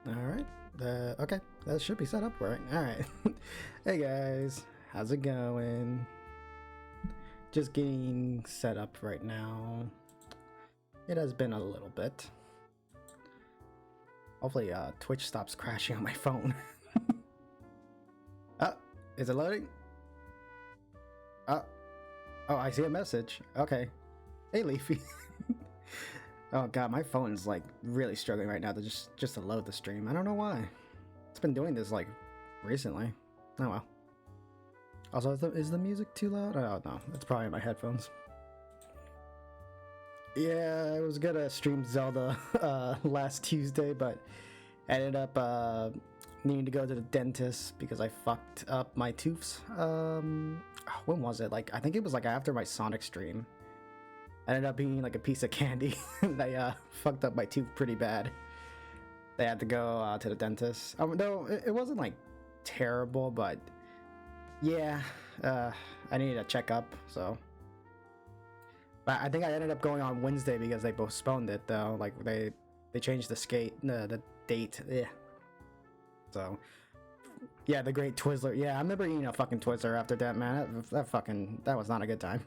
Alright. Okay, that should be set up right. Alright. Hey guys, how's it going? Just getting set up right now. It has been a little bit. Hopefully Twitch stops crashing on my phone. Is it loading? Oh, I see a message. Okay. Hey Leafy. Oh god, my phone's like really struggling right now to just to load the stream. I don't know why. It's been doing this like recently. Oh well. Also, is the music too loud? Oh no, it's probably my headphones. Yeah, I was gonna stream Zelda last Tuesday, but I ended up needing to go to the dentist because I fucked up my tooths. When was it? Like, I think it was like after my Sonic stream. I ended up eating like a piece of candy and I fucked up my tooth pretty bad. They had to go to the dentist. No, it wasn't like terrible, but yeah, I needed a checkup, so. But I think I ended up going on Wednesday because they postponed it though. Like they changed the date. Yeah. So yeah, the great Twizzler. Yeah, I remember eating a fucking Twizzler after that, man. That was not a good time.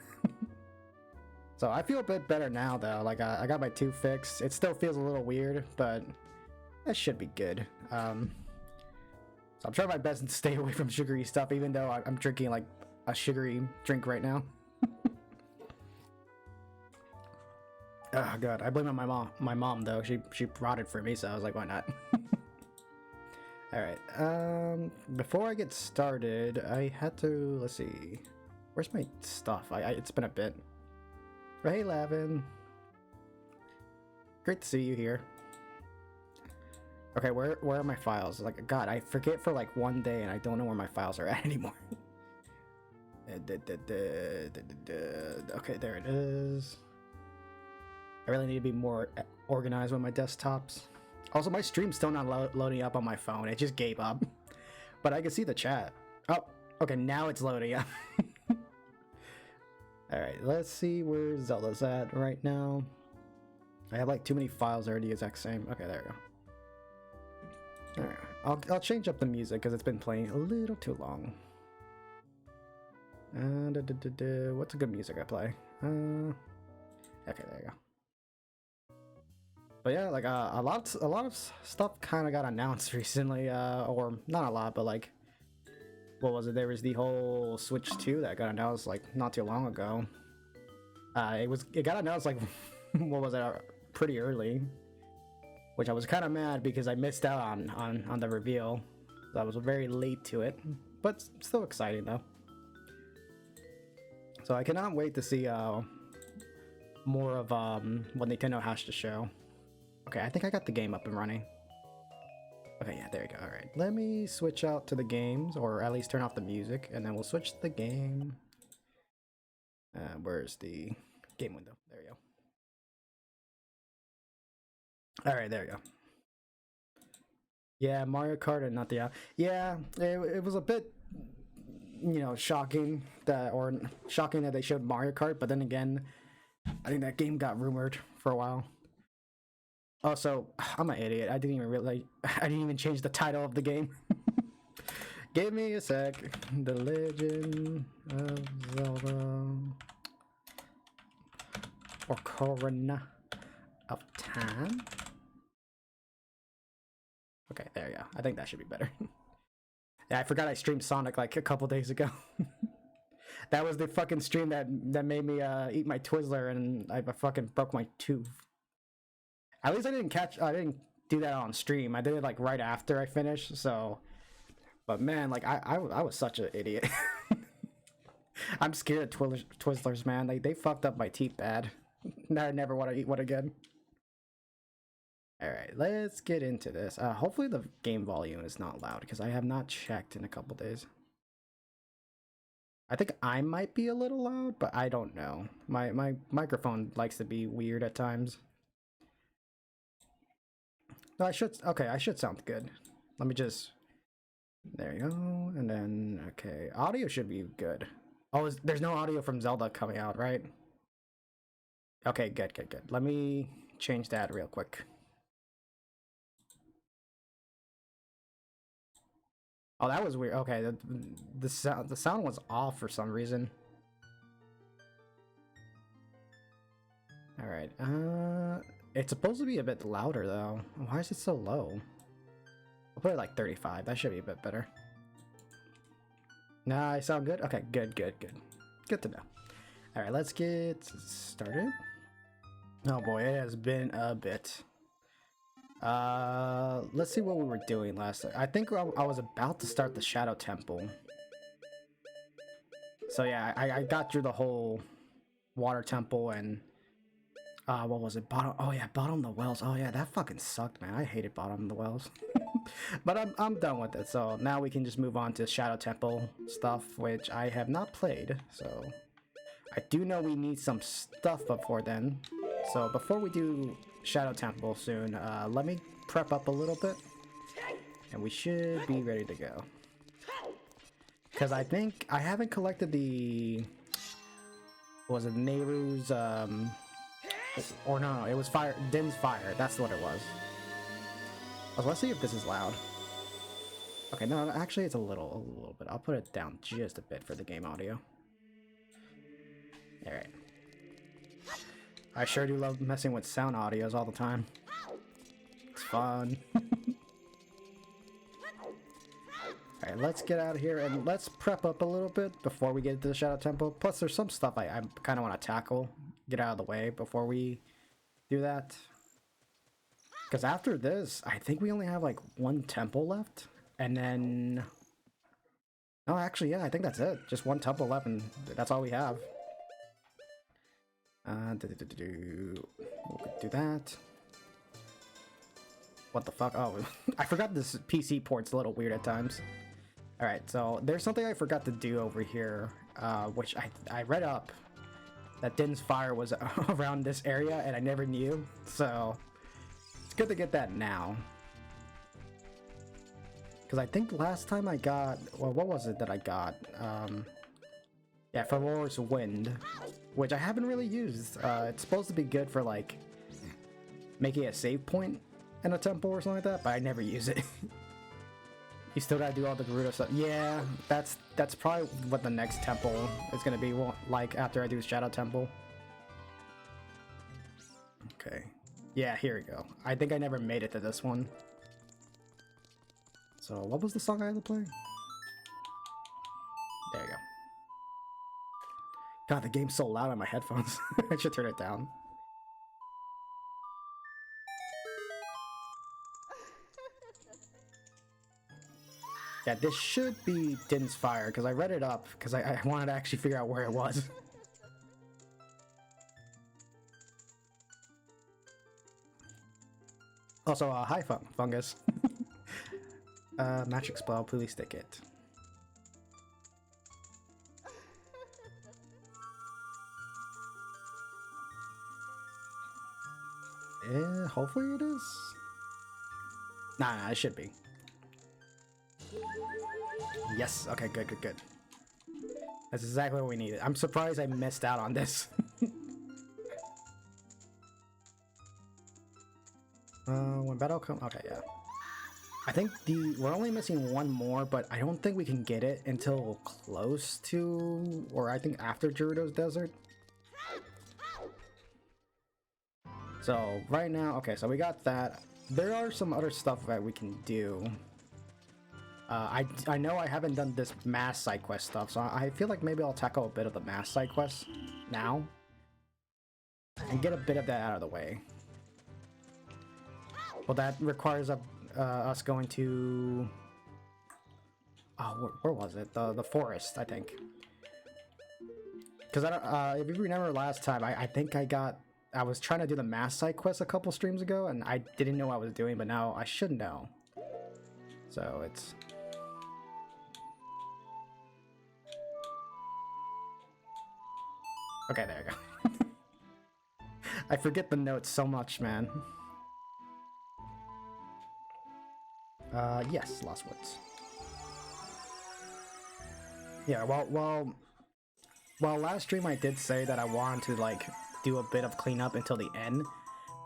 So I feel a bit better now though. Like I got my tooth fixed. It still feels a little weird, but that should be good. So I'm trying my best to stay away from sugary stuff, even though I'm drinking like a sugary drink right now. Oh god, I blame it on my mom though. She brought it for me, so I was like, why not? Alright, before I get started, I had to, let's see, where's my stuff? It's been a bit. Hey Lavin, great to see you here. Okay, where are my files? Like, god, I forget for like one day and I don't know where my files are at anymore. Okay, there it is. I really need to be more organized with my desktops. Also, my stream's still not loading up on my phone. It just gave up. But I can see the chat. Oh, okay, now it's loading up. Alright, let's see where Zelda's at right now. I have like too many files already the exact same. Okay, there we go. Alright, I'll change up the music because it's been playing a little too long. What's a good music I play? Okay, there you go. But yeah, like a lot of stuff kind of got announced recently, or not a lot, but like, what was it? There was the whole Switch 2 that got announced like not too long ago. It got announced like what was it? Pretty early, which I was kind of mad because I missed out on the reveal. So I was very late to it, but still exciting though. So I cannot wait to see more of what Nintendo has to show. Okay, I think I got the game up and running. Okay, yeah, there we go. All right, let me switch out to the games, or at least turn off the music, and then we'll switch to the game. Where's the game window? There we go. All right, there we go. Yeah, Mario Kart and not the yeah, it was a bit, you know, shocking that they showed Mario Kart, but then again, I think that game got rumored for a while. Also, I'm an idiot. I didn't even change the title of the game. Give me a sec. The Legend of Zelda Ocarina of Time. Okay, there you go. I think that should be better. Yeah, I forgot I streamed Sonic like a couple days ago. That was the fucking stream that made me eat my Twizzler and I fucking broke my tooth. At least I didn't do that on stream. I did it like right after I finished, so. But man, like I was such an idiot. I'm scared of Twizzlers, man. They fucked up my teeth bad. Now I never want to eat one again. Alright, let's get into this. Hopefully the game volume is not loud, because I have not checked in a couple days. I think I might be a little loud, but I don't know. My microphone likes to be weird at times. No, I should sound good. Let me just, there you go, and then, okay, audio should be good. Oh, there's no audio from Zelda coming out, right? Okay, good. Let me change that real quick. Oh, that was weird. Okay, the sound was off for some reason. All right. It's supposed to be a bit louder though. Why is it so low? I'll put it like 35. That should be a bit better. Nah, I sound good? Okay, good. Good to know. Alright, let's get started. Oh boy, it has been a bit. Let's see what we were doing last time. I think I was about to start the Shadow Temple. So yeah, I got through the whole Water Temple and what was it? Bottom the Wells. Oh yeah, that fucking sucked, man. I hated Bottom the Wells. But I'm done with it. So now we can just move on to Shadow Temple stuff, which I have not played. So I do know we need some stuff before then. So before we do Shadow Temple soon, let me prep up a little bit, and we should be ready to go. Because I think I haven't collected the, was it Nehru's, or no, it was Din's Fire. That's what it was. Oh, let's see if this is loud. Okay, no, actually it's a little bit. I'll put it down just a bit for the game audio. All right. I sure do love messing with sound audios all the time. It's fun. Alright, let's get out of here and let's prep up a little bit before we get to the Shadow Temple. Plus, there's some stuff I kind of want to tackle, get out of the way before we do that. Because after this, I think we only have like one temple left. And then... No, actually, yeah, I think that's it. Just one temple left and that's all we have. We'll do that. What the fuck? Oh, I forgot this PC port's a little weird at times. Alright, so there's something I forgot to do over here, which I read up that Din's Fire was around this area and I never knew, so it's good to get that now. Because I think last time I got, well, what was it that I got? Yeah, Fervor's Wind, which I haven't really used. It's supposed to be good for like making a save point in a temple or something like that, but I never use it. You still gotta do all the Gerudo stuff. Yeah, that's probably what the next temple is gonna be like after I do Shadow Temple. Okay. Yeah, here we go. I think I never made it to this one. So what was the song I had to play? There you go. God, the game's so loud on my headphones. I should turn it down. Yeah, this should be Din's Fire, because I read it up, because I wanted to actually figure out where it was. Also, hi Fungus. Magic Spell, please stick it. Hopefully it is. Nah, it should be. Yes, okay, good. That's exactly what we needed. I'm surprised I missed out on this. When battle comes, okay, yeah. I think we're only missing one more, but I don't think we can get it until close to, or I think after Gerudo's Desert. So right now, okay, so we got that. There are some other stuff that we can do. I know I haven't done this mass side quest stuff, so I feel like maybe I'll tackle a bit of the mass side quest now and get a bit of that out of the way. Well, that requires us going to, oh, where was it? The forest, I think. Because I don't, if you remember last time, I think I was trying to do the mass side quest a couple streams ago, and I didn't know what I was doing, but now I should know. So it's... Okay, there you go. I forget the notes so much, man. Yes, Lost Woods. Yeah, while last stream I did say that I wanted to, like, do a bit of cleanup until the end,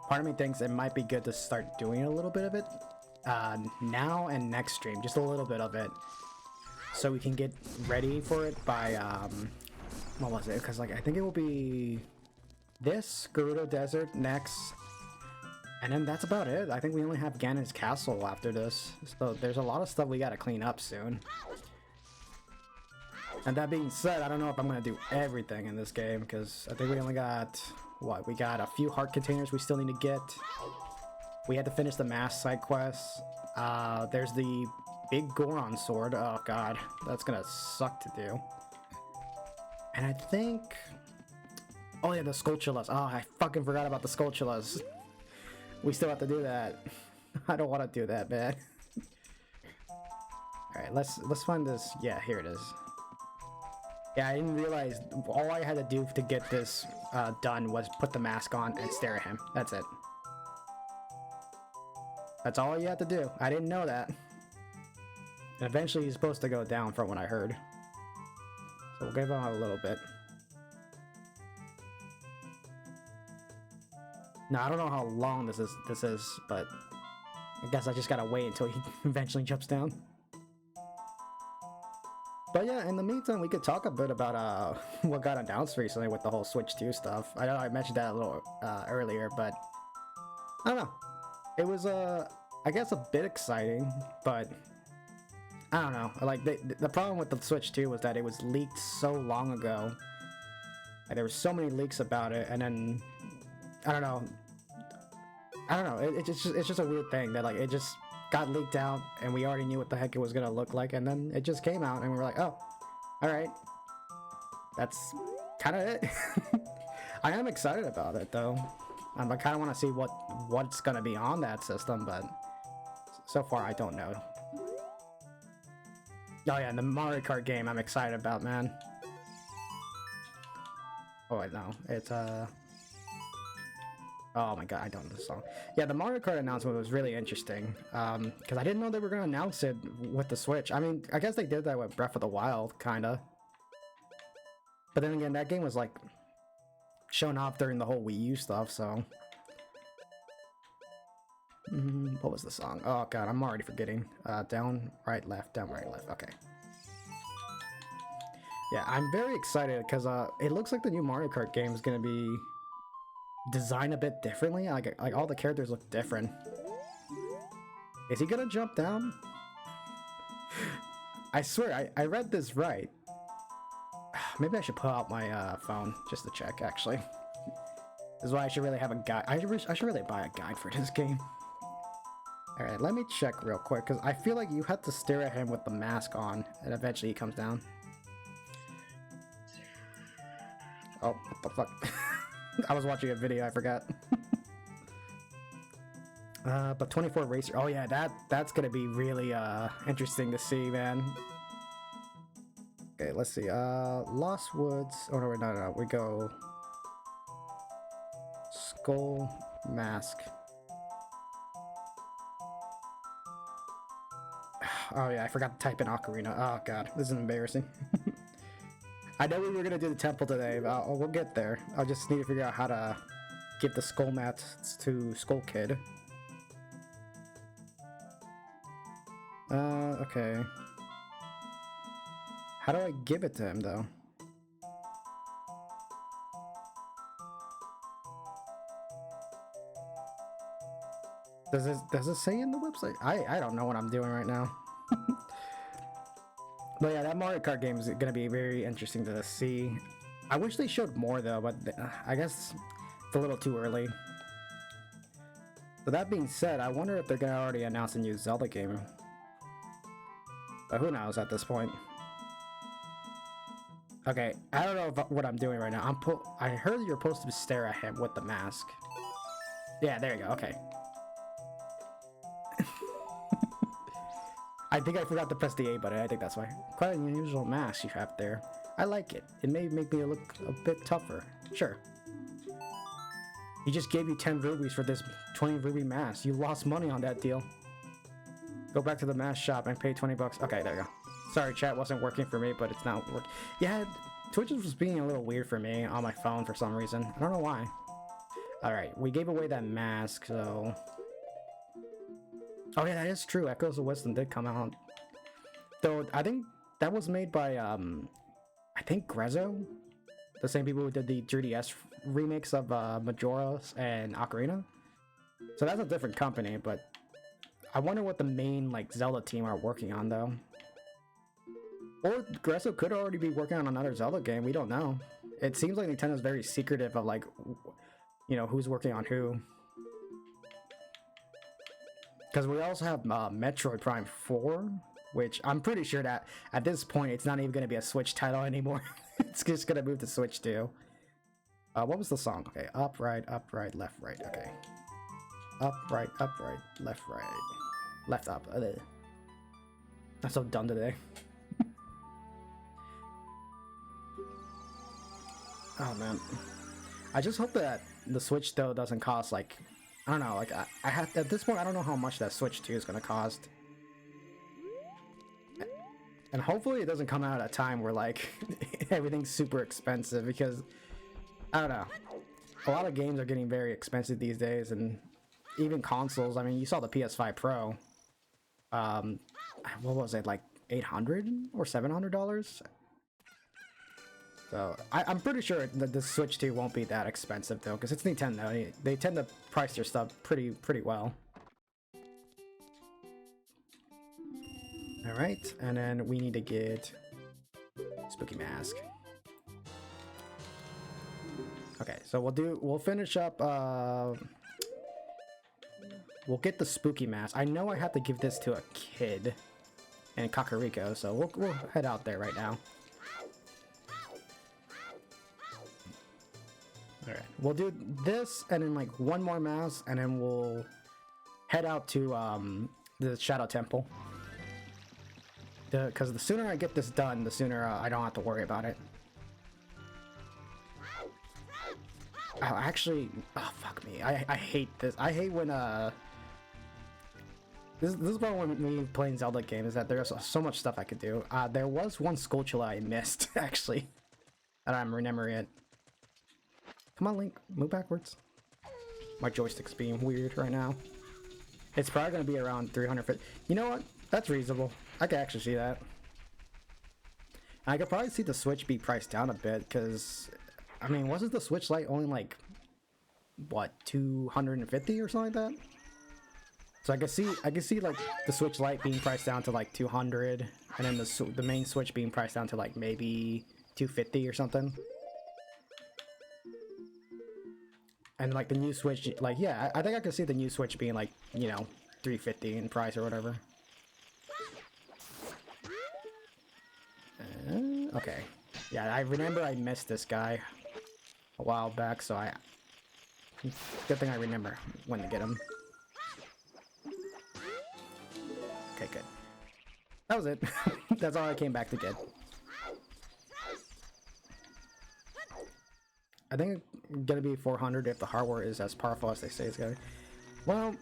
part of me thinks it might be good to start doing a little bit of it now and next stream, just a little bit of it, so we can get ready for it by what was it? Because like I think it will be this Gerudo Desert next, and then that's about it. I think we only have Ganon's Castle after this, so there's a lot of stuff we gotta clean up soon. And that being said, I don't know if I'm gonna do everything in this game, because I think we only got what? We got a few heart containers we still need to get. We had to finish the mask side quests. There's the big Goron sword. Oh god, that's gonna suck to do. And I think, oh yeah, the Skulltulas. Oh, I fucking forgot about the Skulltulas. We still have to do that. I don't want to do that, man. All right, let's find this. Yeah, here it is. Yeah, I didn't realize all I had to do to get this done was put the mask on and stare at him. That's it. That's all you have to do. I didn't know that. And eventually he's supposed to go down from what I heard. So we'll give him a little bit. Now, I don't know how long this is, but I guess I just gotta wait until he eventually jumps down. But yeah, in the meantime, we could talk a bit about what got announced recently with the whole Switch 2 stuff. I know I mentioned that a little earlier, but I don't know. It was I guess a bit exciting, but I don't know. Like the problem with the Switch 2 was that it was leaked so long ago. Like, there were so many leaks about it, and then I don't know. It's just a weird thing that like it just got leaked out, and we already knew what the heck it was gonna look like, and then it just came out, and we were like, oh, all right, that's kind of it. I am excited about it though. I kind of want to see what's gonna be on that system, but so far I don't know. Oh yeah, and the Mario Kart game I'm excited about, man. Oh wait, no, it's oh my god, I don't know the song. Yeah, the Mario Kart announcement was really interesting, because I didn't know they were gonna announce it with the Switch. I mean, I guess they did that with Breath of the Wild, kinda. But then again, that game was like shown off during the whole Wii U stuff, so. What was the song? Oh god, I'm already forgetting. Down, right, left, okay. Yeah, I'm very excited because it looks like the new Mario Kart game is gonna be designed a bit differently. Like all the characters look different. Is he gonna jump down? I swear, I read this right. Maybe I should pull out my phone just to check, actually. This is why I should really have a guide. I should really buy a guide for this game. Alright, let me check real quick, because I feel like you have to stare at him with the mask on, and eventually he comes down. Oh, what the fuck? I was watching a video, I forgot. But 24 Racer, oh yeah, that's gonna be really interesting to see, man. Okay, let's see, Lost Woods, oh no, we go Skull Mask. Oh yeah, I forgot to type in Ocarina. Oh god, this is embarrassing. I know we were gonna do the temple today, but we'll get there. I just need to figure out how to give the skull mats to Skull Kid. Okay. How do I give it to him though? Does it say in the website? I don't know what I'm doing right now. But yeah, that Mario Kart game is going to be very interesting to see. I wish they showed more though, but I guess it's a little too early. But that being said, I wonder if they're going to already announce a new Zelda game. But who knows at this point. Okay, I don't know what I'm doing right now. I heard you're supposed to stare at him with the mask. Yeah, there you go, okay. I think I forgot to press the A button. I think that's why. Quite an unusual mask you have there. I like it. It may make me look a bit tougher. Sure. He just gave you 10 rubies for this 20 ruby mask. You lost money on that deal. Go back to the mask shop and pay 20 bucks. Okay, there you go. Sorry, chat wasn't working for me, but it's now working. Yeah, Twitch was being a little weird for me on my phone for some reason. I don't know why. Alright, we gave away that mask, so... Oh yeah, that is true. Echoes of Wisdom did come out. Though, I think that was made by I think Grezzo, the same people who did the 3DS remakes of Majora's and Ocarina. So that's a different company, but I wonder what the main like Zelda team are working on though. Or Grezzo could already be working on another Zelda game. We don't know. It seems like Nintendo's very secretive of like, you know, who's working on who. Because we also have Metroid Prime 4, which I'm pretty sure that at this point it's not even going to be a Switch title anymore. It's just going to move to Switch too. What was the song? Okay, up, right, left, right. Okay. Up, right, left, right. Left, up. I'm so done today. Oh man. I just hope that the Switch though doesn't cost like, I don't know, like I have at this point I don't know how much that Switch 2 is gonna cost. And hopefully it doesn't come out at a time where like everything's super expensive, because I don't know. A lot of games are getting very expensive these days, and even consoles. I mean, you saw the PS5 Pro. What was it, like $800 or $700? So I'm pretty sure that the Switch 2 won't be that expensive though, because it's Nintendo. They tend to price their stuff pretty well. All right, and then we need to get Spooky Mask. Okay, so we'll finish up. We'll get the Spooky Mask. I know I have to give this to a kid in Kakariko, so we'll head out there right now. Alright, we'll do this and then like one more mask, and then we'll head out to the Shadow Temple. Because the sooner I get this done, the sooner I don't have to worry about it. Oh, actually, oh fuck me, I hate this. I hate when this is one when we playing Zelda games, that there's so much stuff I could do. There was one Skulltula I missed actually, and I'm remembering it. Come on, Link, move backwards. My joystick's being weird right now. It's probably gonna be around 350. You know what? That's reasonable. I can actually see that. And I could probably see the Switch be priced down a bit, because I mean, wasn't the Switch Lite only like what, 250 or something like that? So I can see like the Switch Lite being priced down to like 200, and then the main Switch being priced down to like maybe 250 or something. And like the new Switch, like yeah, I think I can see the new Switch being like, you know, 350 in price or whatever. Okay, yeah, I remember I missed this guy a while back, so good thing I remember when to get him. Okay, good. That was it. That's all I came back to get. I think it's gonna be 400 if the hardware is as powerful as they say it's gonna be. Well,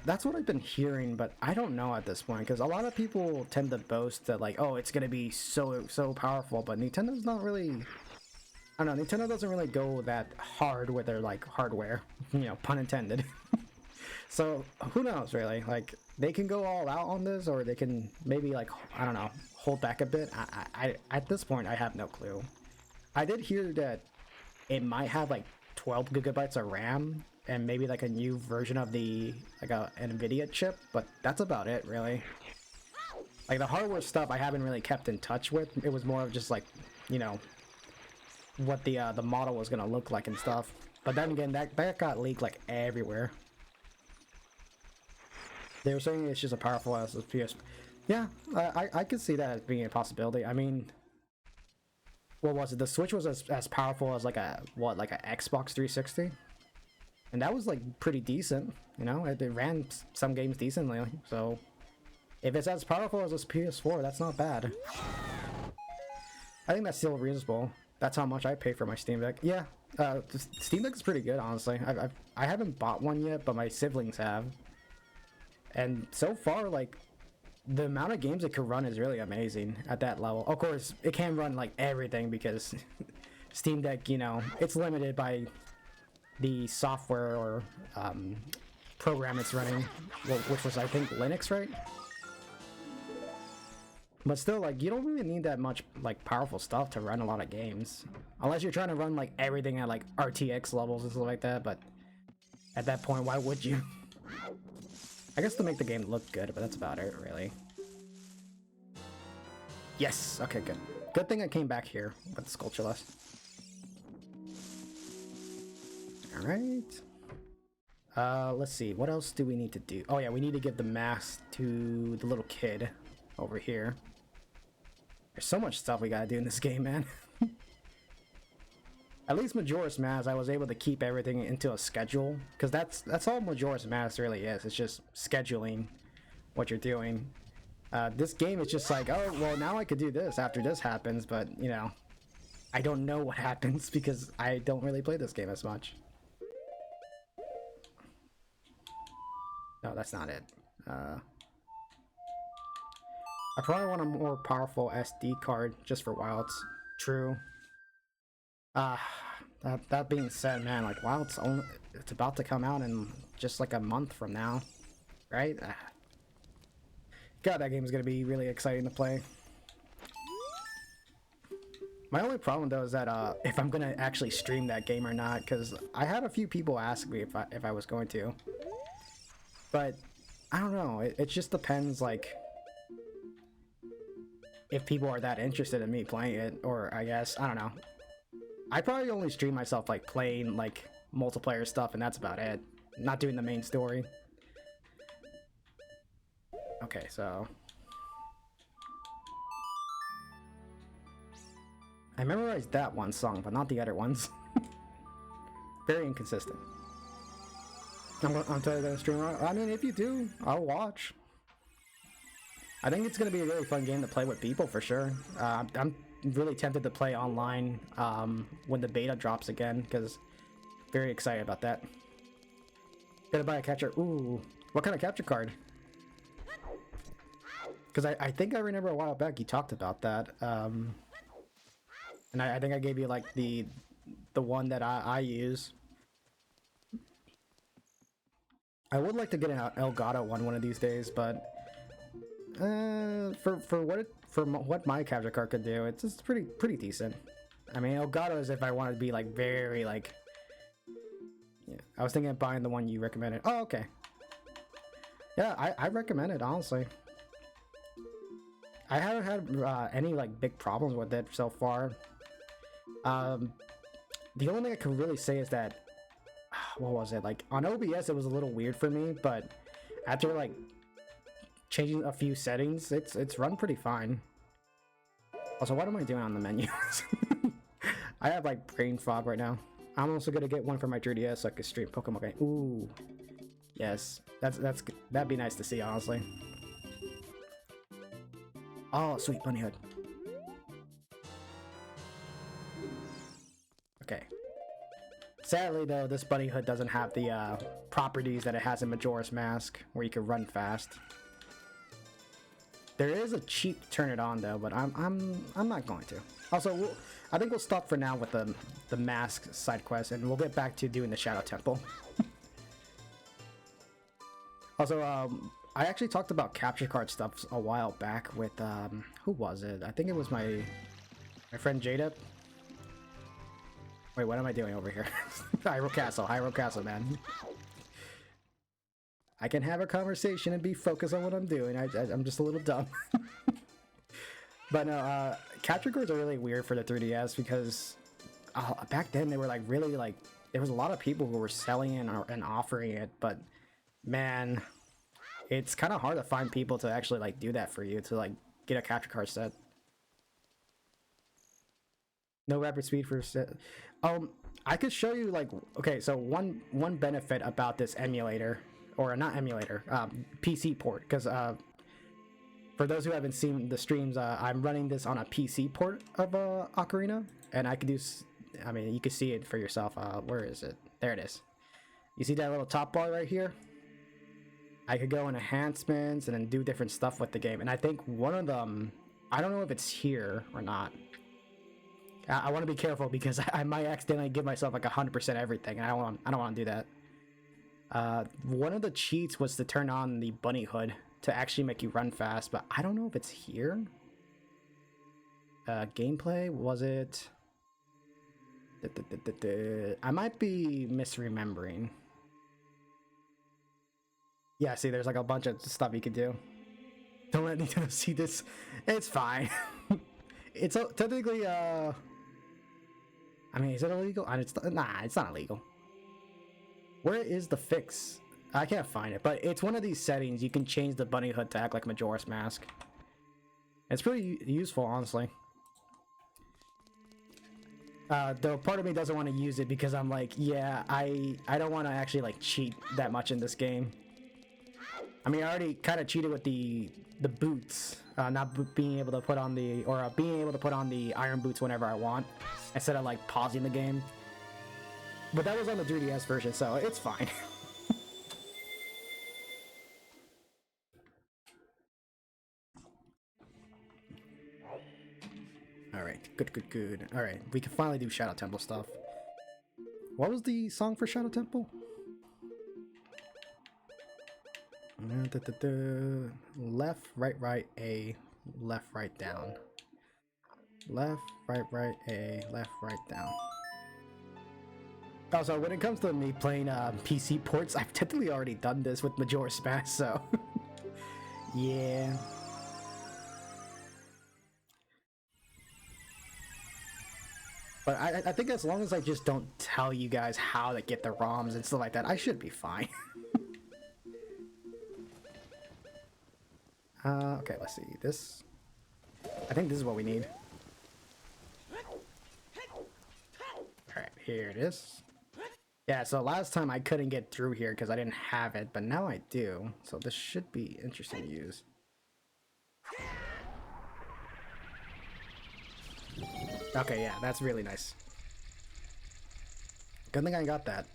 that's what I've been hearing, but I don't know at this point, because a lot of people tend to boast that like, oh, it's gonna be so powerful, but Nintendo's not really. I don't know. Nintendo doesn't really go that hard with their like hardware, you know, pun intended. So who knows, really? Like, they can go all out on this, or they can maybe like, I don't know, hold back a bit. I at this point I have no clue. I did hear that it might have like 12 gigabytes of RAM and maybe like a new version of the like an NVIDIA chip, but that's about it, really. Like the hardware stuff I haven't really kept in touch with. It was more of just like, you know, what the model was gonna look like and stuff. But then again, that got leaked like everywhere. They were saying it's just as powerful as the PS. Yeah, I could see that as being a possibility. I mean, what was it? The Switch was as powerful as like a like a Xbox 360, and that was like pretty decent. You know, it ran some games decently. So if it's as powerful as this PS4, that's not bad. I think that's still reasonable. That's how much I pay for my Steam Deck. Yeah, Steam Deck is pretty good, honestly. I haven't bought one yet, but my siblings have. And so far, like, the amount of games it could run is really amazing at that level. Of course, it can't run, like, everything because Steam Deck, you know, it's limited by the software or program it's running, which was, I think, Linux, right? But still, like, you don't really need that much, like, powerful stuff to run a lot of games. Unless you're trying to run, like, everything at, like, RTX levels and stuff like that, but at that point, why would you? I guess to make the game look good, but that's about it, really. Yes! Okay, good. Good thing I came back here with the Sculptureless. Alright. Let's see. What else do we need to do? Oh, yeah, we need to give the mask to the little kid over here. There's so much stuff we gotta do in this game, man. At least Majora's Mask, I was able to keep everything into a schedule, because that's all Majora's Mask really is. It's just scheduling what you're doing. This game is just like, oh, well, now I could do this after this happens, but, you know, I don't know what happens because I don't really play this game as much. No, that's not it. I probably want a more powerful SD card just for Wilds. True. That being said, man, like Wilds it's about to come out in just like a month from now, right? God, that game is gonna be really exciting to play. My only problem though is that if I'm gonna actually stream that game or not, because I had a few people ask me if I was going to, but I don't know. It just depends, like, if people are that interested in me playing it, or I guess, I don't know. I probably only stream myself, like, playing, like, multiplayer stuff, and that's about it. Not doing the main story. Okay, so... I memorized that one song, but not the other ones. Very inconsistent. I'm totally gonna stream it. I mean, if you do, I'll watch. I think it's gonna be a really fun game to play with people for sure. I'm really tempted to play online when the beta drops again, because very excited about that. Gonna buy a capture. Ooh, what kind of capture card? Because I think I remember a while back you talked about that. And I think I gave you like the one that I use. I would like to get an Elgato one of these days, but for what my capture card could do, it's pretty decent. I mean, Elgato is if I wanted to be like very like. Yeah, I was thinking of buying the one you recommended. Oh, okay. Yeah, I recommend it honestly. I haven't had any like big problems with it so far. The only thing I can really say is that what was it, like on OBS it was a little weird for me, but after like changing a few settings, it's run pretty fine. Also, what am I doing on the menus? I have like brain fog right now. I'm also gonna get one for my 3DS so I can stream Pokemon game. Ooh, yes, that'd be nice to see, honestly. Oh, sweet bunny hood. Okay. Sadly, though, this bunny hood doesn't have the properties that it has in Majora's Mask, where you can run fast. There is a cheat to turn it on, though, but I'm not going to. Also, I think we'll stop for now with the mask side quest, and we'll get back to doing the Shadow Temple. Also, I actually talked about capture card stuff a while back with who was it? I think it was my friend Jada. Wait, what am I doing over here? Hyrule Castle, man. I can have a conversation and be focused on what I'm doing. I'm just a little dumb. But no, capture cards are really weird for the 3DS because back then they were like really like there was a lot of people who were selling it and offering it, but man, it's kind of hard to find people to actually like do that for you to like get a capture card set. No rapid speed for set. I could show you like okay, so one benefit about this emulator, or not emulator, PC port, because for those who haven't seen the streams, I'm running this on a PC port of Ocarina, and I could do. I mean, you can see it for yourself. Where is it? There it is. You see that little top bar right here? I could go in enhancements and then do different stuff with the game, and I think one of them, I don't know if it's here or not. I want to be careful because I might accidentally give myself like 100% everything, and I don't want to do that. One of the cheats was to turn on the bunny hood to actually make you run fast, but I don't know if it's here. gameplay. Was it? I might be misremembering. Yeah, see, there's like a bunch of stuff you could do. Don't let Nintendo see this. It's fine. It's technically, I mean, is it illegal? Nah, it's not illegal. Where is the fix? I can't find it, but it's one of these settings. You can change the bunny hood to act like Majora's Mask. It's pretty useful, honestly. Though part of me doesn't want to use it because I'm like, yeah, I don't want to actually like cheat that much in this game. I mean, I already kind of cheated with the boots, not being able to put on the, or being able to put on the iron boots whenever I want, instead of like pausing the game. But that was on the 3DS version, so it's fine. Alright, good. Alright, we can finally do Shadow Temple stuff. What was the song for Shadow Temple? Left, right, A, left, right, down. Left, right, A, left, right, down. Also, when it comes to me playing PC ports, I've technically already done this with Majora's Mask, so yeah. But I think as long as I just don't tell you guys how to get the ROMs and stuff like that, I should be fine. Okay, let's see. This... I think this is what we need. Alright, here it is. Yeah, so last time I couldn't get through here because I didn't have it, but now I do. So this should be interesting to use. Okay, yeah, that's really nice. Good thing I got that.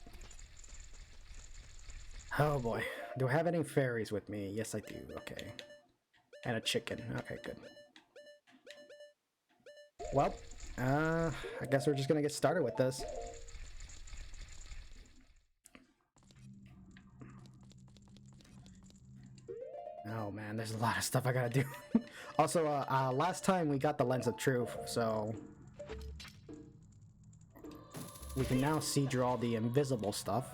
Oh boy. Do I have any fairies with me? Yes, I do. Okay. And a chicken. Okay, good. Well, I guess we're just gonna get started with this. Oh man, there's a lot of stuff I gotta do. Also, last time we got the Lens of Truth, so we can now see through all the invisible stuff.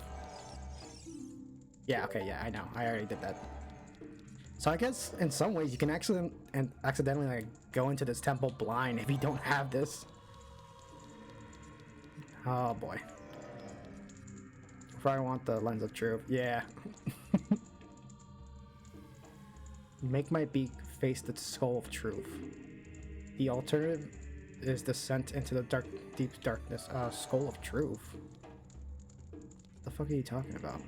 Yeah, okay, yeah, I know. I already did that. So I guess in some ways you can accidentally like go into this temple blind if you don't have this. Oh boy. If I want the Lens of Truth, yeah. Make my beak face the Skull of Truth. The alternative is descent into the deep darkness. Skull of Truth. What the fuck are you talking about?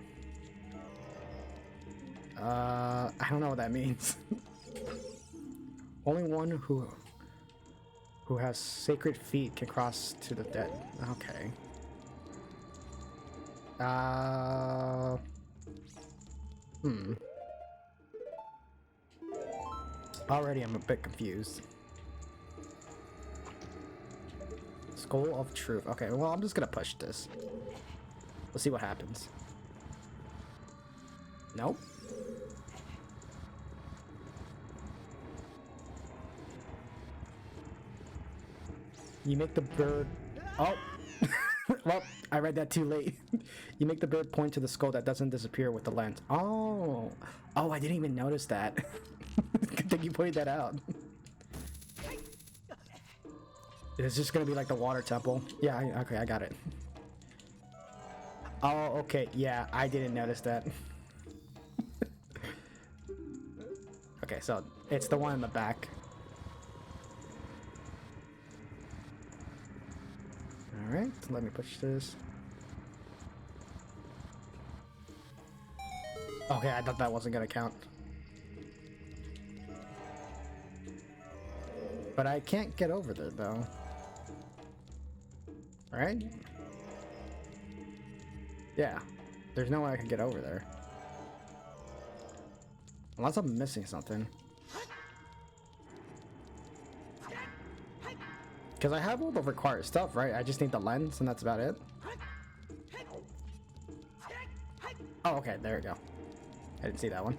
I don't know what that means. Only one who has sacred feet can cross to the dead. Okay. Already I'm a bit confused. Skull of Truth. Okay, well I'm just gonna push this. Let's see what happens. Nope. You make the bird... Oh! Well, I read that too late. You make the bird point to the skull that doesn't disappear with the lens. Oh! Oh, I didn't even notice that. Good thing you pointed that out. It's just gonna be like the water temple. Yeah, okay, I got it. Oh, okay, yeah, I didn't notice that. Okay, so it's the one in the back. Alright, let me push this. Okay, I thought that wasn't gonna count. But I can't get over there, though. Right? Yeah. There's no way I can get over there. Unless I'm missing something. Because I have all the required stuff, right? I just need the lens, and that's about it. Oh, okay, there we go. I didn't see that one.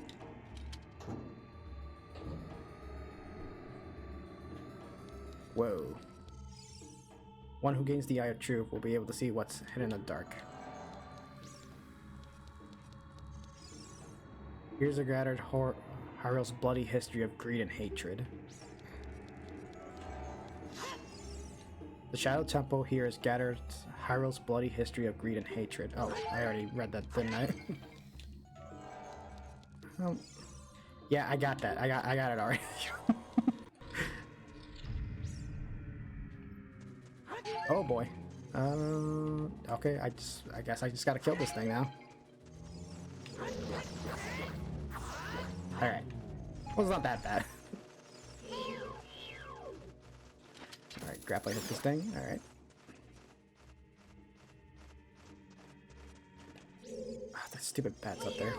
Whoa. One who gains the Eye of Truth will be able to see what's hidden in the dark. Here's a gathered Hyrule's bloody history of greed and hatred. The Shadow Temple here has gathered Hyrule's bloody history of greed and hatred. Oh, I already read that, didn't I? Yeah, I got that. I got it already. Oh boy. Okay, I guess I just gotta kill this thing now. Alright. Well, it's not that bad. Alright, grappling with this thing. Alright. Oh, that stupid bat's up there.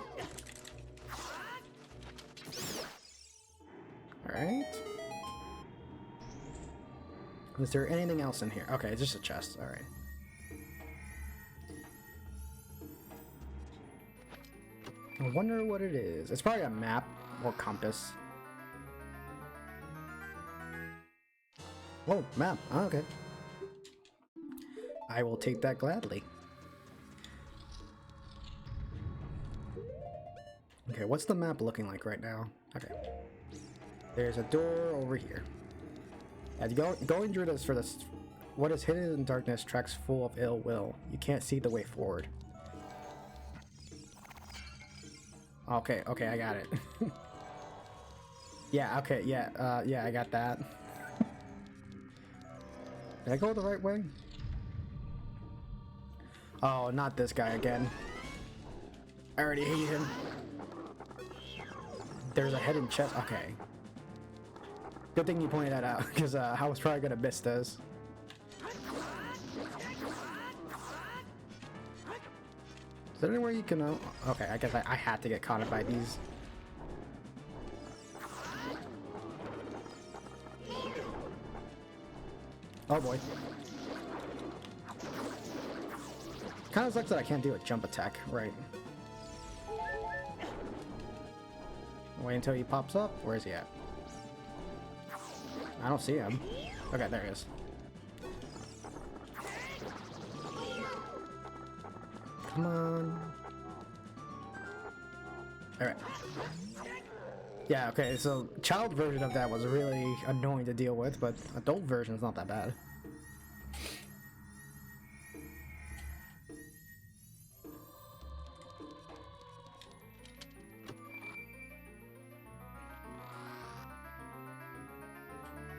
Alright. Is there anything else in here? Okay, it's just a chest. Alright. I wonder what it is. It's probably a map or compass. Oh, map. Oh, okay. I will take that gladly. Okay, what's the map looking like right now? Okay. There's a door over here. As going through this for this, what is hidden in darkness tracks full of ill will. You can't see the way forward. Okay, I got it. Yeah, okay, yeah, yeah, I got that. Did I go the right way? Oh, not this guy again. I already hate him. There's a hidden chest. Okay. Good thing you pointed that out, because I was probably gonna miss this. Is there anywhere you can... okay, I guess I had to get caught by these. Oh boy. Kind of sucks that I can't do a jump attack, right? Wait until he pops up. Where is he at? I don't see him. Okay, there he is. Come on. Alright. Yeah, okay, so child version of that was really annoying to deal with, but adult version is not that bad.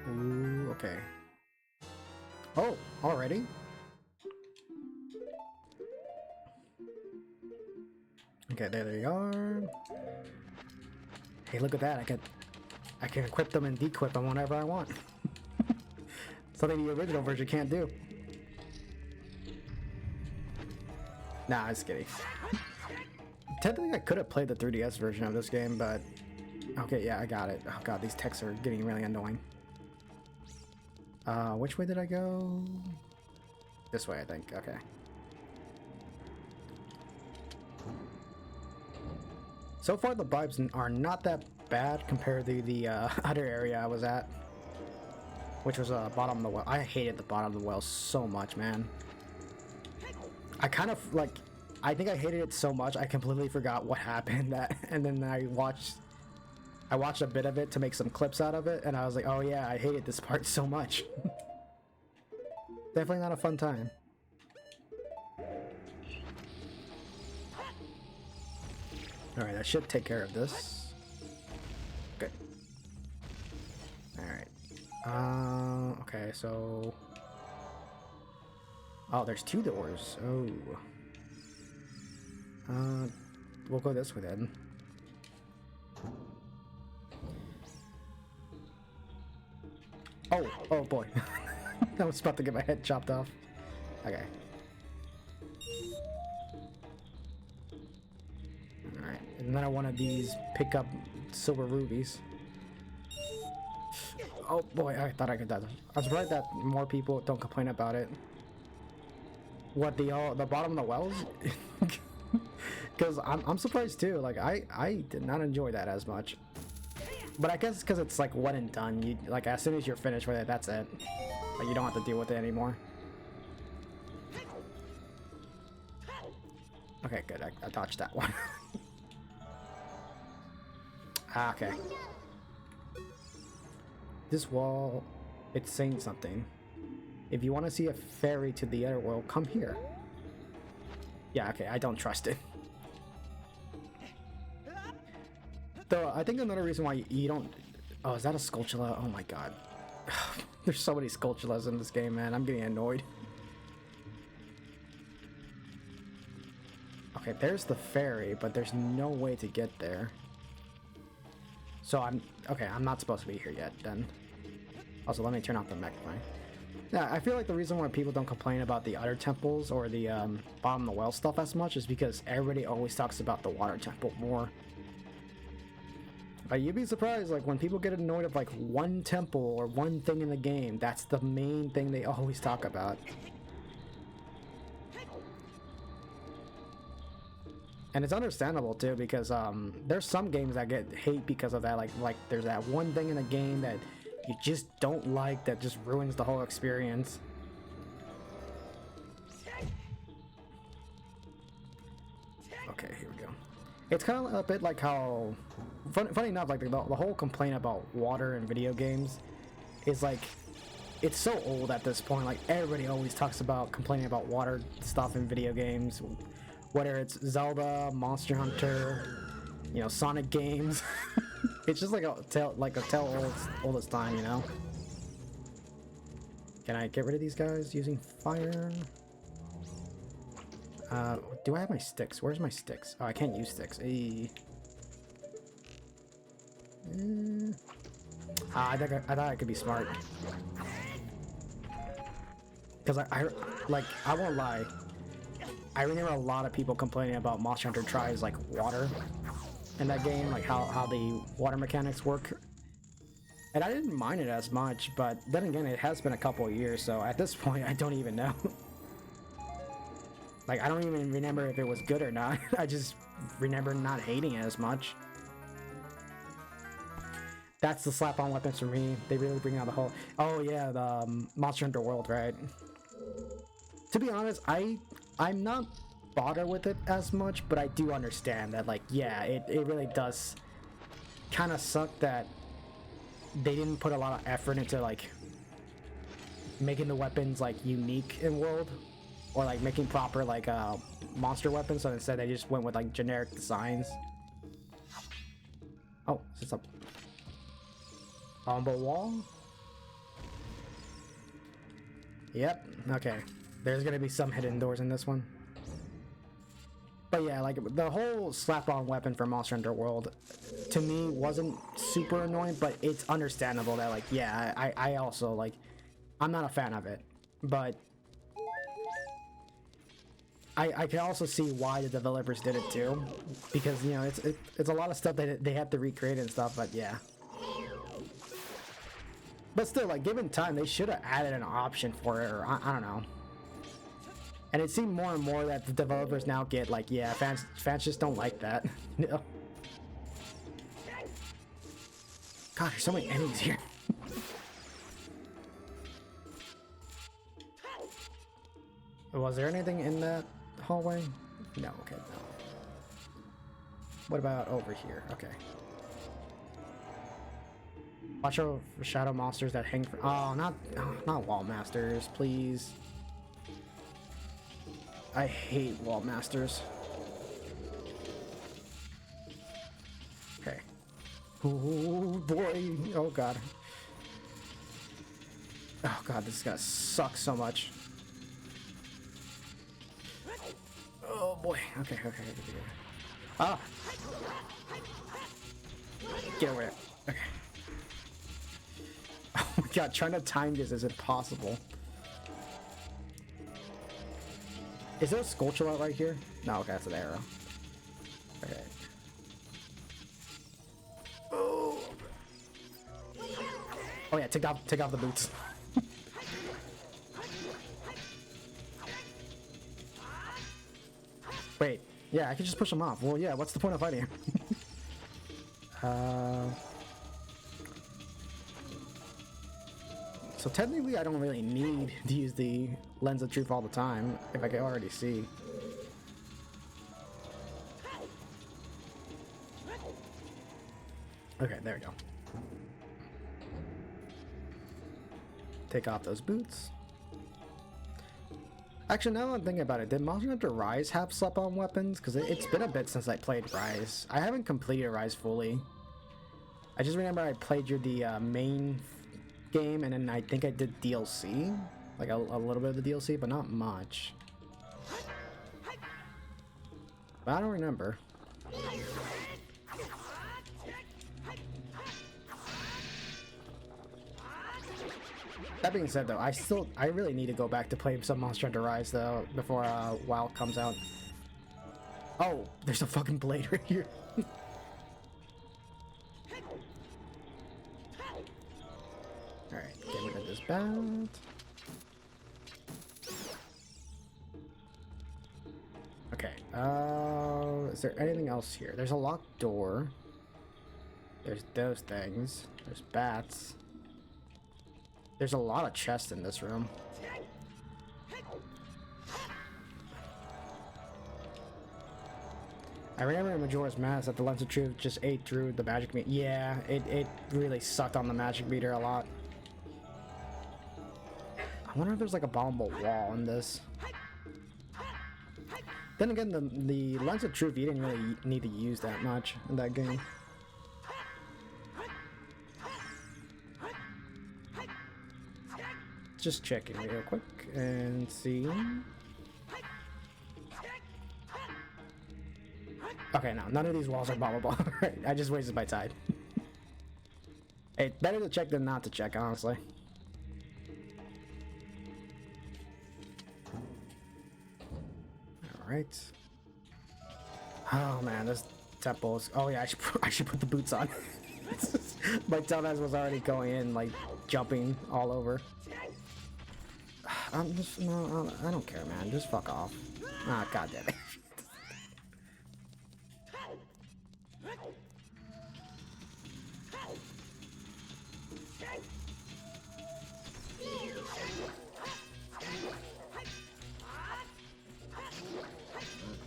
Ooh, okay. Oh, already? Okay, there they are. Hey, look at that! I can equip them and dequip them whenever I want. Something the original version can't do. Nah, I'm just kidding. Technically, I could have played the 3DS version of this game, but okay, yeah, I got it. Oh god, these texts are getting really annoying. Which way did I go? This way, I think. Okay. So far, the vibes are not that bad compared to the other area I was at, which was bottom of the well. I hated the bottom of the well so much, man. I kind of like, I think I hated it so much I completely forgot what happened. And then I watched a bit of it to make some clips out of it, and I was like, oh yeah, I hated this part so much. Definitely not a fun time. Alright, that should take care of this. Good. Alright. Okay, so... oh, there's two doors. Oh. We'll go this way then. Oh boy. I was about to get my head chopped off. Okay. Alright, and then I wanted these pick up silver rubies. Oh boy, I thought I could die. I was right that more people don't complain about it. What, the bottom of the wells? Because I'm surprised too. Like I did not enjoy that as much. But I guess because it's like one and done. You like as soon as you're finished with it, that's it. Like you don't have to deal with it anymore. Okay, good. I dodged that one. Ah, okay. This wall, it's saying something. If you want to see a ferry to the other world, come here. Yeah, okay, I don't trust it. Though, I think another reason why you don't... Oh, is that a Skulltula? Oh my god. There's so many Skulltulas in this game, man. I'm getting annoyed. Okay, there's the ferry, but there's no way to get there. So I'm not supposed to be here yet then. Also, let me turn off the magnifying. Yeah, I feel like the reason why people don't complain about the other temples or the bottom of the well stuff as much is because everybody always talks about the water temple more. Like, you'd be surprised, like, when people get annoyed of like one temple or one thing in the game, that's the main thing they always talk about. And it's understandable too, because there's some games that get hate because of that. Like there's that one thing in the game that you just don't like that just ruins the whole experience. Okay, here we go. It's kind of a bit like how, funny enough, like the whole complaint about water in video games is like, it's so old at this point. Like everybody always talks about complaining about water stuff in video games. Whether it's Zelda, Monster Hunter, you know, Sonic games. It's just like a tell oldest time, you know? Can I get rid of these guys using fire? Do I have my sticks? Where's my sticks? Oh, I can't use sticks. I thought I could be smart. Because I won't lie. I remember a lot of people complaining about Monster Hunter tries like water in that game, like how the water mechanics work. And I didn't mind it as much, but then again, it has been a couple of years, so at this point, I don't even know. Like, I don't even remember if it was good or not. I just remember not hating it as much. That's the slap-on weapons for me. They really bring out the whole... Oh yeah, the Monster Hunter World, right? To be honest, I'm not bothered with it as much, but I do understand that, like, yeah, it really does kind of suck that they didn't put a lot of effort into, like, making the weapons, like, unique in world, or, like, making proper, like, monster weapons, so instead they just went with, like, generic designs. Oh, is this a combo wall? Yep, okay. There's gonna be some hidden doors in this one. But yeah, like, the whole slap-on weapon for Monster Hunter World, to me, wasn't super annoying, but it's understandable that, like, yeah, I also, like, I'm not a fan of it. But I can also see why the developers did it too, because, you know, it's a lot of stuff that they have to recreate and stuff, but yeah. But still, like, given time, they should have added an option for it, or I don't know. And it seemed more and more that the developers now get, like, yeah, fans just don't like that. You know? God, there's so many enemies here. Was there anything in that hallway? No, okay, no. What about over here? Okay. Watch out for shadow monsters that hang from... Oh, not wall masters, please. I hate wall masters. Okay. Oh boy. Oh god. Oh god, this is gonna suck so much. Oh boy. Okay. Ah! Get over there. Okay. Oh my god, trying to time this is impossible. Is there a Skulltula right here? No, okay, that's an arrow. Okay. Oh! Oh yeah, take off the boots. Wait, yeah, I can just push them off. Well, yeah, what's the point of fighting? So technically I don't really need to use the lens of truth all the time if I can already see. Okay, there we go. Take off those boots. Actually, now I'm thinking about it, did Monster Hunter Rise have slap-on weapons? Because it's been a bit since I played Rise. I haven't completed Rise fully. I just remember I played the main game, and then I think I did DLC. Like a little bit of the DLC, but not much. But I don't remember. That being said, though, I really need to go back to play some Monster Hunter Rise, though, before WoW comes out. Oh, there's a fucking blade right here. Alright, get rid of this bat. Okay, is there anything else here? There's a locked door. There's those things. There's bats. There's a lot of chests in this room. I remember in Majora's Mask that the Lens of Truth just ate through the magic meter. Yeah, it really sucked on the magic meter a lot. I wonder if there's like a bombable wall in this. Then again, the Lens of Truth, you didn't really need to use that much in that game. Just checking real quick and see. Okay, no, none of these walls are bombable. Right, I just wasted my time. Hey, better to check than not to check, honestly. Alright. Oh man, this temple is... Oh yeah, I should put the boots on. My dumbass was already going in, like, jumping all over. I'm just... No, I don't care, man. Just fuck off. Ah, god damn it.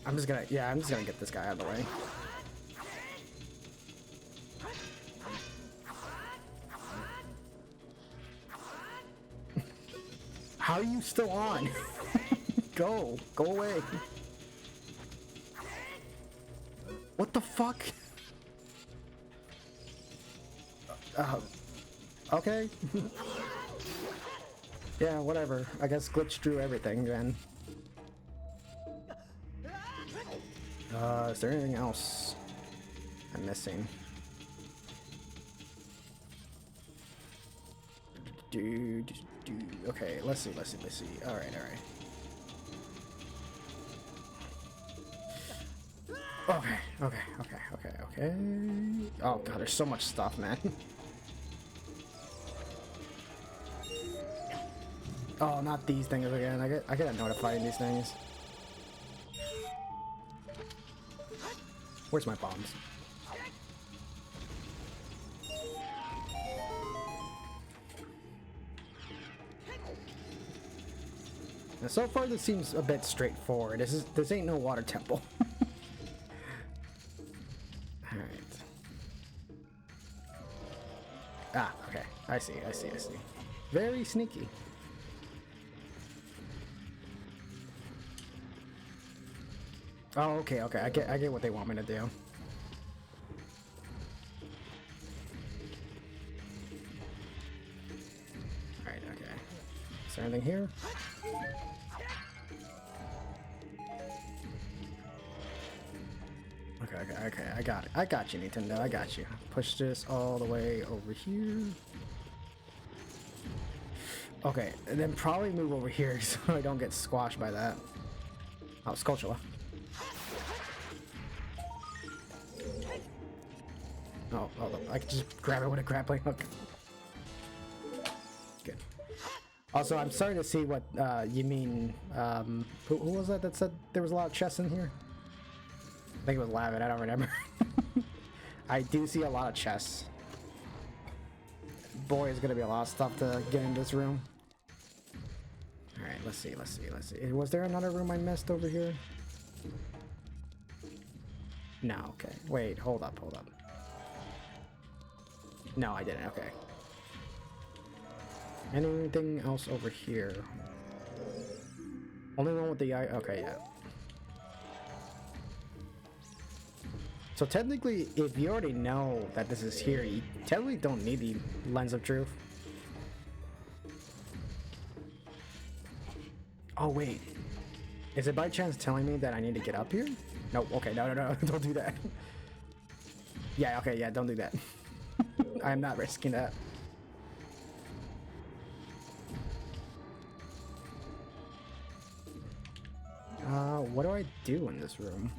I'm just gonna get this guy out of the way. How are you still on? Go away. What the fuck? Okay. Yeah, whatever. I guess glitch through everything then. Is there anything else I'm missing? Okay, let's see. Alright. Okay. Oh god, there's so much stuff, man. Oh, not these things again. I get notified in these things. Where's my bombs? Now, so far this seems a bit straightforward. This ain't no water temple. Alright. Ah, okay. I see. Very sneaky. Oh, okay. I get what they want me to do. Alright, okay. Is there anything here? Okay. I got it. I got you, Nintendo. I got you. Push this all the way over here. Okay, and then probably move over here so I don't get squashed by that. Oh, Skulltula. Oh, I can just grab it with a grappling hook. Good. Also, I'm starting to see what you mean. Who was that said there was a lot of chests in here? I think it was Lavin, I don't remember. I do see a lot of chests. boy, it's gonna be a lot of stuff to get in this room. Alright, let's see. Was there another room I missed over here? No, okay. Wait, hold up. No, I didn't, okay. Anything else over here? Only one with the eye, okay, yeah. So technically, if you already know that this is here, you technically don't need the Lens of Truth. Oh wait, is it by chance telling me that I need to get up here? No, okay, no, don't do that. Yeah, okay, yeah, don't do that. I'm not risking that. What do I do in this room?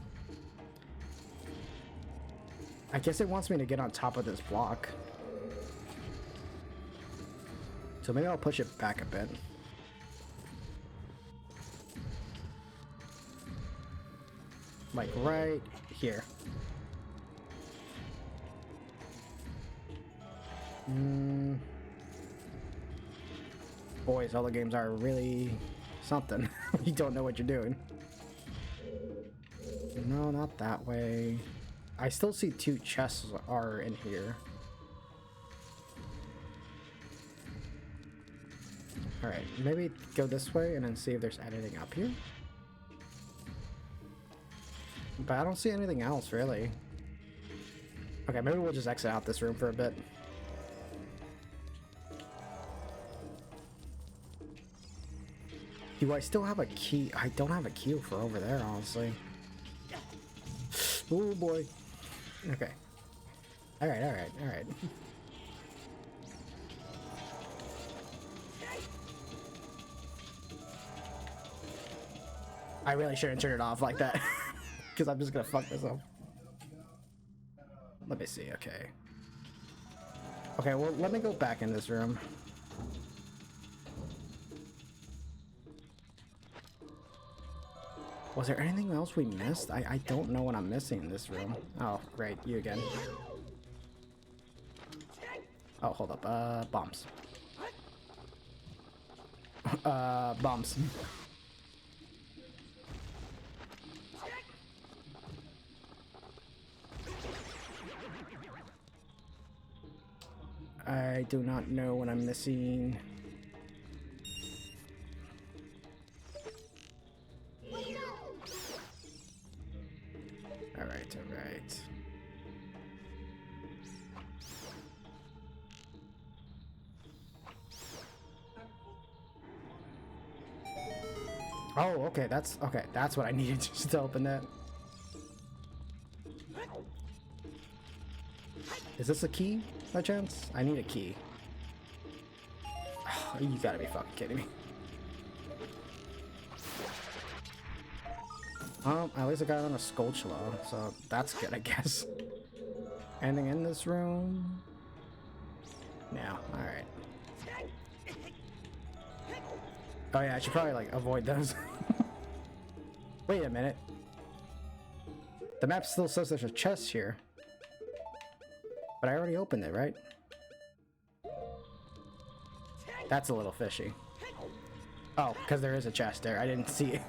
I guess it wants me to get on top of this block. So maybe I'll push it back a bit. Like right here. Boys, all the games are really something. You don't know what you're doing. No, not that way. I still see two chests are in here. Alright, maybe go this way and then see if there's anything up here. But I don't see anything else, really. Okay, maybe we'll just exit out this room for a bit. Do I still have a key? I don't have a key for over there, honestly. Oh boy. Okay. Alright. I really shouldn't turn it off like that. Because I'm just gonna fuck myself. Let me see, okay. Okay, well, let me go back in this room. Was there anything else we missed? I don't know what I'm missing in this room. Oh, great, you again. Oh, hold up, bombs. Bombs. I do not know what I'm missing. Alright. Oh, okay, that's what I needed just to open that. Is this a key by chance? I need a key. Oh, you gotta be fucking kidding me. At least I got on a Skulltula, so that's good, I guess. Anything in this room? No, alright. Oh yeah, I should probably, like, avoid those. Wait a minute. The map still says there's a chest here. But I already opened it, right? That's a little fishy. Oh, because there is a chest there. I didn't see it.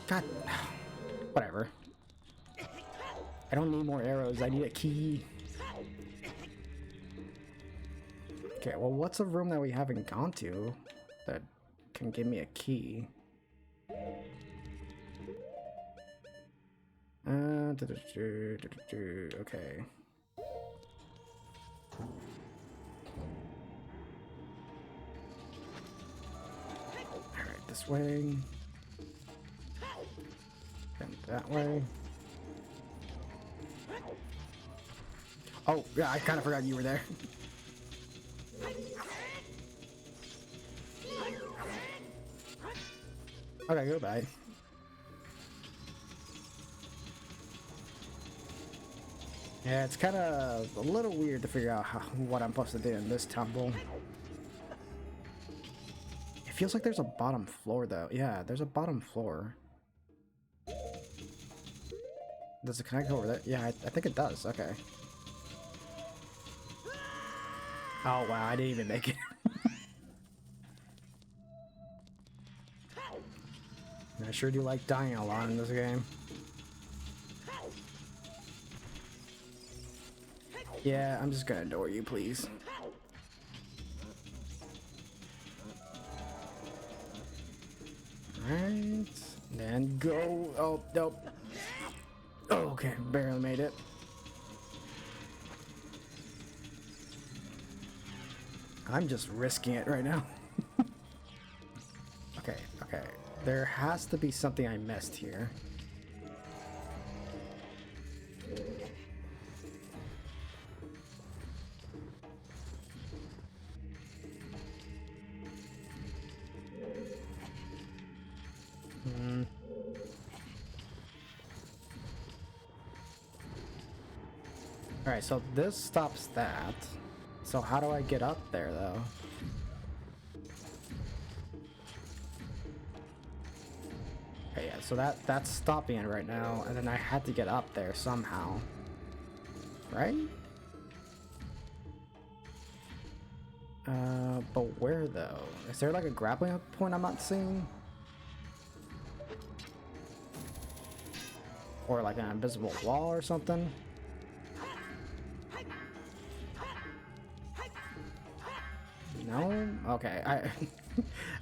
God. Whatever. I don't need more arrows. I need a key. Okay, well, what's a room that we haven't gone to that can give me a key? Okay. Alright, this way. And that way. Oh, yeah, I kind of forgot you were there. Okay, goodbye. Yeah, it's kind of a little weird to figure out what I'm supposed to do in this temple. It feels like there's a bottom floor, though. Yeah, there's a bottom floor. Does it connect over there? Yeah, I think it does. Okay. Oh wow, I didn't even make it. I sure do like dying a lot in this game. Yeah, I'm just gonna adore you, please. Alright, then go. Oh, nope. Oh, okay, barely made it. I'm just risking it right now. Okay, okay. There has to be something I missed here. Alright, so this stops that. So how do I get up there, though? Okay, yeah, so that's stopping it right now, and then I had to get up there somehow. Right? But where, though? Is there, like, a grappling hook point I'm not seeing? Or, like, an invisible wall or something? No? Okay,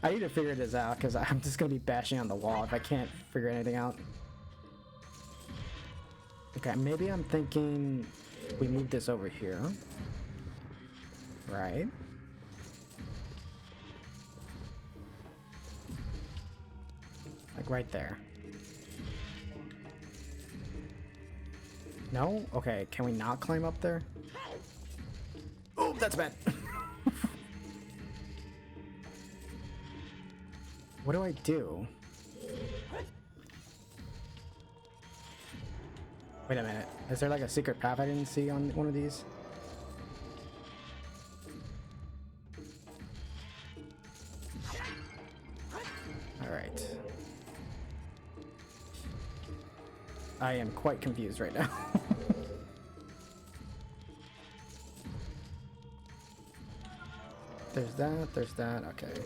I need to figure this out, because I'm just gonna be bashing on the wall if I can't figure anything out. Okay, maybe I'm thinking we move this over here. Right. Like right there. No? Okay, can we not climb up there? Oh, that's bad. What do I do? Wait a minute. Is there like a secret path I didn't see on one of these? Alright. I am quite confused right now. There's that, okay.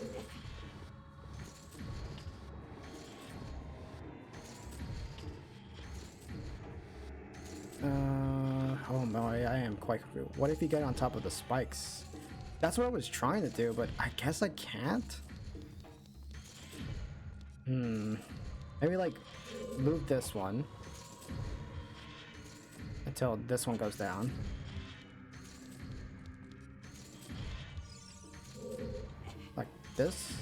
Oh no, I am quite confused. What if you get on top of the spikes? That's what I was trying to do, but I guess I can't? Maybe like move this one until this one goes down. Like this?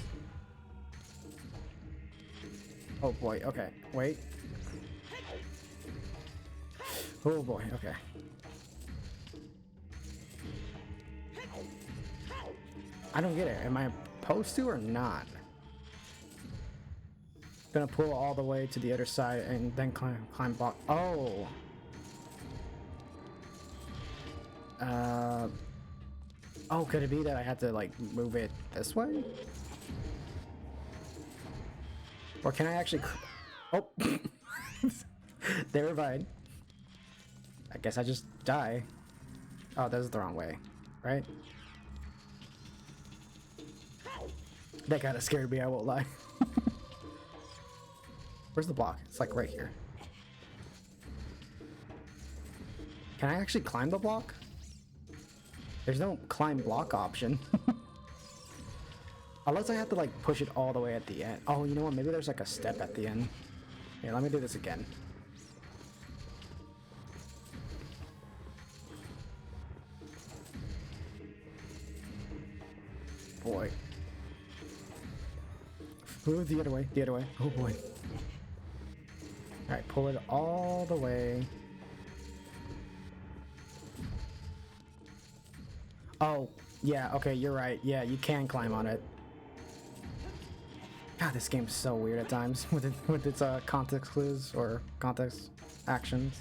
Oh boy, okay, wait. Oh boy, okay. I don't get it. Am I supposed to or not? Gonna pull all the way to the other side and then climb block. Oh. Oh, could it be that I had to like move it this way? Or can I actually? Oh, never mind. I guess I just die. Oh, that's the wrong way, right? That kind of scared me, I won't lie. Where's the block? It's like right here. Can I actually climb the block? There's no climb block option. Unless I have to like push it all the way at the end. Oh, you know what? Maybe there's like a step at the end. Here, let me do this again. Boy. Ooh, the other way, the other way. Oh boy. Alright, pull it all the way. Oh, yeah, okay, you're right. Yeah, you can climb on it. God, this game's so weird at times with its context clues or context actions.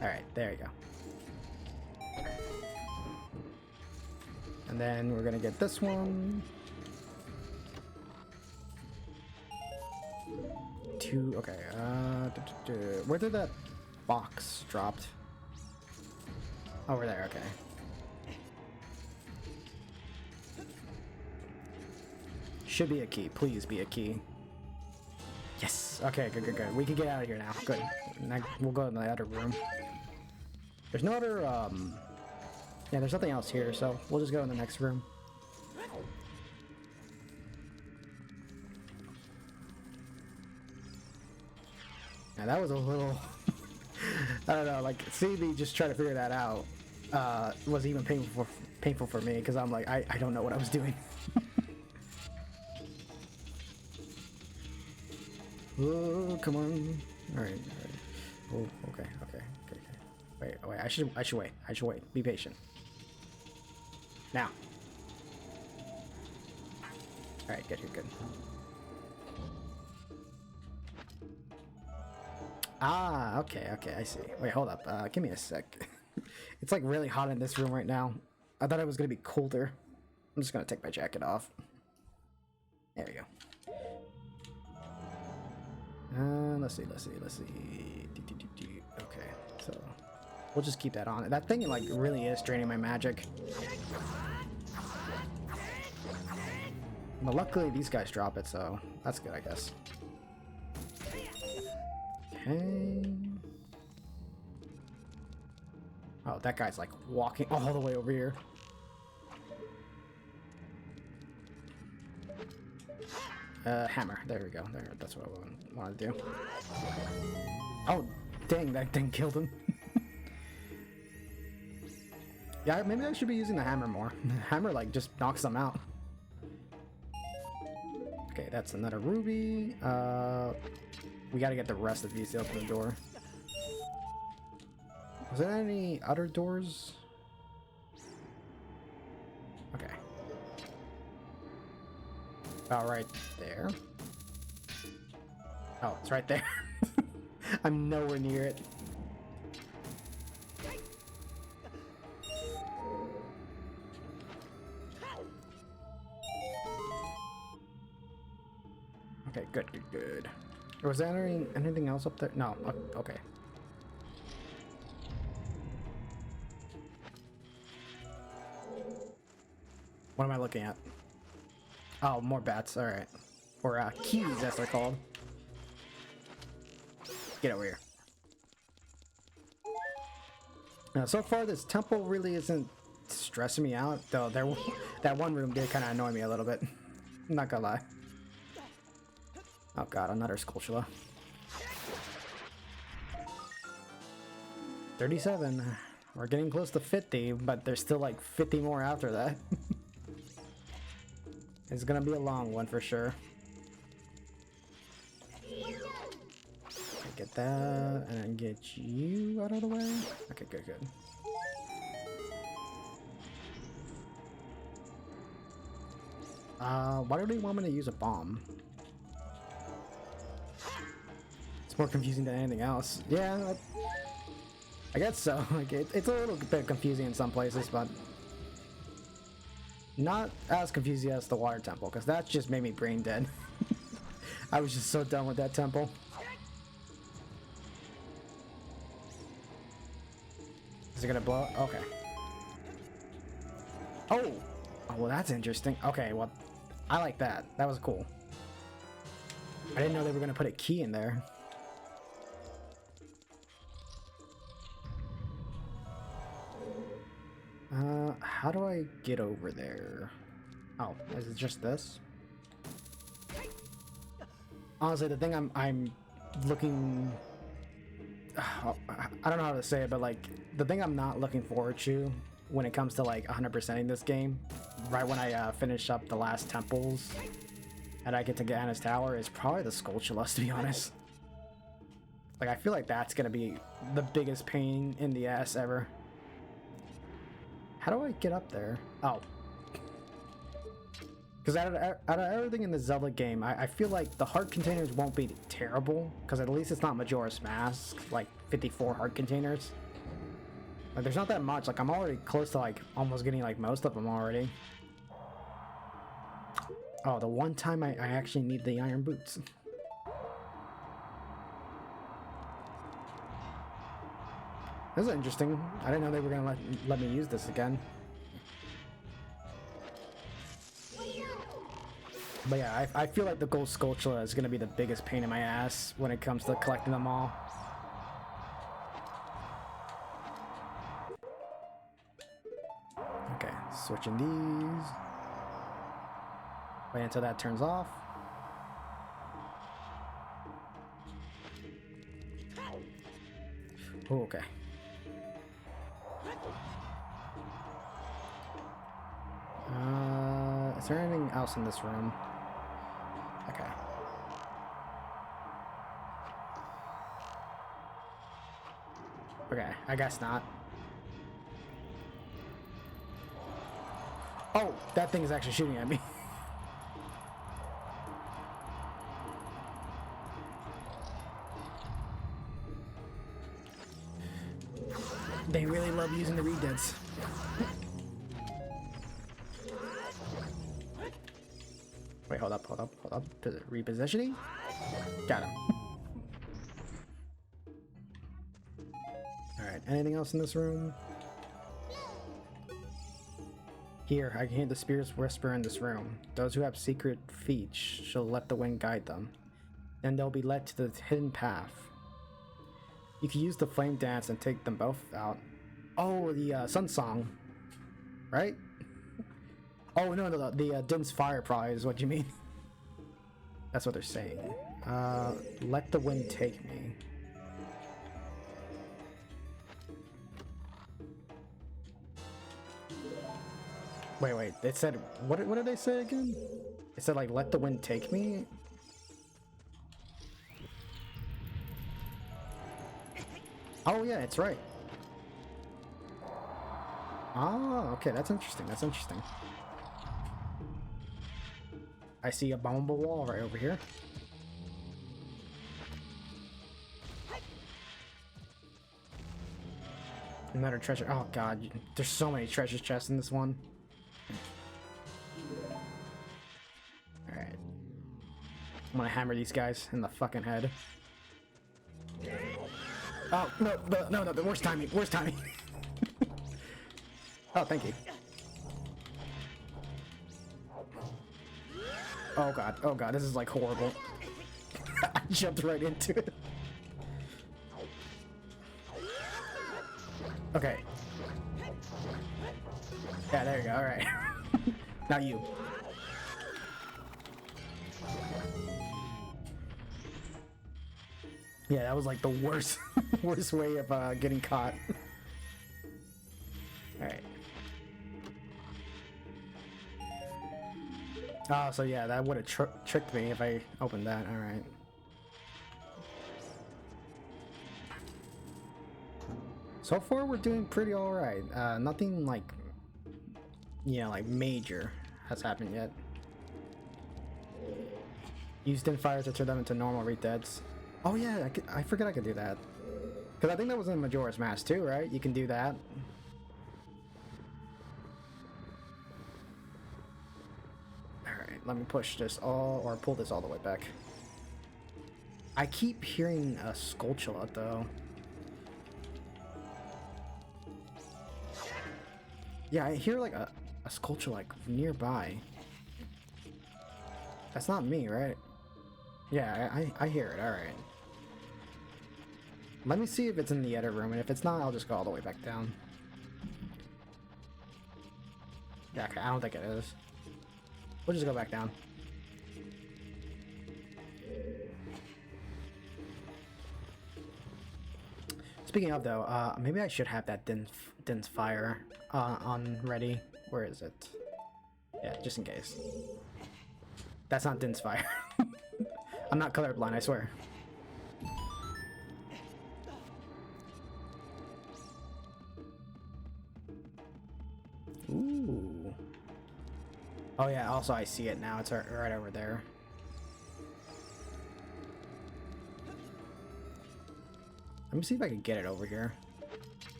Alright, there you go. And then we're gonna get this one. Okay, where did that box dropped? Over there, okay. should be a key. Please be a key. Yes. Okay, good, good, good. We can get out of here now. Good. Now we'll go in the other room. There's no other, yeah, there's nothing else here, so we'll just go in the next room. Now that was a little... I don't know, like, seeing me just try to figure that out was even painful for me, because I'm like, I don't know what I was doing. Oh, come on. Alright. Oh, okay. Wait, I should wait. Be patient. Now. Alright, good. Ah, okay, I see. Wait, hold up. Give me a sec. It's like really hot in this room right now. I thought it was gonna be colder. I'm just gonna take my jacket off. There we go. Let's see. Okay, so we'll just keep that on. That thing like really is draining my magic. But luckily these guys drop it, so that's good, I guess. Okay. Oh, that guy's like walking all the way over here. Hammer. There we go. There. That's what I want to do. Oh, dang! That thing killed him. Yeah, maybe I should be using the hammer more. The hammer like just knocks them out. Okay, that's another ruby. We gotta get the rest of these to open the door. Was there any other doors? Okay. About right there. Oh, it's right there. I'm nowhere near it. Okay, good. Was there anything else up there? No. Okay. What am I looking at? Oh, more bats. All right. Or keys, as they're called. Get over here. Now, so far, this temple really isn't stressing me out, though. That one room did kind of annoy me a little bit. I'm not gonna lie. Oh god, another Skulltula. 37. We're getting close to 50, but there's still like 50 more after that. It's gonna be a long one for sure. Get that, and then get you out of the way. Okay, good. Why do they want me to use a bomb? It's more confusing than anything else. Yeah, I guess so. Like it's a little bit confusing in some places, but not as confusing as the water temple, because that just made me brain dead. I was just so done with that temple. Is it gonna blow up? Okay. Oh, well that's interesting. Okay, well, I like that. That was cool. I didn't know they were gonna put a key in there. How do I get over there? Oh, is it just this? Honestly, the thing I'm looking... I don't know how to say it, but like, the thing I'm not looking forward to when it comes to like 100%ing this game, right when I finish up the last temples and I get to Gaena's Tower, is probably the Skulltula, to be honest. Like, I feel like that's gonna be the biggest pain in the ass ever. How do I get up there? Oh. Because out of everything in the Zelda game, I feel like the heart containers won't be terrible, because at least it's not Majora's Mask, like 54 heart containers. Like, there's not that much. Like, I'm already close to like almost getting like most of them already. Oh, the one time I actually need the iron boots. This is interesting. I didn't know they were gonna let me use this again. But yeah, I feel like the gold Skulltula is gonna be the biggest pain in my ass when it comes to collecting them all. Okay, switching these. Wait until that turns off. Oh, okay. Is there anything else in this room? Okay. Okay, I guess not. Oh, that thing is actually shooting at me. They really love using the redeads. Wait, hold up. Repositioning? Got him. Alright, anything else in this room? Here, I can hear the spirits whisper in this room. Those who have secret feet shall let the wind guide them. Then they'll be led to the hidden path. You can use the flame dance and take them both out. Oh, the sun song. Right? Oh, no, the Din's Fire probably is what you mean. That's what they're saying. Let the wind take me. Wait, they said, what did they say again? It said, like, let the wind take me? Oh, yeah, it's right. Ah, okay, that's interesting, I see a bombable wall right over here. Another treasure. Oh god, there's so many treasure chests in this one. Alright. I'm gonna hammer these guys in the fucking head. Oh, no, the worst timing. Oh, thank you. Oh god, this is like horrible. I jumped right into it. Okay. Yeah, there you go, alright. Now you. Yeah, that was like the worst way of getting caught. Alright. Oh, so yeah, that would have tricked me if I opened that. Alright. So far, we're doing pretty alright. Nothing like, you know, like major has happened yet. Use Din Fire to turn them into normal redeads. Oh yeah, I forget I could do that. Because I think that was in Majora's Mask too, right? You can do that. Alright, let me push this all, or pull this all the way back. I keep hearing a Skulltula though. Yeah, I hear like a Skulltula like nearby. That's not me, right? Yeah, I hear it, alright. Let me see if it's in the edit room, and if it's not, I'll just go all the way back down. Yeah, okay, I don't think it is. We'll just go back down. Speaking of though, maybe I should have that Din's Fire on ready. Where is it? Yeah, just in case. That's not Din's Fire. I'm not colorblind, I swear. Ooh. Oh yeah, also I see it now. It's right over there. Let me see if I can get it over here.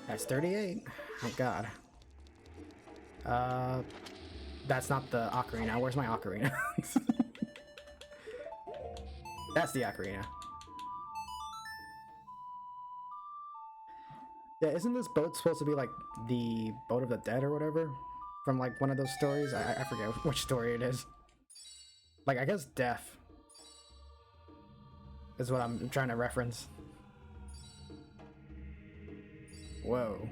That's 38. Oh god. That's not the Ocarina. Where's my Ocarina? That's the Ocarina. Yeah, isn't this boat supposed to be like the boat of the dead or whatever? From like one of those stories? I forget which story it is. Like, I guess death is what I'm trying to reference. Whoa.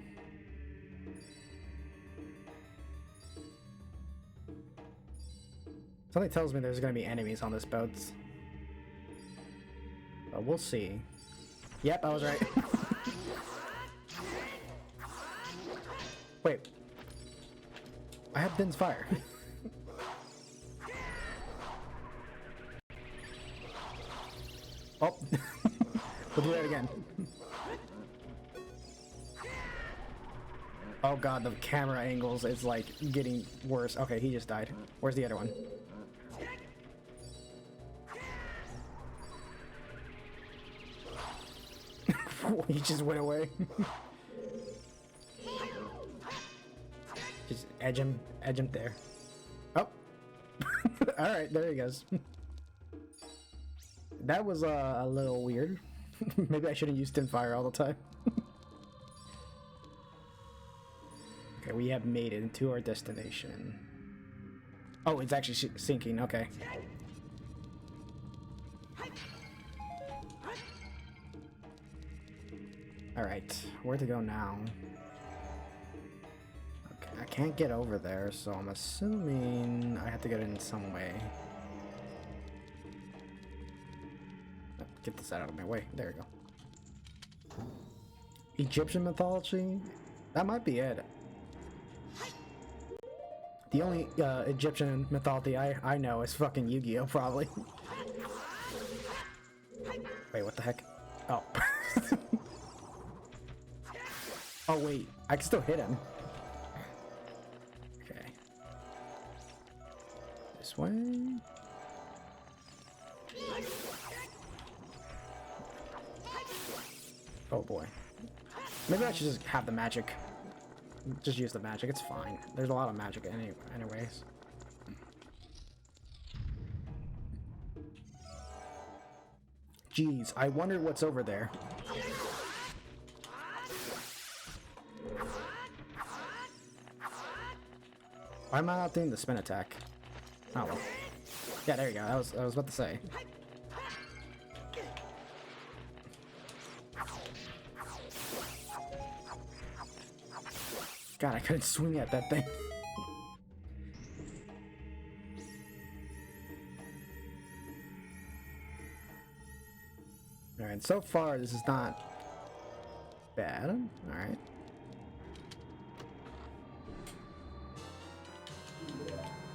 Something tells me there's gonna be enemies on this boat. But we'll see. Yep, I was right. Wait. I have Din's fire. Oh. We'll do that again. Oh god, the camera angles is like getting worse. Okay, he just died. Where's the other one? He just went away. Just edge him there. Oh. Alright, there he goes. That was a little weird. Maybe I shouldn't use Tin Fire all the time. Okay, we have made it into our destination. Oh, it's actually sinking, okay. Alright, where to go now? Okay, I can't get over there, so I'm assuming I have to get it in some way. Get this out of my way. There we go. Egyptian mythology? That might be it. The only Egyptian mythology I know is fucking Yu-Gi-Oh! Probably. Wait, what the heck? Oh. Oh wait, I can still hit him. Okay. This way. Oh boy. Maybe I should just have the magic. Just use the magic, it's fine. There's a lot of magic anyways. Jeez, I wonder what's over there. Why am I not doing the spin attack? Oh well. Yeah, there you go. I was about to say. God, I couldn't swing at that thing. Alright, so far this is not bad. Alright.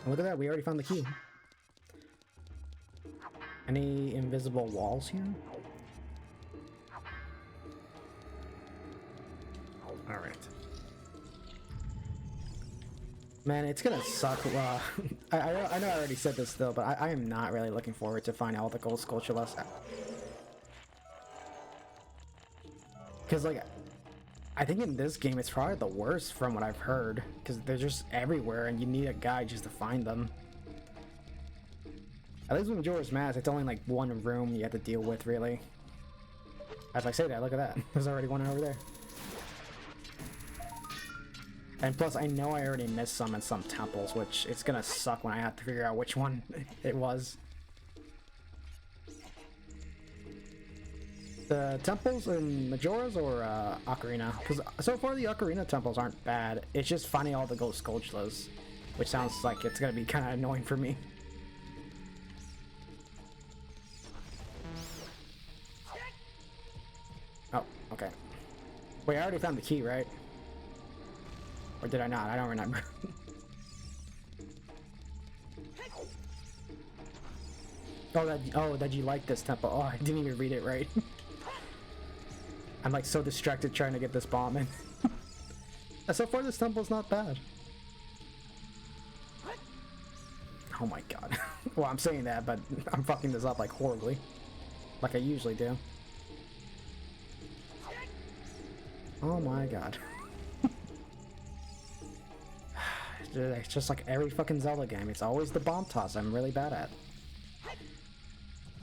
Look at that, we already found the key. Any invisible walls here? Alright. Man, it's gonna suck. I know I already said this though, but I am not really looking forward to finding all the gold sculptures. Because, like, I think in this game it's probably the worst from what I've heard. Because they're just everywhere and you need a guide just to find them. At least with Majora's Mask, it's only like one room you have to deal with, really. As I say that, look at that. There's already one over there. And plus, I know I already missed some in some temples, which it's gonna suck when I have to figure out which one it was. The temples in Majora's or Ocarina? Because so far the Ocarina temples aren't bad. It's just finding all the gold sculptures, which sounds like it's gonna be kind of annoying for me. Oh, okay. Wait, I already found the key, right? Or did I not? I don't remember. That you like this temple. Oh, I didn't even read it right. I'm like so distracted trying to get this bomb in. So far this temple's not bad. Oh my god. Well, I'm saying that, but I'm fucking this up like horribly. Like I usually do. Oh my god. It's just like every fucking Zelda game. It's always the bomb toss I'm really bad at.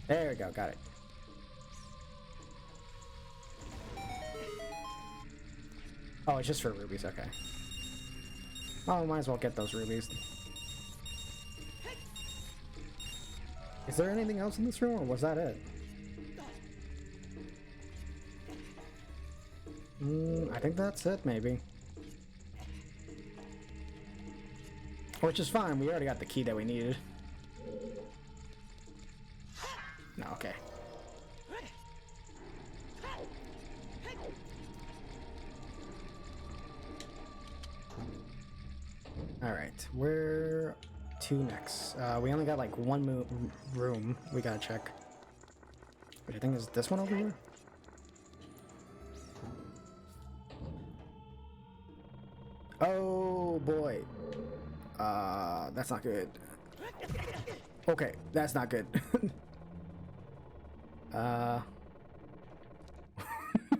There we go, got it. Oh, it's just for rubies, okay. Oh, might as well get those rubies. Is there anything else in this room, or was that it? I think that's it, maybe. Which is fine, we already got the key that we needed. No, okay. Alright, where to next? We only got like one room we gotta check. Which I think is this one over here? Oh boy. That's not good. Okay, that's not good.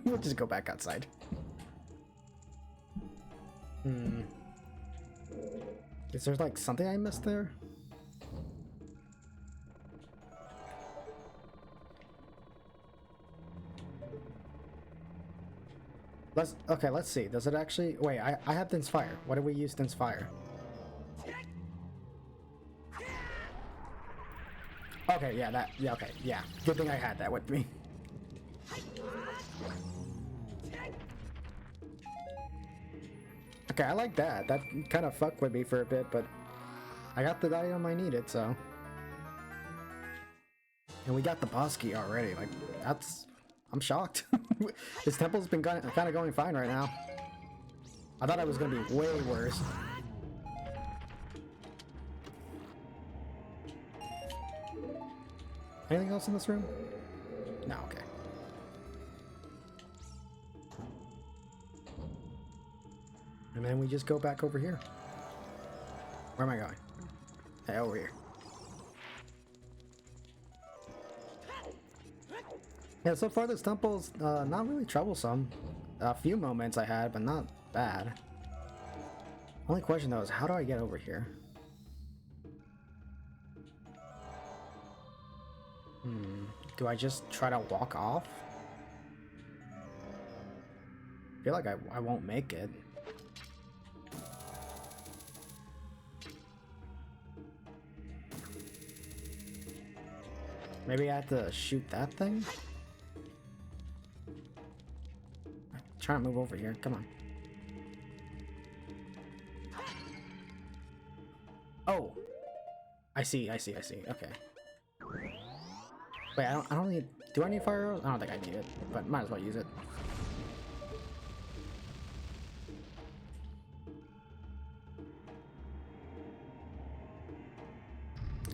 We'll just go back outside. Is there like something I missed there? Let's see. Does it actually wait, I have Dense Fire. What do we use Dense Fire? Okay, yeah, okay, yeah. Good thing I had that with me. Okay, I like that. That kind of fucked with me for a bit, but I got the item I needed, so. And we got the boss key already. Like, I'm shocked. This temple's been kind of going fine right now. I thought it was gonna be way worse. Anything else in this room? No, okay. And then we just go back over here. Where am I going? Hey, over here. Yeah, so far this temple's not really troublesome. A few moments I had, but not bad. Only question though is how do I get over here? Do I just try to walk off? I feel like I won't make it. Maybe I have to shoot that thing? Try to move over here. Come on. Oh! I see. Okay. Wait, I don't need... Do I need fire arrows? I don't think I need it, but might as well use it.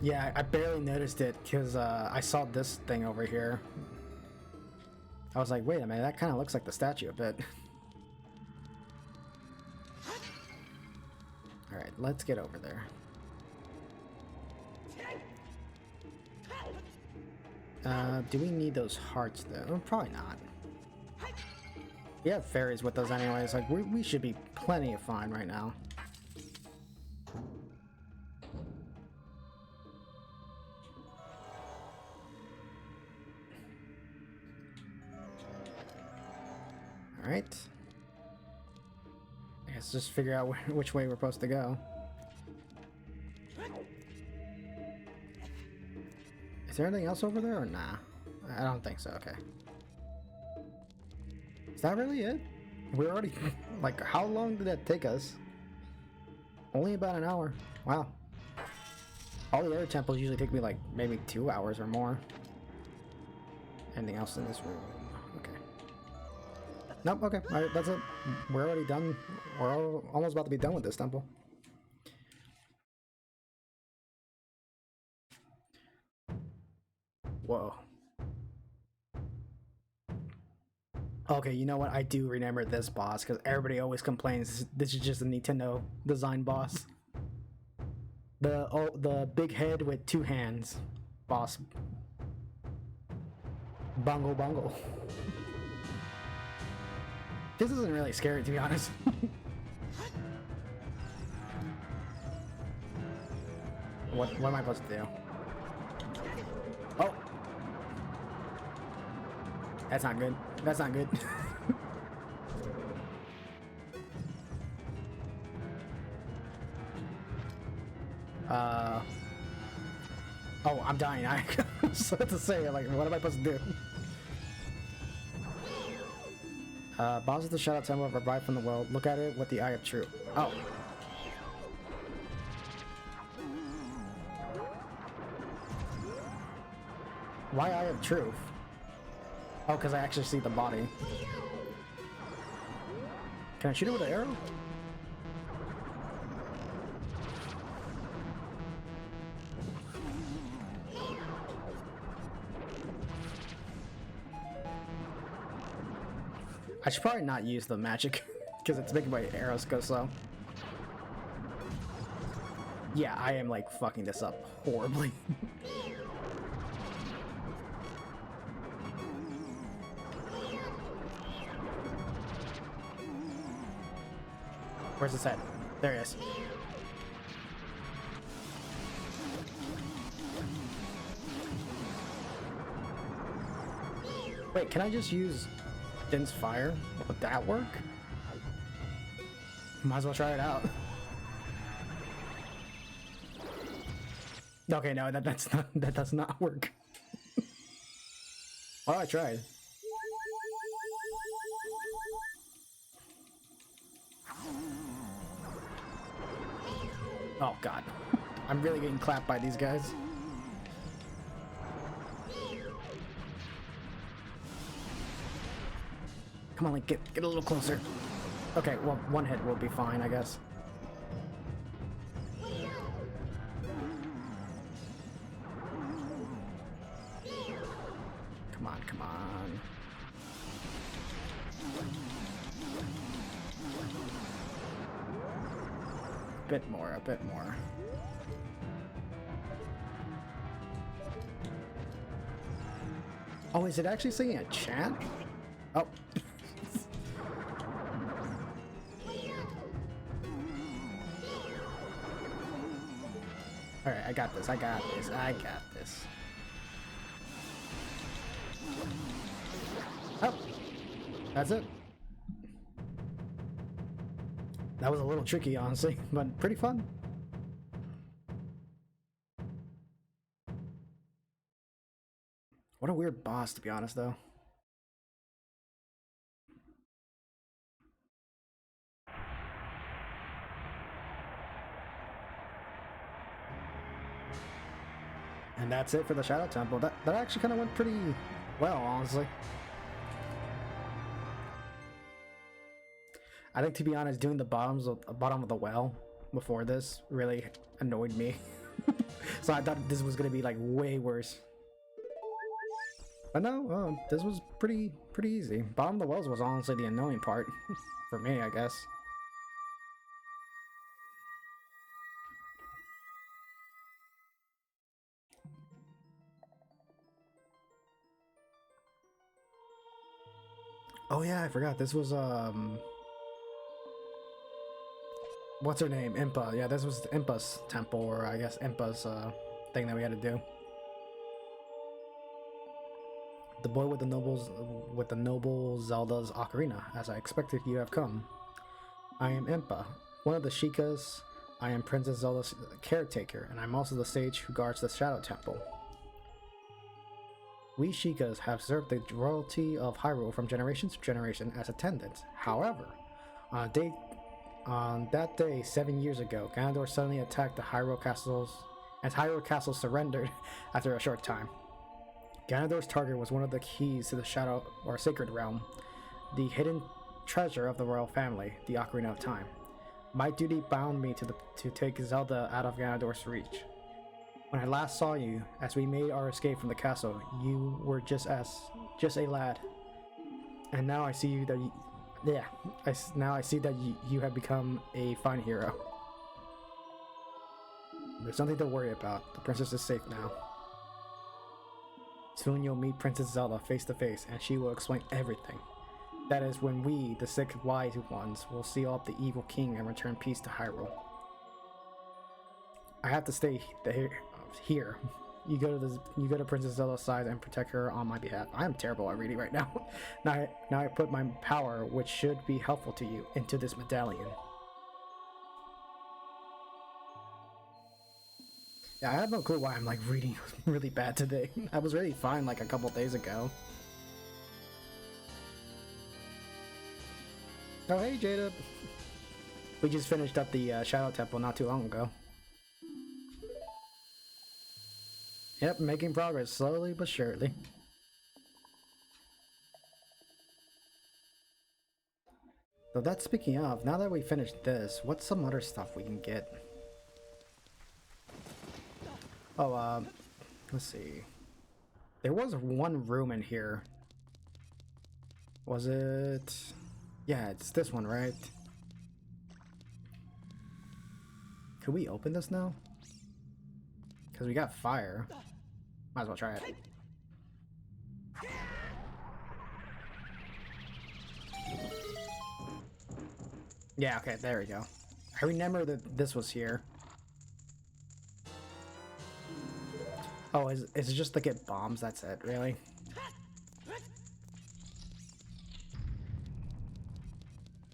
Yeah, I barely noticed it because I saw this thing over here. I was like, wait a minute, that kind of looks like the statue a bit. Alright, let's get over there. Do we need those hearts though? Probably not. We have fairies with us anyways, like we should be plenty of fine right now. Alright. I guess just figure out which way we're supposed to go. Is there anything else over there or nah? I don't think so, okay. Is that really it? We're already... like, how long did that take us? Only about an hour. Wow. All the other temples usually take me like maybe 2 hours or more. Anything else in this room? Okay. Nope, okay. Alright, that's it. We're already done. We're almost about to be done with this temple. Whoa. Okay, you know what? I do remember this boss because everybody always complains this is just a Nintendo design boss. The big head with 2 hands boss. Bongo Bongo. This isn't really scary, to be honest. What am I supposed to do? Oh! That's not good. That's not good. Oh, I'm dying. I was about to say, like, what am I supposed to do? Boss of the Shadow Temple have revived from the world. Look at it with the Eye of Truth. Oh. Why Eye of Truth? Oh, because I actually see the body. Can I shoot it with an arrow? I should probably not use the magic because it's making my arrows go slow. Yeah, I am like fucking this up horribly. Where's his head? There he is. Wait, can I just use Din's fire? Would that work? Might as well try it out. Okay, no, that does not work. Oh, I tried. Oh god. I'm really getting clapped by these guys. Come on, like, get a little closer. Okay, well, one hit will be fine, I guess. Come on, come on. A bit more, a bit more. Oh, is it actually saying a chant? Oh. Alright, I got this, I got this, I got this. Oh! That's it. That was a little tricky, honestly, but pretty fun. What a weird boss, to be honest, though. And that's it for the Shadow Temple. That actually kind of went pretty well, honestly. I think, to be honest, doing the bottom of the well before this really annoyed me. So I thought this was gonna be like way worse. But no, this was pretty easy. Bottom of the wells was honestly the annoying part for me, I guess. Oh yeah, I forgot. This was what's her name? Impa. Yeah, this was Impa's temple, or I guess Impa's thing that we had to do. The boy with the noble Zelda's Ocarina, as I expected you have come. I am Impa, one of the Sheikahs. I am Princess Zelda's caretaker, and I'm also the sage who guards the Shadow Temple. We Sheikahs have served the royalty of Hyrule from generation to generation as attendants. However, on that day 7 years ago, Ganondorf suddenly attacked the Hyrule castles, and Hyrule Castle surrendered after a short time. Ganondorf's target was one of the keys to the Shadow or Sacred Realm, the hidden treasure of the royal family, the Ocarina of Time. My duty bound me to take Zelda out of Ganondorf's reach. When I last saw you, as we made our escape from the castle, you were just a lad. And now I see you that now I see that you have become a fine hero. There's nothing to worry about. The princess is safe now. Soon you'll meet Princess Zelda face to face, and she will explain everything. That is when we, the 6 wise ones, will seal up the evil king and return peace to Hyrule. I have to stay here. You go to Princess Zelda's side and protect her on my behalf. I am terrible at reading right now. Now I put my power, which should be helpful to you, into this medallion. Yeah, I have no clue why I'm like reading really bad today. I was really fine like a couple days ago. Oh hey Jada! We just finished up the Shadow Temple not too long ago. Yep, making progress slowly but surely. So that's speaking of, now that we finished this, what's some other stuff we can get? Oh, let's see. There was one room in here. Was it? Yeah, it's this one, right? Could we open this now? Because we got fire. Might as well try it. Yeah, okay, there we go. I remember that this was here. Oh, is it just to get bombs? That's it, really?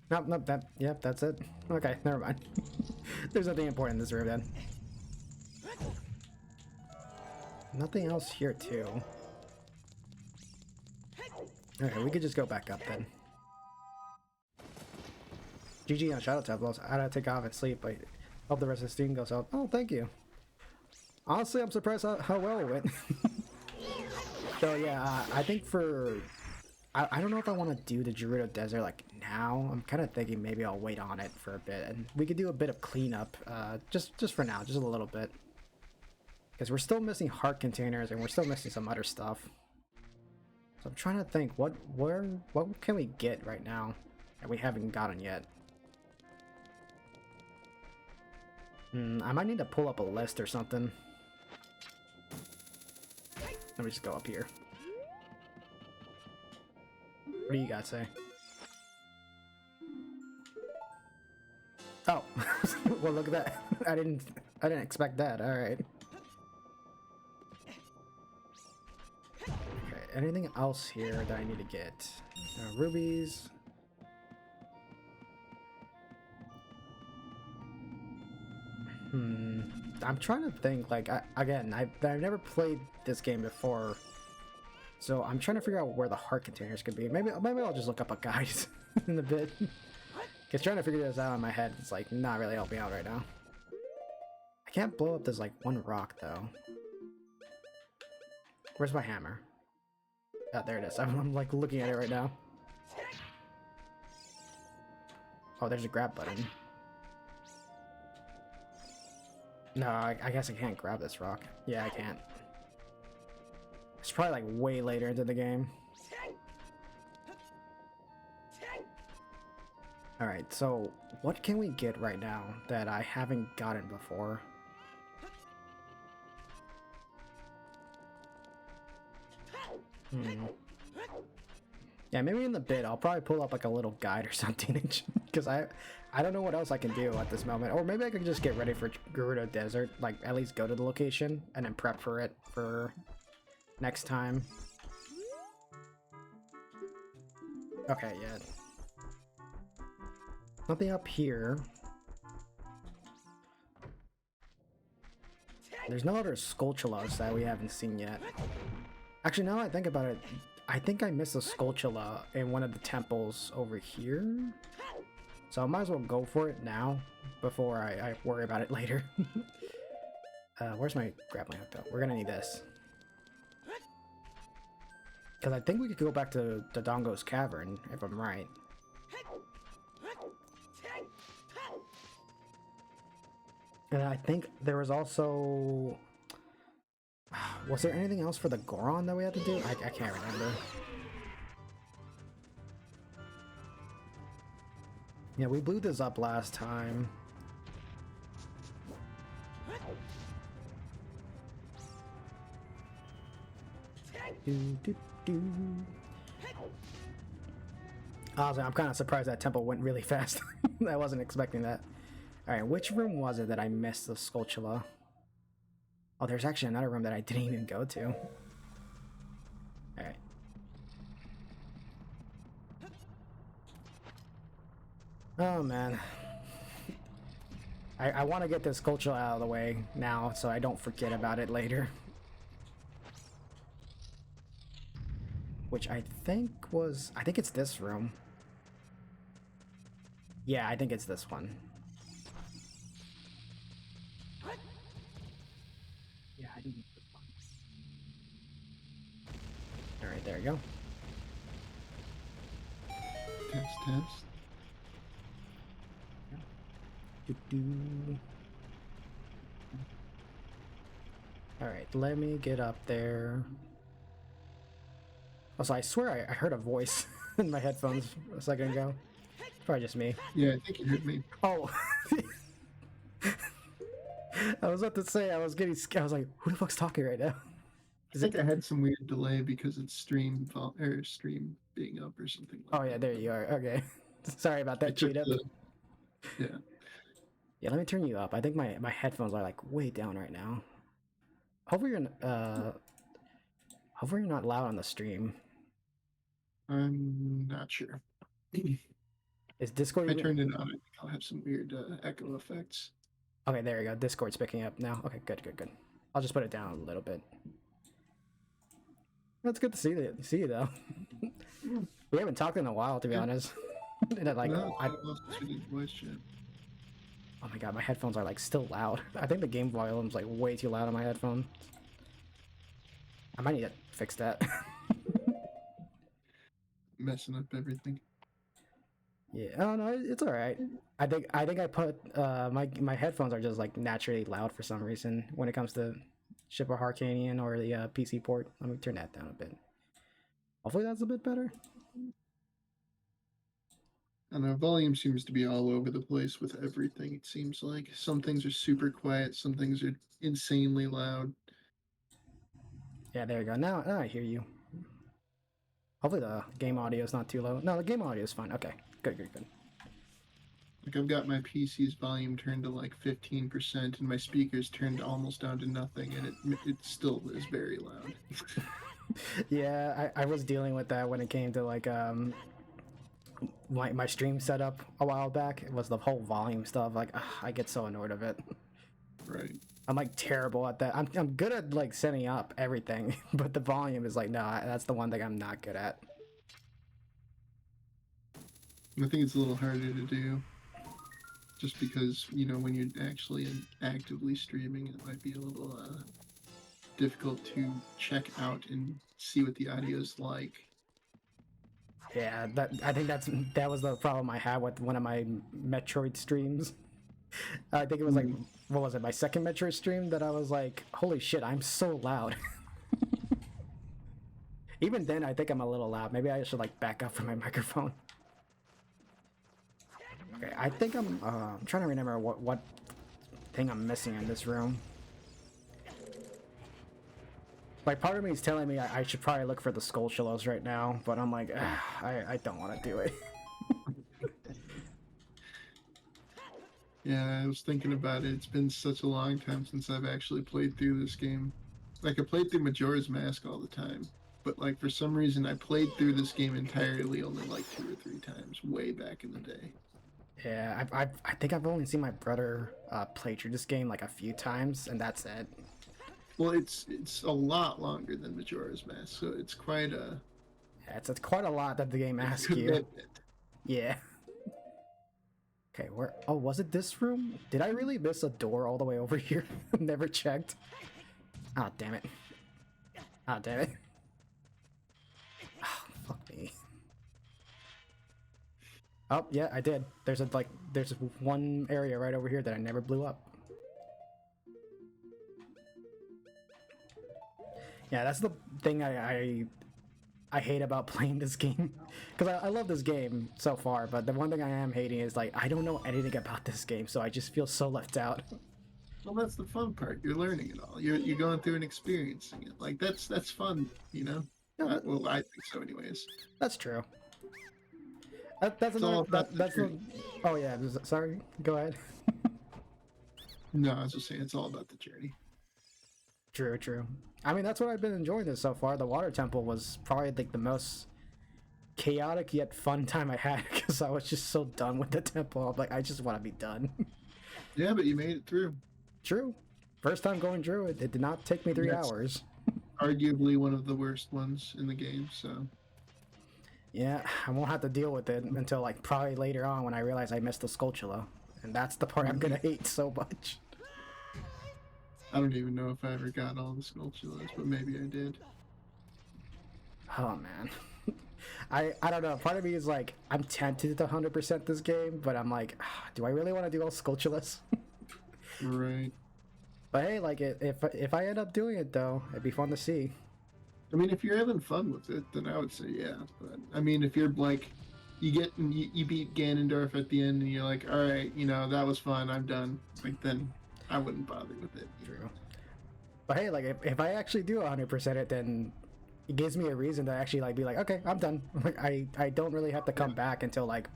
Nope, nope, yep, that's it. Okay, never mind. There's nothing important in this room then. Nothing else here too. Okay, we could just go back up then. GG on Shadow Tables. I had to take off and sleep, but hope the rest of the stream goes out. Oh, thank you. Honestly, I'm surprised how well it went. So yeah, I think for... I don't know if I want to do the Gerudo Desert like now. I'm kind of thinking maybe I'll wait on it for a bit, and we could do a bit of cleanup, just for now, just a little bit, because we're still missing heart containers and we're still missing some other stuff. So I'm trying to think what can we get right now that we haven't gotten yet. I might need to pull up a list or something. Let me just go up here. What do you guys say? Oh, well, look at that. I didn't expect that. All right. Okay. Anything else here that I need to get? Rubies. I'm trying to think. Like, again, I've never played this game before. So I'm trying to figure out where the heart containers could be. Maybe I'll just look up a guide in a bit. Because trying to figure this out in my head is like not really helping out right now. I can't blow up this like one rock though. Where's my hammer? Oh, there it is. I'm like looking at it right now. Oh, there's a grab button. No, I guess I can't grab this rock. Yeah, I can't. It's probably like way later into the game. Alright, so what can we get right now that I haven't gotten before? Yeah, maybe in the bit I'll probably pull up like a little guide or something, because I don't know what else I can do at this moment. Or maybe I could just get ready for Gerudo Desert, like at least go to the location and then prep for it for next time. Okay, yeah. Nothing up here. There's no other Skulltulas that we haven't seen yet. Actually, now that I think about it, I think I missed a Skulltula in one of the temples over here. So I might as well go for it now before I worry about it later. Where's my grappling hook though? We're gonna need this. Because I think we could go back to Dodongo's Cavern, if I'm right. And I think there was also... Was there anything else for the Goron that we had to do? I can't remember. Yeah, we blew this up last time. Honestly, I'm kind of surprised that temple went really fast. I wasn't expecting that. Alright, which room was it that I missed the Skulltula? Oh, there's actually another room that I didn't even go to. Alright. Oh, man. I want to get this culture out of the way now so I don't forget about it later. Which I think it's this room. Yeah, I think it's this one. Yeah, I think it's this one. Alright, there you go. Test. Alright, let me get up there. Also, I swear I heard a voice in my headphones a second ago. Probably just me. Yeah, I think you heard me. Oh! I was about to say, I was like, who the fuck's talking right now? I think I had some weird delay because it's stream being up or something like Oh yeah, there you are. Okay. Sorry about that, cheat up. Yeah. Yeah, let me turn you up. I think my headphones are like way down right now. Hopefully you're not loud on the stream. I'm not sure. Is Discord? I turned it on. I think I'll have some weird echo effects. Okay, there you go. Discord's picking up now. Okay, good. I'll just put it down a little bit. It's good to see you though. We haven't talked in a while, to be honest. And like, no, I lost voice chat. Oh my god, my headphones are like still loud. I think the game volume's like way too loud on my headphone. I might need to fix that. Messing up everything. Yeah, oh no, it's all right. I think I put my headphones are just like naturally loud for some reason when it comes to Ship of Harcanian or the PC port. Let me turn that down a bit. Hopefully that's a bit better. I don't know, volume seems to be all over the place with everything, it seems like. Some things are super quiet, some things are insanely loud. Yeah, there you go. Now I hear you. Hopefully the game audio is not too low. No, the game audio is fine. Okay, good. Like I've got my PC's volume turned to like 15% and my speakers turned almost down to nothing, and it still is very loud. Yeah, I was dealing with that when it came to like my stream setup a while back. It was the whole volume stuff. Like I get so annoyed of it. Right. I'm like terrible at that. I'm good at like setting up everything, but the volume is like, no, that's the one thing I'm not good at. I think it's a little harder to do, just because, you know, when you're actually actively streaming, it might be a little difficult to check out and see what the audio is like. Yeah, I think that was the problem I had with one of my Metroid streams. I think it was like, what was it, my second Metroid stream that I was like, holy shit, I'm so loud. Even then, I think I'm a little loud. Maybe I should like back up from my microphone. Okay, I think I'm trying to remember what thing I'm missing in this room. Like, part of me is telling me I should probably look for the Skulltulas right now, but I'm like, I don't want to do it. Yeah, I was thinking about it. It's been such a long time since I've actually played through this game. Like, I played through Majora's Mask all the time, but like for some reason I played through this game entirely only like 2 or 3 times way back in the day. Yeah, I think I've only seen my brother play through this game like a few times, and that's it. Well, it's a lot longer than Majora's Mask, so it's quite a... Yeah, it's quite a lot that the game asks you. Yeah. Okay, where... Oh, was it this room? Did I really miss a door all the way over here? Never checked. Ah, damn it. Ah, damn it. Oh, fuck me. Oh, yeah, I did. There's one area right over here that I never blew up. Yeah, that's the thing I hate about playing this game. Because I love this game so far, but the one thing I am hating is, like, I don't know anything about this game, so I just feel so left out. Well, that's the fun part. You're learning it all. You're going through and experiencing it. Like, that's fun, you know? Yeah, well, I think so anyways. That's true. That's oh yeah, sorry, go ahead. No, I was just saying it's all about the journey. True. I mean, that's what I've been enjoying this so far. The water temple was probably like the most chaotic yet fun time I had because I was just so done with the temple. I'm like, I just want to be done. Yeah, but you made it through. True. First time going through it, it did not take me 3 hours. Arguably one of the worst ones in the game, so. Yeah, I won't have to deal with it until like probably later on when I realize I missed the Skulltula. And that's the part I'm gonna hate so much. I don't even know if I ever got all the Skulltulas, but maybe I did. Oh man. I don't know. Part of me is like, I'm tempted to 100% this game, but I'm like, do I really want to do all Skulltulas? Right. But hey, like, if I end up doing it though, it'd be fun to see. I mean, if you're having fun with it, then I would say yeah. But I mean, if you're like, you beat Ganondorf at the end, and you're like, all right, that was fun, I'm done. Like then, I wouldn't bother with it. True. But hey, like, if I actually do 100% it, then it gives me a reason to actually like be like, okay, I'm done. Like, I don't really have to come back until like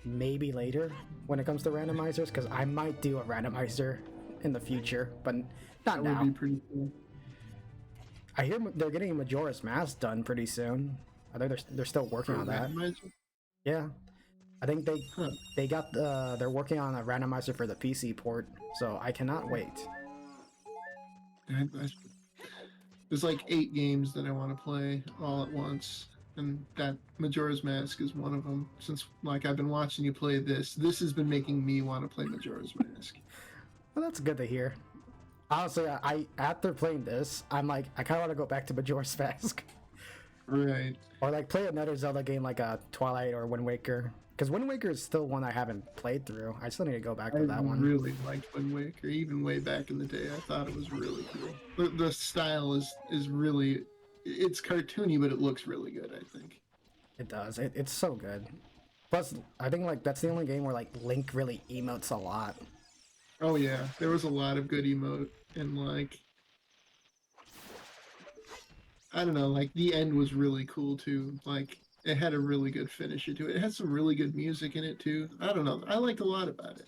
maybe later when it comes to randomizers, because I might do a randomizer in the future, but not That now. would be pretty cool. I hear they're getting Majora's Mask done pretty soon. I think they're still working on that. Randomizer? Yeah, I think they got they're working on a randomizer for the PC port, so I cannot wait. There's like 8 games that I want to play all at once, and that Majora's Mask is one of them. Since like I've been watching you play this has been making me want to play Majora's Mask. Well, that's good to hear. Honestly, I after playing this, I'm like, I kind of want to go back to Majora's Mask. Right. Or like play another Zelda game like a Twilight or Wind Waker. Because Wind Waker is still one I haven't played through. I still need to go back to that one. I really liked Wind Waker. Even way back in the day, I thought it was really cool. The style is really, it's cartoony, but it looks really good, I think. It does. It's so good. Plus, I think like that's the only game where like Link really emotes a lot. Oh yeah, there was a lot of good emote, and like, I don't know, like the end was really cool too. Like it had a really good finisher to it. It had some really good music in it too. I don't know, I liked a lot about it.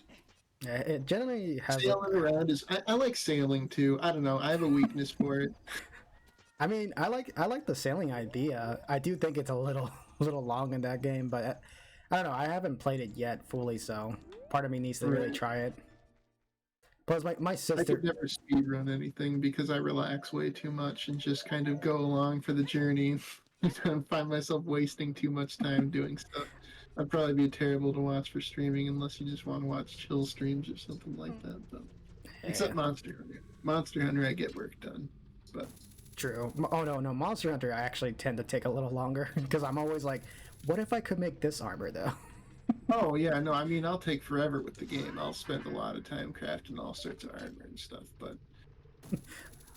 Yeah, it generally has. Sailing around is I like sailing too. I don't know, I have a weakness for it. I mean, I like the sailing idea. I do think it's a little long in that game, but I don't know. I haven't played it yet fully, so part of me needs to really try it. Plus, my sister. I could never speedrun anything because I relax way too much and just kind of go along for the journey and find myself wasting too much time doing stuff. I'd probably be terrible to watch for streaming unless you just want to watch chill streams or something like that. But except Monster Hunter. Monster Hunter, I get work done. But true. Oh no, Monster Hunter I actually tend to take a little longer because I'm always like, what if I could make this armor though? oh yeah, no, I mean I'll take forever with the game. I'll spend a lot of time crafting all sorts of armor and stuff, but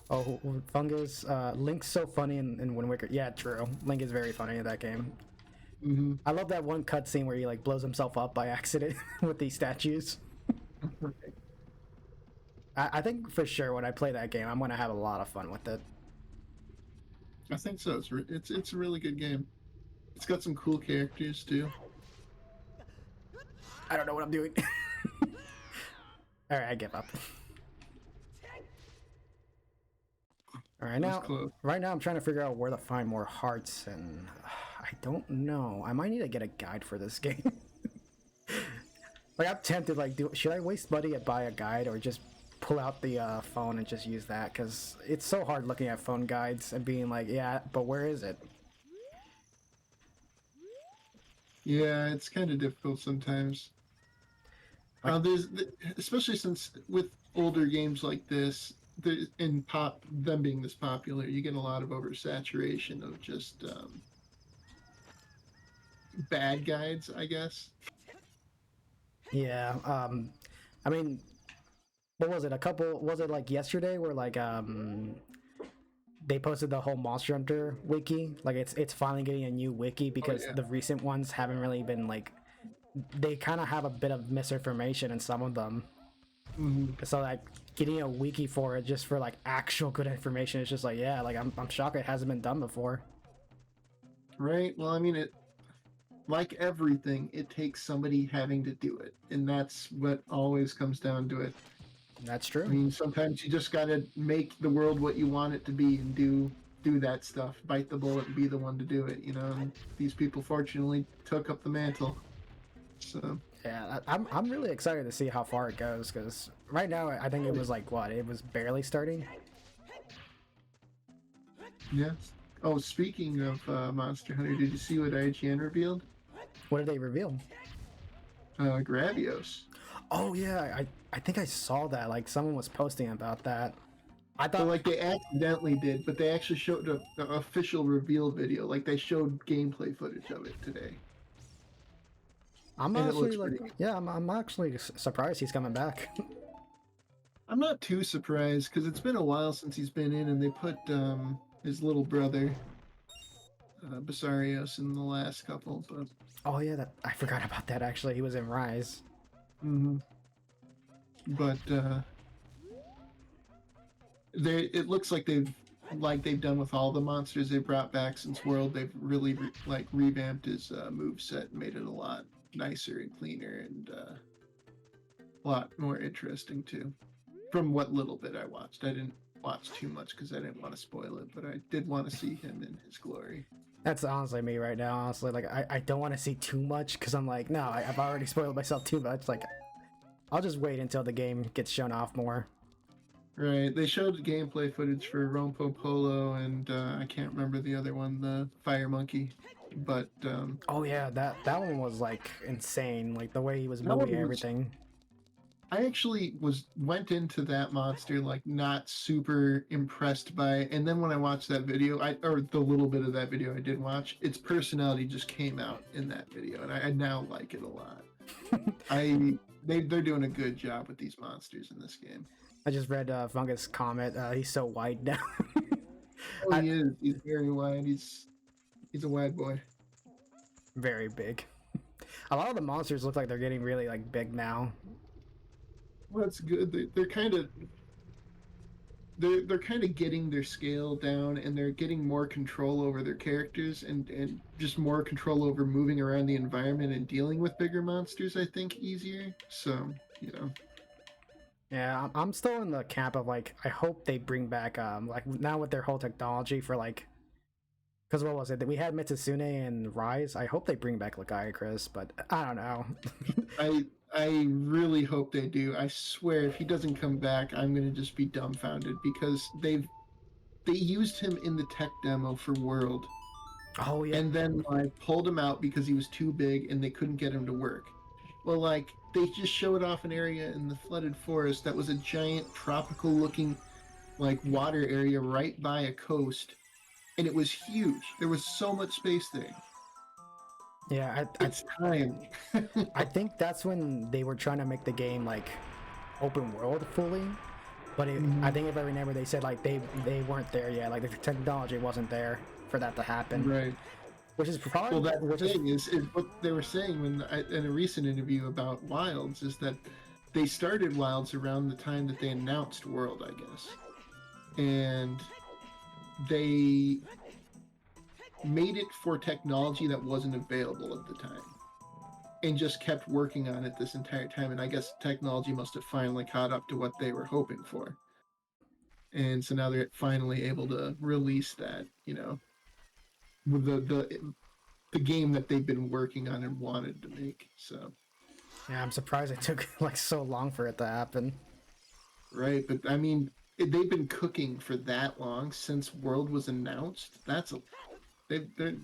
oh, Fungus, Link's so funny in Wind Waker. Yeah, true. Link is very funny in that game. mm-hmm. I love that one cutscene where he like blows himself up by accident with these statues. I think for sure when I play that game, I'm gonna have a lot of fun with it. I think so. It's a really good game. It's got some cool characters too. I don't know what I'm doing. All right, I give up. All right, right now I'm trying to figure out where to find more hearts, and I don't know. I might need to get a guide for this game. Like I'm tempted, like, should I waste money and buy a guide, or just pull out the phone and just use that? Because it's so hard looking at phone guides and being like, yeah, but where is it? Yeah, it's kind of difficult sometimes. Especially since with older games like this, them being this popular, you get a lot of oversaturation of just bad guides, I guess. Yeah. I mean, what was it? Was it like yesterday where like they posted the whole Monster Hunter wiki? Like it's finally getting a new wiki because the recent ones haven't really been like, they kind of have a bit of misinformation in some of them. Mm-hmm. So like getting a wiki for it just for like actual good information is just like, yeah, like I'm shocked it hasn't been done before. Right. Well, I mean, it like everything, it takes somebody having to do it, and that's what always comes down to it. That's true. I mean, sometimes you just gotta make the world what you want it to be and do that stuff, bite the bullet and be the one to do it, And these people fortunately took up the mantle. So Yeah, I'm really excited to see how far it goes because right now I think it was like what it was barely starting. Yeah. Oh, speaking of Monster Hunter, did you see what IGN revealed? What did they reveal? Gravios. Oh yeah, I think I saw that. Like someone was posting about that. I Well, thought like they accidentally did, but they actually showed a official reveal video. Like they showed gameplay footage of it today, I'm and it actually looks like pretty. yeah, I'm actually surprised he's coming back. I'm not too surprised because it's been a while since he's been in, and they put his little brother Basarios in the last couple. But Oh yeah, that I forgot about that. Actually, he was in Rise. mhm. but they it looks like they've done with all the monsters they brought back since World. They've really like revamped his move set and made it a lot nicer and cleaner and a lot more interesting too. From what little bit I watched, I didn't watch too much because I didn't want to spoil it, but I did want to see him in his glory. That's honestly me right now. Honestly, like I don't want to see too much because I'm like, no, I've already spoiled myself too much. Like, I'll just wait until the game gets shown off more. Right, they showed gameplay footage for Rompo Polo and I can't remember the other one, the Fire Monkey, but Oh yeah, that one was like insane. Like the way he was that moving one and was everything. I actually went into that monster like not super impressed by it. And then when I watched that video, or the little bit of that video I did watch, its personality just came out in that video, and I now like it a lot. They're doing a good job with these monsters in this game. I just read Fungus comment. He's so wide now. Oh, he is. He's very wide. He's a wide boy. Very big. A lot of the monsters look like they're getting really like big now. Well, that's good. They're kind of getting their scale down, and they're getting more control over their characters and just more control over moving around the environment and dealing with bigger monsters, I think, easier. So, you know. Yeah, I'm still in the camp of like I hope they bring back like now with their whole technology for like because what was it that we had Mitsusune and Rise. I hope they bring back Lagiacrus, but I don't know. I really hope they do. I swear if he doesn't come back, I'm gonna just be dumbfounded because they used him in the tech demo for World Oh yeah, and then like pulled him out because he was too big and they couldn't get him to work. Well, like they just showed off an area in the flooded forest that was a giant tropical looking like water area right by a coast, and it was huge. There was so much space there. yeah. It's time. I think that's when they were trying to make the game like open world fully. But I think if I remember, they said like they weren't there yet. Like the technology wasn't there for that to happen. Right. Which is probably Well, that thing is what they were saying in a recent interview about Wilds is that they started Wilds around the time that they announced World, I guess, and they made it for technology that wasn't available at the time, and just kept working on it this entire time. And I guess technology must have finally caught up to what they were hoping for, and so now they're finally able to release that. You know, with the game that they've been working on and wanted to make. So, yeah, I'm surprised it took like so long for it to happen. right, but I mean, they've been cooking for that long since World was announced. They're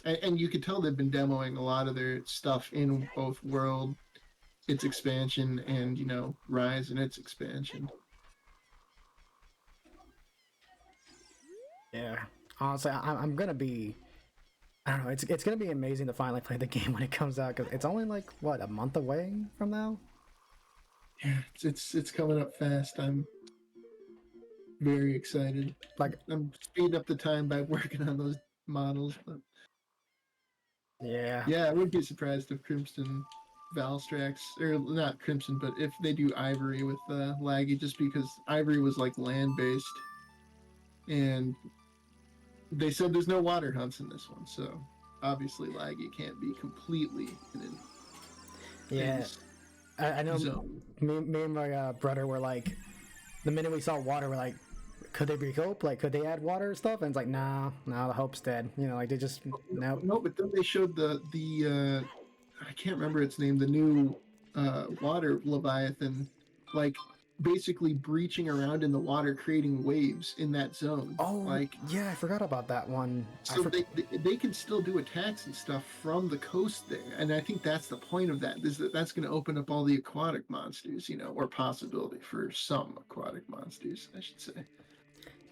and you could tell they've been demoing a lot of their stuff in both World, its expansion, and Rise and its expansion. Yeah, honestly, I'm gonna be. I don't know. It's gonna be amazing to finally play the game when it comes out because it's only like what a month away from now. Yeah, it's coming up fast. I'm very excited. Like, I'm speeding up the time by working on those models, but yeah, yeah, I wouldn't be surprised if Crimson Valstrax, or not Crimson, but if they do Ivory with Laggy, just because Ivory was like land-based, and they said there's no water hunts in this one, so obviously Laggy can't be completely in yeah. I know. zone. Me and my brother were like, the minute we saw water, we're like, could there be hope? Like, could they add water and stuff? And it's like, nah, the hope's dead. Like they just nope. No, but then they showed the I can't remember its name, the new water leviathan, like basically breaching around in the water, creating waves in that zone. Oh, Like, yeah, I forgot about that one. so they can still do attacks and stuff from the coast there, and I think that's the point of that, is that that's going to open up all the aquatic monsters, or possibility for some aquatic monsters, I should say.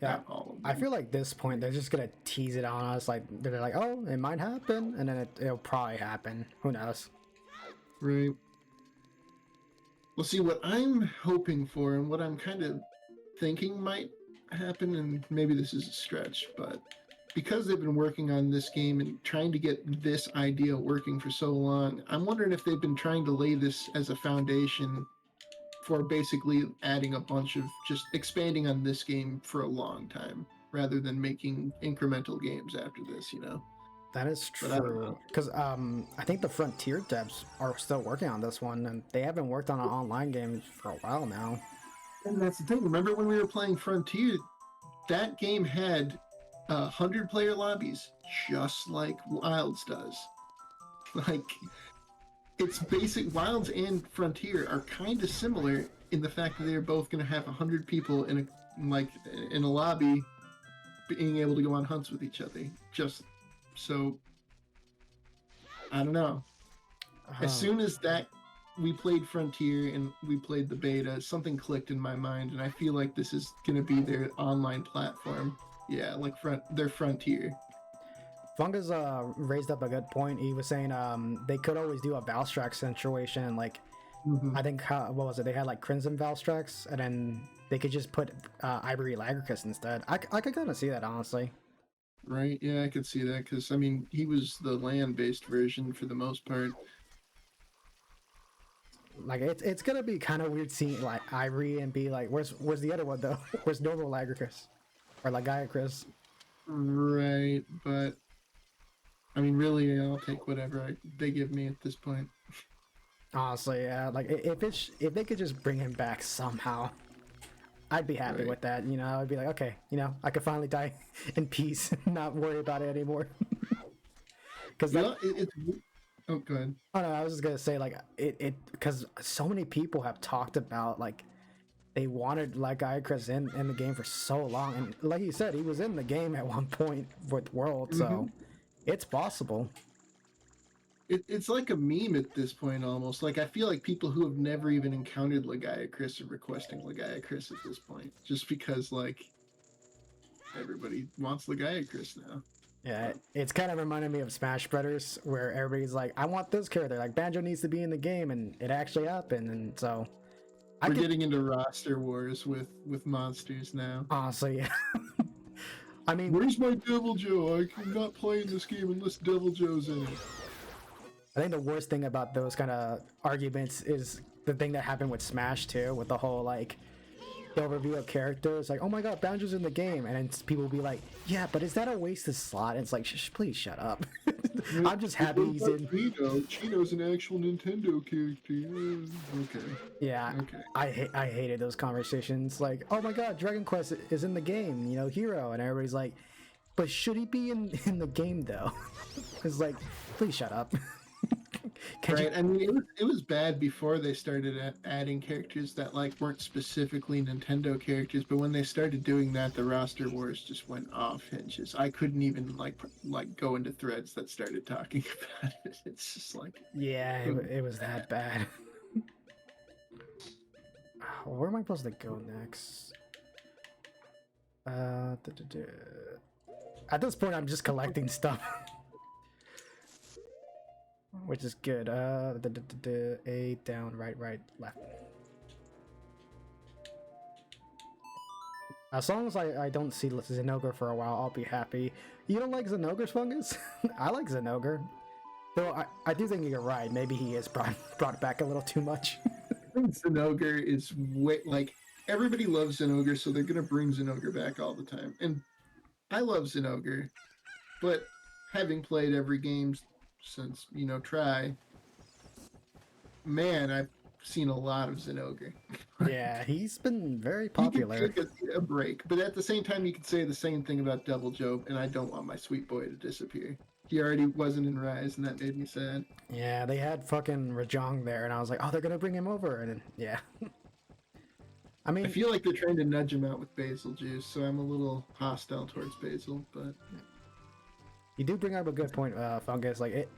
Yeah, Not all of I them. feel like this point they're just gonna tease it on us. Like they're like, oh, it might happen, and then it'll probably happen. Who knows? Right. Well, see, what I'm hoping for and what I'm kind of thinking might happen, and maybe this is a stretch, but because they've been working on this game and trying to get this idea working for so long, I'm wondering if they've been trying to lay this as a foundation for basically adding a bunch of just expanding on this game for a long time rather than making incremental games after this. That is But I don't true. know. Because I think the Frontier devs are still working on this one, and they haven't worked on an online game for a while now. And that's the thing. Remember when we were playing Frontier? That game had 100-player lobbies, just like Wilds does. Like, it's basic. Wilds and Frontier are kind of similar in the fact that they're both going to have 100 people in a lobby, being able to go on hunts with each other. Just so, I don't know. As soon as that we played Frontier and we played the beta, something clicked in my mind, and I feel like this is going to be their online platform. Yeah, like their Frontier. Fungus raised up a good point. He was saying they could always do a Valstrax situation. Like I think what was it? They had like Crimson Valstrax, and then they could just put Ivory Lagricus instead. I could kind of see that, honestly. Right? Yeah, I could see that because I mean he was the land-based version for the most part. Like it's gonna be kind of weird seeing like Ivory and be like, where's the other one though? Where's normal Lagricus or Lagiacrus? Right, but I mean, really, I'll take whatever they give me at this point. Honestly, yeah. Like if they could just bring him back somehow, I'd be happy with that. I'd be like, okay, I could finally die in peace, not worry about it anymore. Because it's. Oh, go ahead. Oh no, I was just gonna say like because so many people have talked about like they wanted Lagiacrus in the game for so long, and like you said, he was in the game at one point with World, so it's possible. It's like a meme at this point almost. Like I feel like people who have never even encountered Lagiacrus are requesting Lagiacrus at this point, just because like everybody wants Lagiacrus now. Yeah, it's kind of reminded me of Smash Brothers, where everybody's like, "I want this character." Like Banjo needs to be in the game, and it actually happened. And so, we're getting into roster wars with monsters now. Honestly, I mean, where's my Devil Joe? I'm not playing this game unless Devil Joe's in it. I think the worst thing about those kind of arguments is the thing that happened with Smash too, with the whole like overview of characters, like, oh my god, Banjo's in the game, and then people will be like, yeah, but is that a wasted slot? And it's like, please shut up. I'm just happy he's in. Chino's an actual Nintendo character. Okay. Yeah. Okay. I hated those conversations. Like, oh my god, Dragon Quest is in the game, Hero, and everybody's like, but should he be in the game though? It's like, please shut up. Right. I mean, it was bad before they started adding characters that like weren't specifically Nintendo characters, but when they started doing that, the roster wars just went off hinges. I couldn't even like go into threads that started talking about it. It's just like, yeah, it was that bad. Where am I supposed to go next? At this point, I'm just collecting stuff. Which is good. A, down, right, left. As long as I don't see Zenogre for a while, I'll be happy. You don't like Zenogre's Fungus? I like Zenogre. Though I do think you're right. Maybe he is brought back a little too much. I think Zenogre is like everybody loves Zenogre, so they're gonna bring Zenogre back all the time. And I love Zenogre, but having played every game since Try, man, I've seen a lot of Zenogre. Yeah, he's been very popular. He can take a break, but at the same time, you could say the same thing about Devil Joe, and I don't want my sweet boy to disappear. He already wasn't in Rise, and that made me sad. Yeah, they had fucking Rajong there, and I was like, oh, they're gonna bring him over, and then, yeah. I I mean, feel like they're trying to nudge him out with Basil Juice, so I'm a little hostile towards Basil, but you do bring up a good point, Fungus. Like,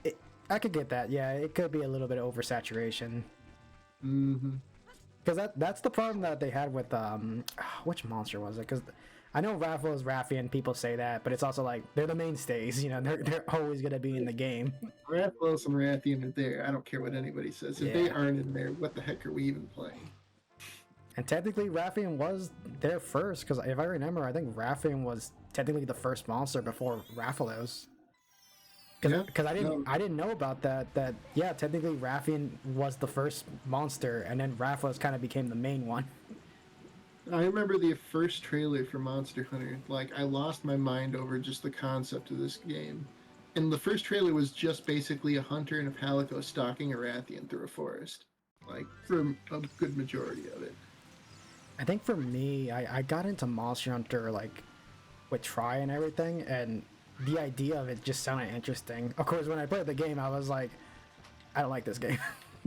I could get that. Yeah, it could be a little bit of oversaturation. mm-hmm. Because that's the problem that they had with, which monster was it? Because I know Raffle is Raffian, people say that, but it's also like, they're the mainstays, you know, they're always gonna be in the game. Rathalos and Rathian are there. I don't care what anybody says. If they Yeah. aren't in there, what the heck are we even playing? And technically, Raffian was there first, because if I remember, I think Raffian was technically the first monster before Rathalos. Because I didn't know about that. That yeah, technically Raffian was the first monster, and then Rathalos kind of became the main one. I remember the first trailer for Monster Hunter. Like, I lost my mind over just the concept of this game. And the first trailer was just basically a hunter and a palico stalking a Rathian through a forest. Like, for a good majority of it. I think for me, I got into Monster Hunter like with Try and everything, and the idea of it just sounded interesting. Of course, when I played the game, I was like, I don't like this game,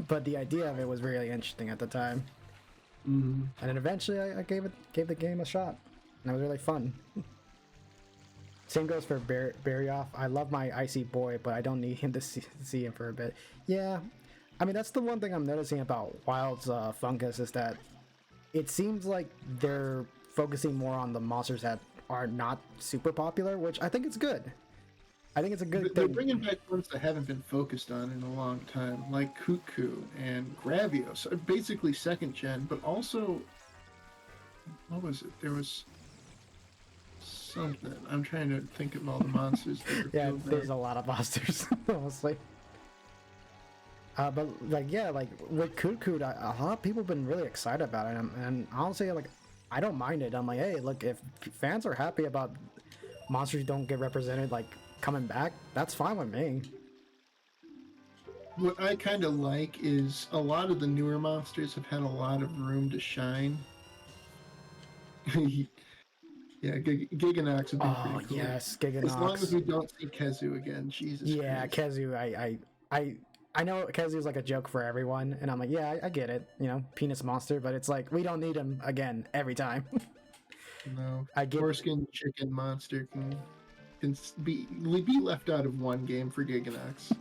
but the idea of it was really interesting at the time. Mm-hmm. And then eventually, I gave the game a shot, and it was really fun. Same goes for Barryoff. I love my Icy Boy, but I don't need him to see him for a bit. Yeah, I mean that's the one thing I'm noticing about Wild's Fungus is that it seems like they're focusing more on the monsters that are not super popular, which I think it's good. I think it's a good They're thing. bringing back ones that haven't been focused on in a long time, like Cuckoo and Gravios. Basically second gen, but also, what was it? There was something. I'm trying to think of all the monsters. Yeah, there's a lot of monsters, honestly. But like, yeah, like with Cuckoo, a lot of people have been really excited about it, and honestly, like, I don't mind it. I'm like, hey, look, if fans are happy about monsters don't get represented, like coming back, that's fine with me. What I kind of like is a lot of the newer monsters have had a lot of room to shine. Yeah, Giganox would be pretty cool. Yes, Giganox. As long as we don't see Kezu again, Jesus yeah, Christ. Kezu, I know Kezu's like a joke for everyone, and I'm like, yeah, I get it, you know, penis monster, but it's like we don't need him again every time. No, I get foreskin chicken monster can be left out of one game for Giganox.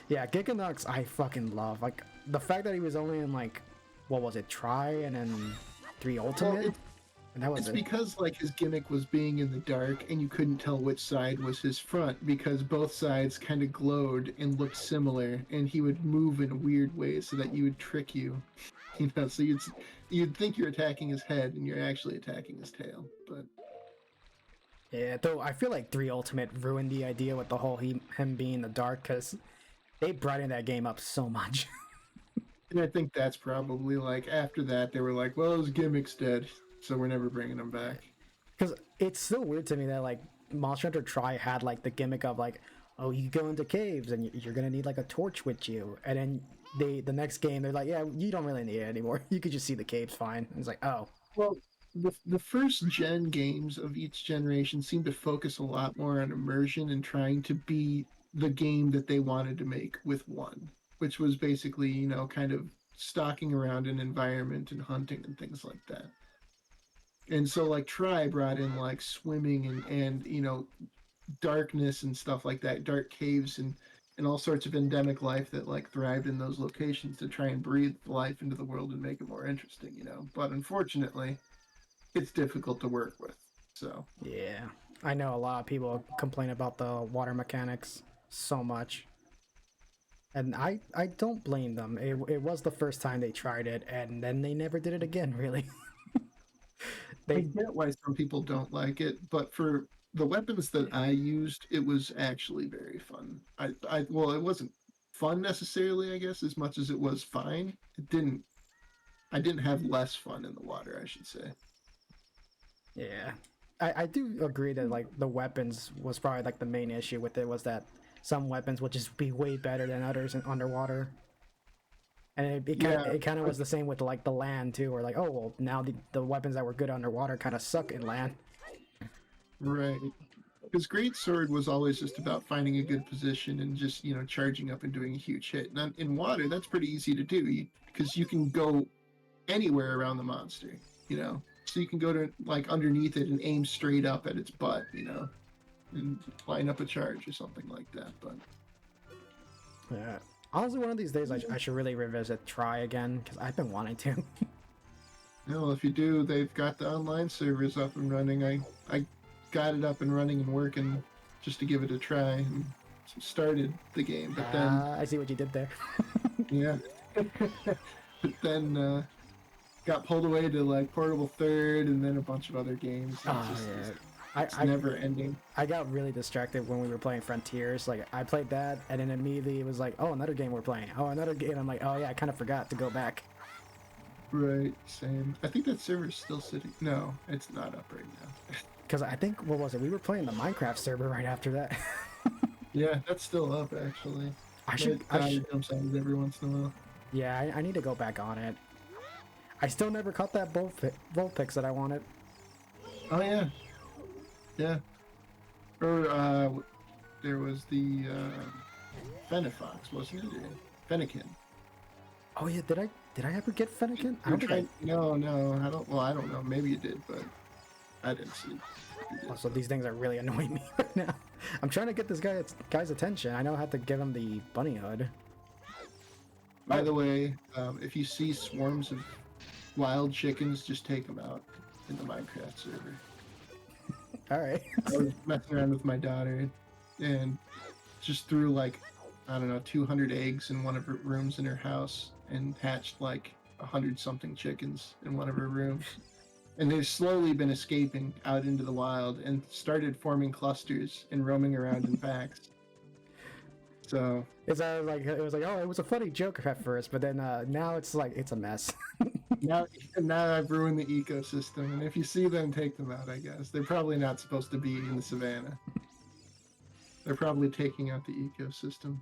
Yeah, Giganox I fucking love. Like the fact that he was only in like, what was it, Try and then 3 Ultimate? Well, and that was it's it. because like his gimmick was being in the dark and you couldn't tell which side was his front because both sides kind of glowed and looked similar, and he would move in a weird way so that you would trick you. You know, so you'd think you're attacking his head and you're actually attacking his tail. But Yeah, though I feel like 3 Ultimate ruined the idea with the whole him being in the dark, because they brightened that game up so much. and I think that's probably like after that they were like, well, his gimmick's dead, so we're never bringing him back. Because it's still weird to me that like Monster Hunter Try had like the gimmick of like, oh, you go into caves and you're gonna need like a torch with you, and then the next game they're like, yeah, you don't really need it anymore. You could just see the caves fine. And it's like, oh, Well, the first gen games of each generation seem to focus a lot more on immersion and trying to be the game that they wanted to make with one, which was basically, you know, kind of stalking around an environment and hunting and things like that. And so like Try brought in like swimming and you know, darkness and stuff like that, dark caves and all sorts of endemic life that like thrived in those locations to try and breathe life into the world and make it more interesting, you know. But unfortunately, it's difficult to work with. So yeah. I know a lot of people complain about the water mechanics so much. And I don't blame them. It was the first time they tried it, and then they never did it again, really. I get why some people don't like it, but for the weapons that I used, it was actually very fun. Well, it wasn't fun necessarily, I guess, as much as it was fine. I didn't have less fun in the water, I should say. Yeah. I do agree that like the weapons was probably like the main issue with it, was that some weapons would just be way better than others in underwater. And it kind of was the same with like the land too, where like, oh well, now the weapons that were good underwater kind of suck in land. Right. Because Great Sword was always just about finding a good position and just, charging up and doing a huge hit. And in water, that's pretty easy to do because you can go anywhere around the monster, So you can go to, like, underneath it and aim straight up at its butt, and line up a charge or something like that. But Yeah. Honestly, one of these days I should really revisit Try again, because I've been wanting to. well, if you do, they've got the online servers up and running. I got it up and running and working just to give it a try and started the game, but then I see what you did there. yeah, but then got pulled away to like Portable Third and then a bunch of other games. It's never ending. I got really distracted when we were playing Frontiers. Like, I played that, and then immediately it was like, oh, another game we're playing. Oh, another game. I'm like, oh yeah, I kind of forgot to go back. Right, same. I think that server's still sitting. No, it's not up right now. Because I think, what was it? We were playing the Minecraft server right after that. Yeah, that's still up actually. I should jumps out every once in a while. Yeah, I need to go back on it. I still never caught that Vulpix that I wanted. Oh yeah. Yeah. Or there was the Fenifox, wasn't it? Fennekin. Oh yeah, did I ever get Fennekin? I don't think No, I don't. Well, I don't know. Maybe you did, but I didn't see. So these things are really annoying me right now. I'm trying to get this guy's attention. I know how to give him the bunny hood. By the way, if you see swarms of wild chickens, just take them out in the Minecraft server. All right. I was messing around with my daughter and just threw like, I don't know, 200 eggs in one of her rooms in her house and hatched like 100-something chickens in one of her rooms. And they've slowly been escaping out into the wild and started forming clusters and roaming around in packs. So it was like, oh, it was a funny joke at first, but then now it's like it's a mess. now I've ruined the ecosystem, and if you see them, take them out. I guess they're probably not supposed to be in the savannah. They're probably taking out the ecosystem.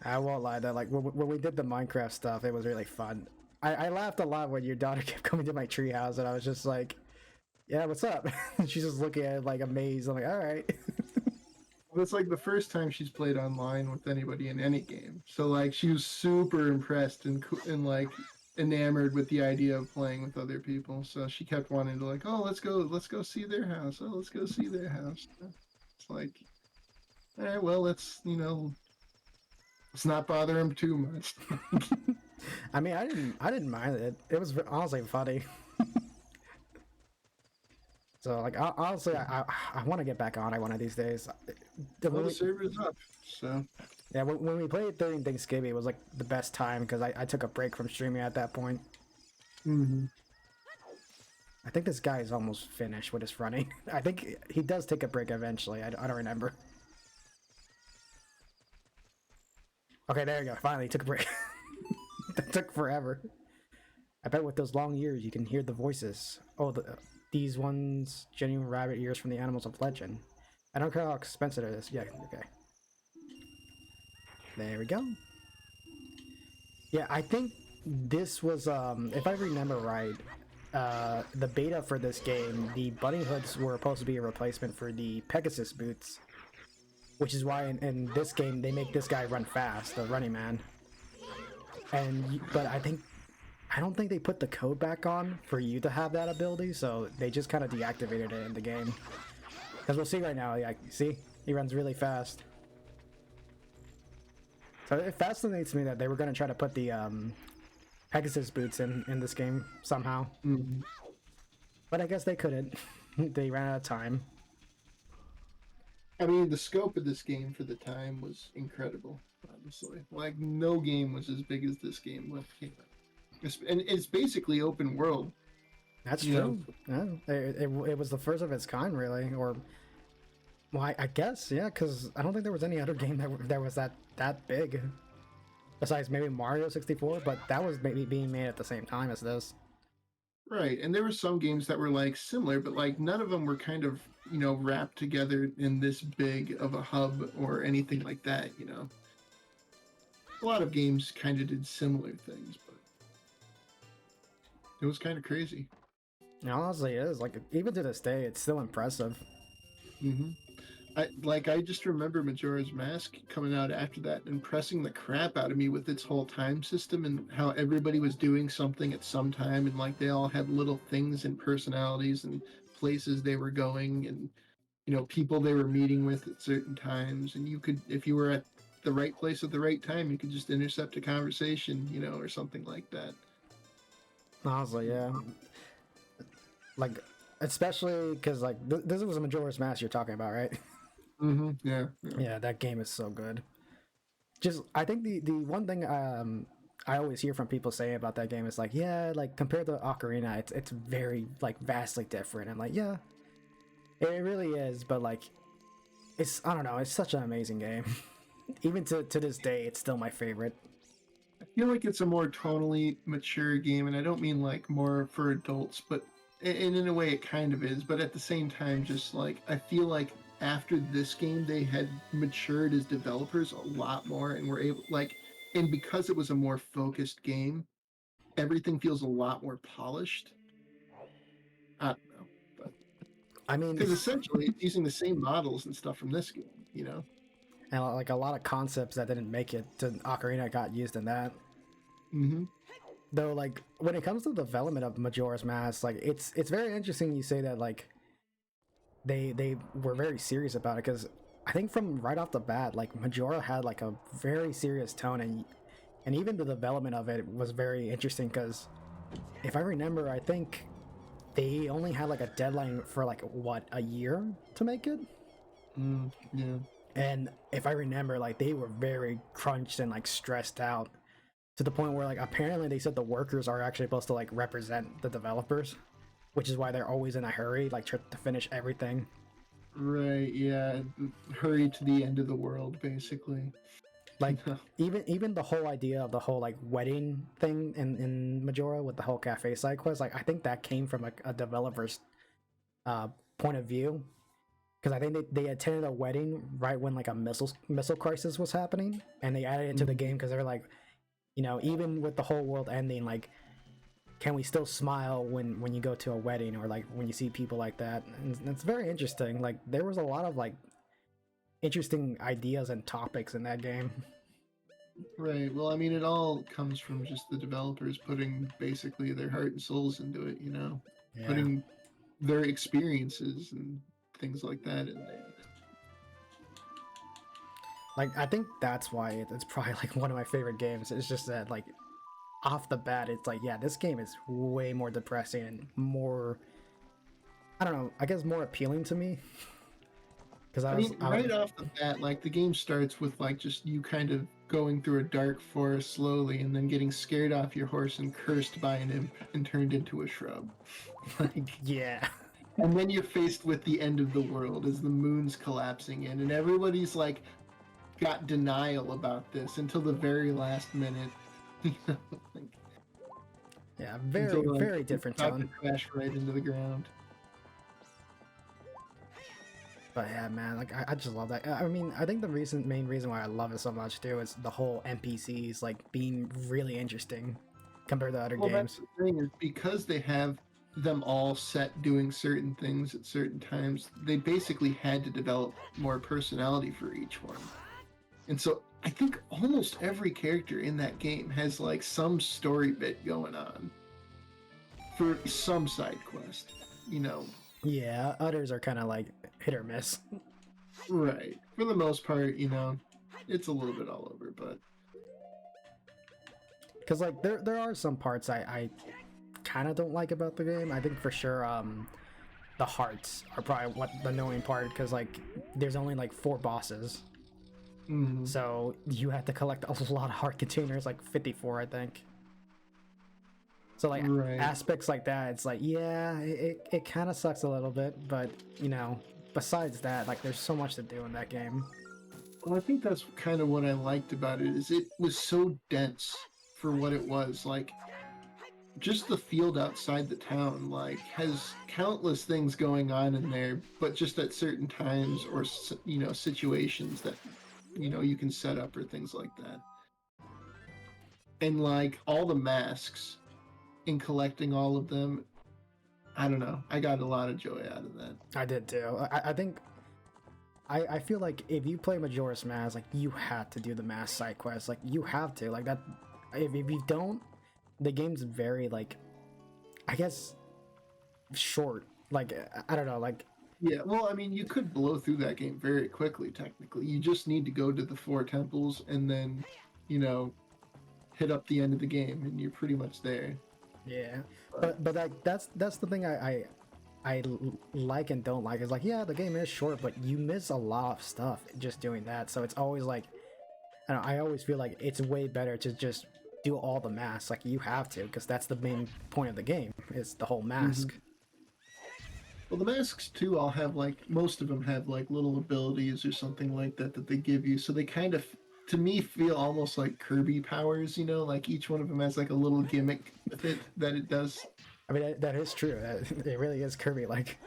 I won't lie, that like when we did the Minecraft stuff, it was really fun. I laughed a lot when your daughter kept coming to my treehouse, and I was just like, "Yeah, what's up?" She's just looking at it like amazed. I'm like, "All right." Well, it's like the first time she's played online with anybody in any game, so like she was super impressed and like enamored with the idea of playing with other people. So she kept wanting to like, "Oh, let's go see their house. Oh, let's go see their house." It's like, all right, well, let's not bother him too much. I mean, I didn't mind it. It was honestly funny. So like, honestly, I want to get back on it one of these days. The server's up, so yeah. When we played during Thanksgiving, it was like the best time because I took a break from streaming at that point. Mm-hmm. I think this guy is almost finished with his running. I think he does take a break eventually. I don't remember. Okay, there you go. Finally, he took a break. That took forever. I bet with those long ears, you can hear the voices. Oh, these ones, genuine rabbit ears from the animals of legend. I don't care how expensive it is. Yeah, okay. There we go. Yeah, I think this was, if I remember right, the beta for this game, the bunny hoods were supposed to be a replacement for the Pegasus boots. Which is why in this game, they make this guy run fast, the running man. But I don't think they put the code back on for you to have that ability, so they just kind of deactivated it in the game. Because we'll see right now, yeah, see? He runs really fast. So it fascinates me that they were going to try to put the Pegasus boots in this game somehow. Mm-hmm. But I guess they couldn't. They ran out of time. I mean, the scope of this game for the time was incredible, honestly. Like, no game was as big as this game came out. And it's basically open world. That's true. Yeah, it was the first of its kind, really. Or, well, I guess, yeah, because I don't think there was any other game that was that big. Besides maybe Mario 64, but that was maybe being made at the same time as this. Right, and there were some games that were like similar, but like none of them were kind of, wrapped together in this big of a hub or anything like that, A lot of games kind of did similar things, but it was kind of crazy. Honestly, it is. Like, even to this day, it's still impressive. Mm-hmm. I just remember Majora's Mask coming out after that and impressing the crap out of me with its whole time system and how everybody was doing something at some time, and like they all had little things and personalities and places they were going, and people they were meeting with at certain times, and you could, if you were at the right place at the right time, you could just intercept a conversation, or something like that. Honestly, yeah. Like, especially because like this was a Majora's Mask you're talking about, right? Mm-hmm. Yeah. Yeah, that game is so good. Just I think the one thing I always hear from people saying about that game is like, yeah, like compared to Ocarina, it's very like vastly different. I'm like, yeah, it really is, but like it's, I don't know, it's such an amazing game. Even to this day, it's still my favorite. I feel like it's a more tonally mature game, and I don't mean like more for adults, but and in a way it kind of is, but at the same time, just like I feel like after this game they had matured as developers a lot more and were able, like, and because it was a more focused game, everything feels a lot more polished. I don't know, but I mean, because essentially it's using the same models and stuff from this game. and like a lot of concepts that didn't make it to Ocarina got used in that. Mm-hmm. Though, like when it comes to the development of Majora's Mask, like it's very interesting you say that like they were very serious about it, because I think from right off the bat, like Majora had like a very serious tone, and even the development of it was very interesting because if I remember, I think they only had like a deadline for like what, a year to make it. Yeah. And if I remember, like they were very crunched and like stressed out to the point where like apparently they said the workers are actually supposed to like represent the developers, which is why they're always in a hurry, like to finish everything. Right, yeah. Hurry to the end of the world, basically. Like even the whole idea of the whole like wedding thing in Majora with the whole cafe side quest, like I think that came from a developer's point of view, because I think they attended a wedding right when like a missile crisis was happening, and they added it to the game because they're like, even with the whole world ending, like can we still smile when you go to a wedding or like when you see people like that? And it's very interesting. Like there was a lot of like interesting ideas and topics in that game. Right. Well, I mean, it all comes from just the developers putting basically their heart and souls into it, Yeah. putting their experiences and things like that in there. Like I think that's why it's probably like one of my favorite games. It's just that like off the bat, it's like, yeah, this game is way more depressing and more, I don't know, I guess more appealing to me. Because I mean, right off the bat, like the game starts with like just you kind of going through a dark forest slowly and then getting scared off your horse and cursed by an imp and turned into a shrub. Like, yeah. and then you're faced with the end of the world as the moon's collapsing in, and everybody's like got denial about this until the very last minute. Like, Yeah, very, until, like, very different about to tone. crash right into the ground. But yeah, man, like I just love that. I mean, I think the main reason why I love it so much too is the whole NPCs like being really interesting compared to other Well, games. that's the thing, is because they have them all set doing certain things at certain times, they basically had to develop more personality for each one. And so I think almost every character in that game has like some story bit going on for some side quest. Yeah, others are kind of like hit or miss. Right. For the most part, it's a little bit all over, but Because like there are some parts I kind of don't like about the game. I think for sure the hearts are probably what the annoying part, because like there's only like 4 bosses. So you have to collect a lot of heart containers, like 54, I think. So like right. aspects like that, it's like, yeah, it kind of sucks a little bit, but besides that, like there's so much to do in that game. Well, I think that's kind of what I liked about it, is it was so dense for what it was. Like, just the field outside the town, like, has countless things going on in there, but just at certain times or situations that you can set up or things like that. And like all the masks, in collecting all of them, I don't know, I got a lot of joy out of that. I did too. I think I feel like if you play Majora's Mask, like you had to do the mask side quest. Like you have to. Like that. If you don't, the game's very like, I guess, short. Like I don't know. Like Yeah, well, I mean, you could blow through that game very quickly, technically. You just need to go to the four temples and then, you know, hit up the end of the game, and you're pretty much there. yeah, But but like that's the thing like and don't like. Is like yeah, the game is short, but you miss a lot of stuff just doing that. So it's always like I don't know, I always feel like it's way better to just do all the masks. Like you have to, because that's the main point of the game is the whole mhm. mask. Well, the masks too, all have like most of them have like little abilities or something like that that they give you. So they kind of, to me, feel almost like Kirby powers. You know, like each one of them has like a little gimmick with it that it does. I mean that is true. It really is Kirby like.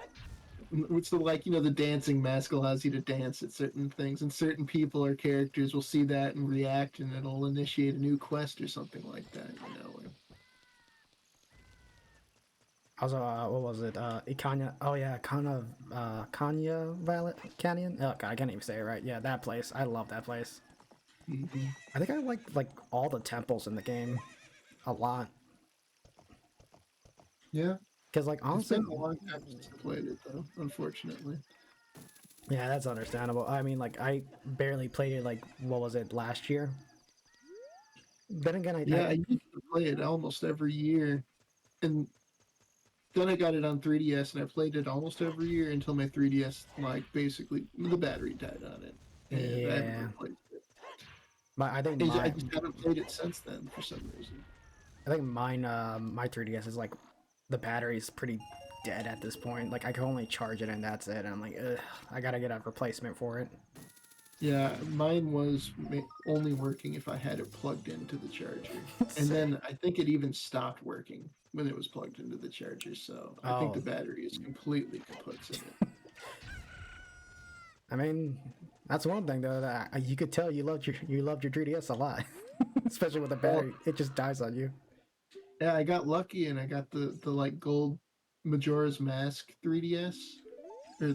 Which the like the dancing mask allows you to dance at certain things, and certain people or characters will see that and react, and it'll initiate a new quest or something like that. Also, what was it? Ikanya. Oh yeah, Kanya Valley Canyon. Oh god, I can't even say it right. Yeah, that place. I love that place. Mhm. I think I like all the temples in the game a lot. Yeah, Cause like it's honestly, been a long time since I played it though, unfortunately. yeah, that's understandable. I mean, like I barely played it. Like what was it last year? Then again, I Yeah, I used to play it almost every year, and then I got it on 3DS, and I played it almost every year until my 3DS like basically the battery died on it, and I haven't yeah. replaced it. I think I just haven't played it since then for some reason. mine my 3DS is like the battery's pretty dead at this point. Like I can only charge it and that's it. And I'm like, ugh, I gotta get a replacement for it. Yeah, mine was only working if I had it plugged into the charger. And Sick. then I think it even stopped working when it was plugged into the charger. So I think the Oh, battery is completely kaput in it. I mean, that's one thing though that you could tell you loved your 3DS a lot, especially with the Well, battery. It just dies on you. yeah, I got lucky and I got the like gold Majora's Mask 3DS or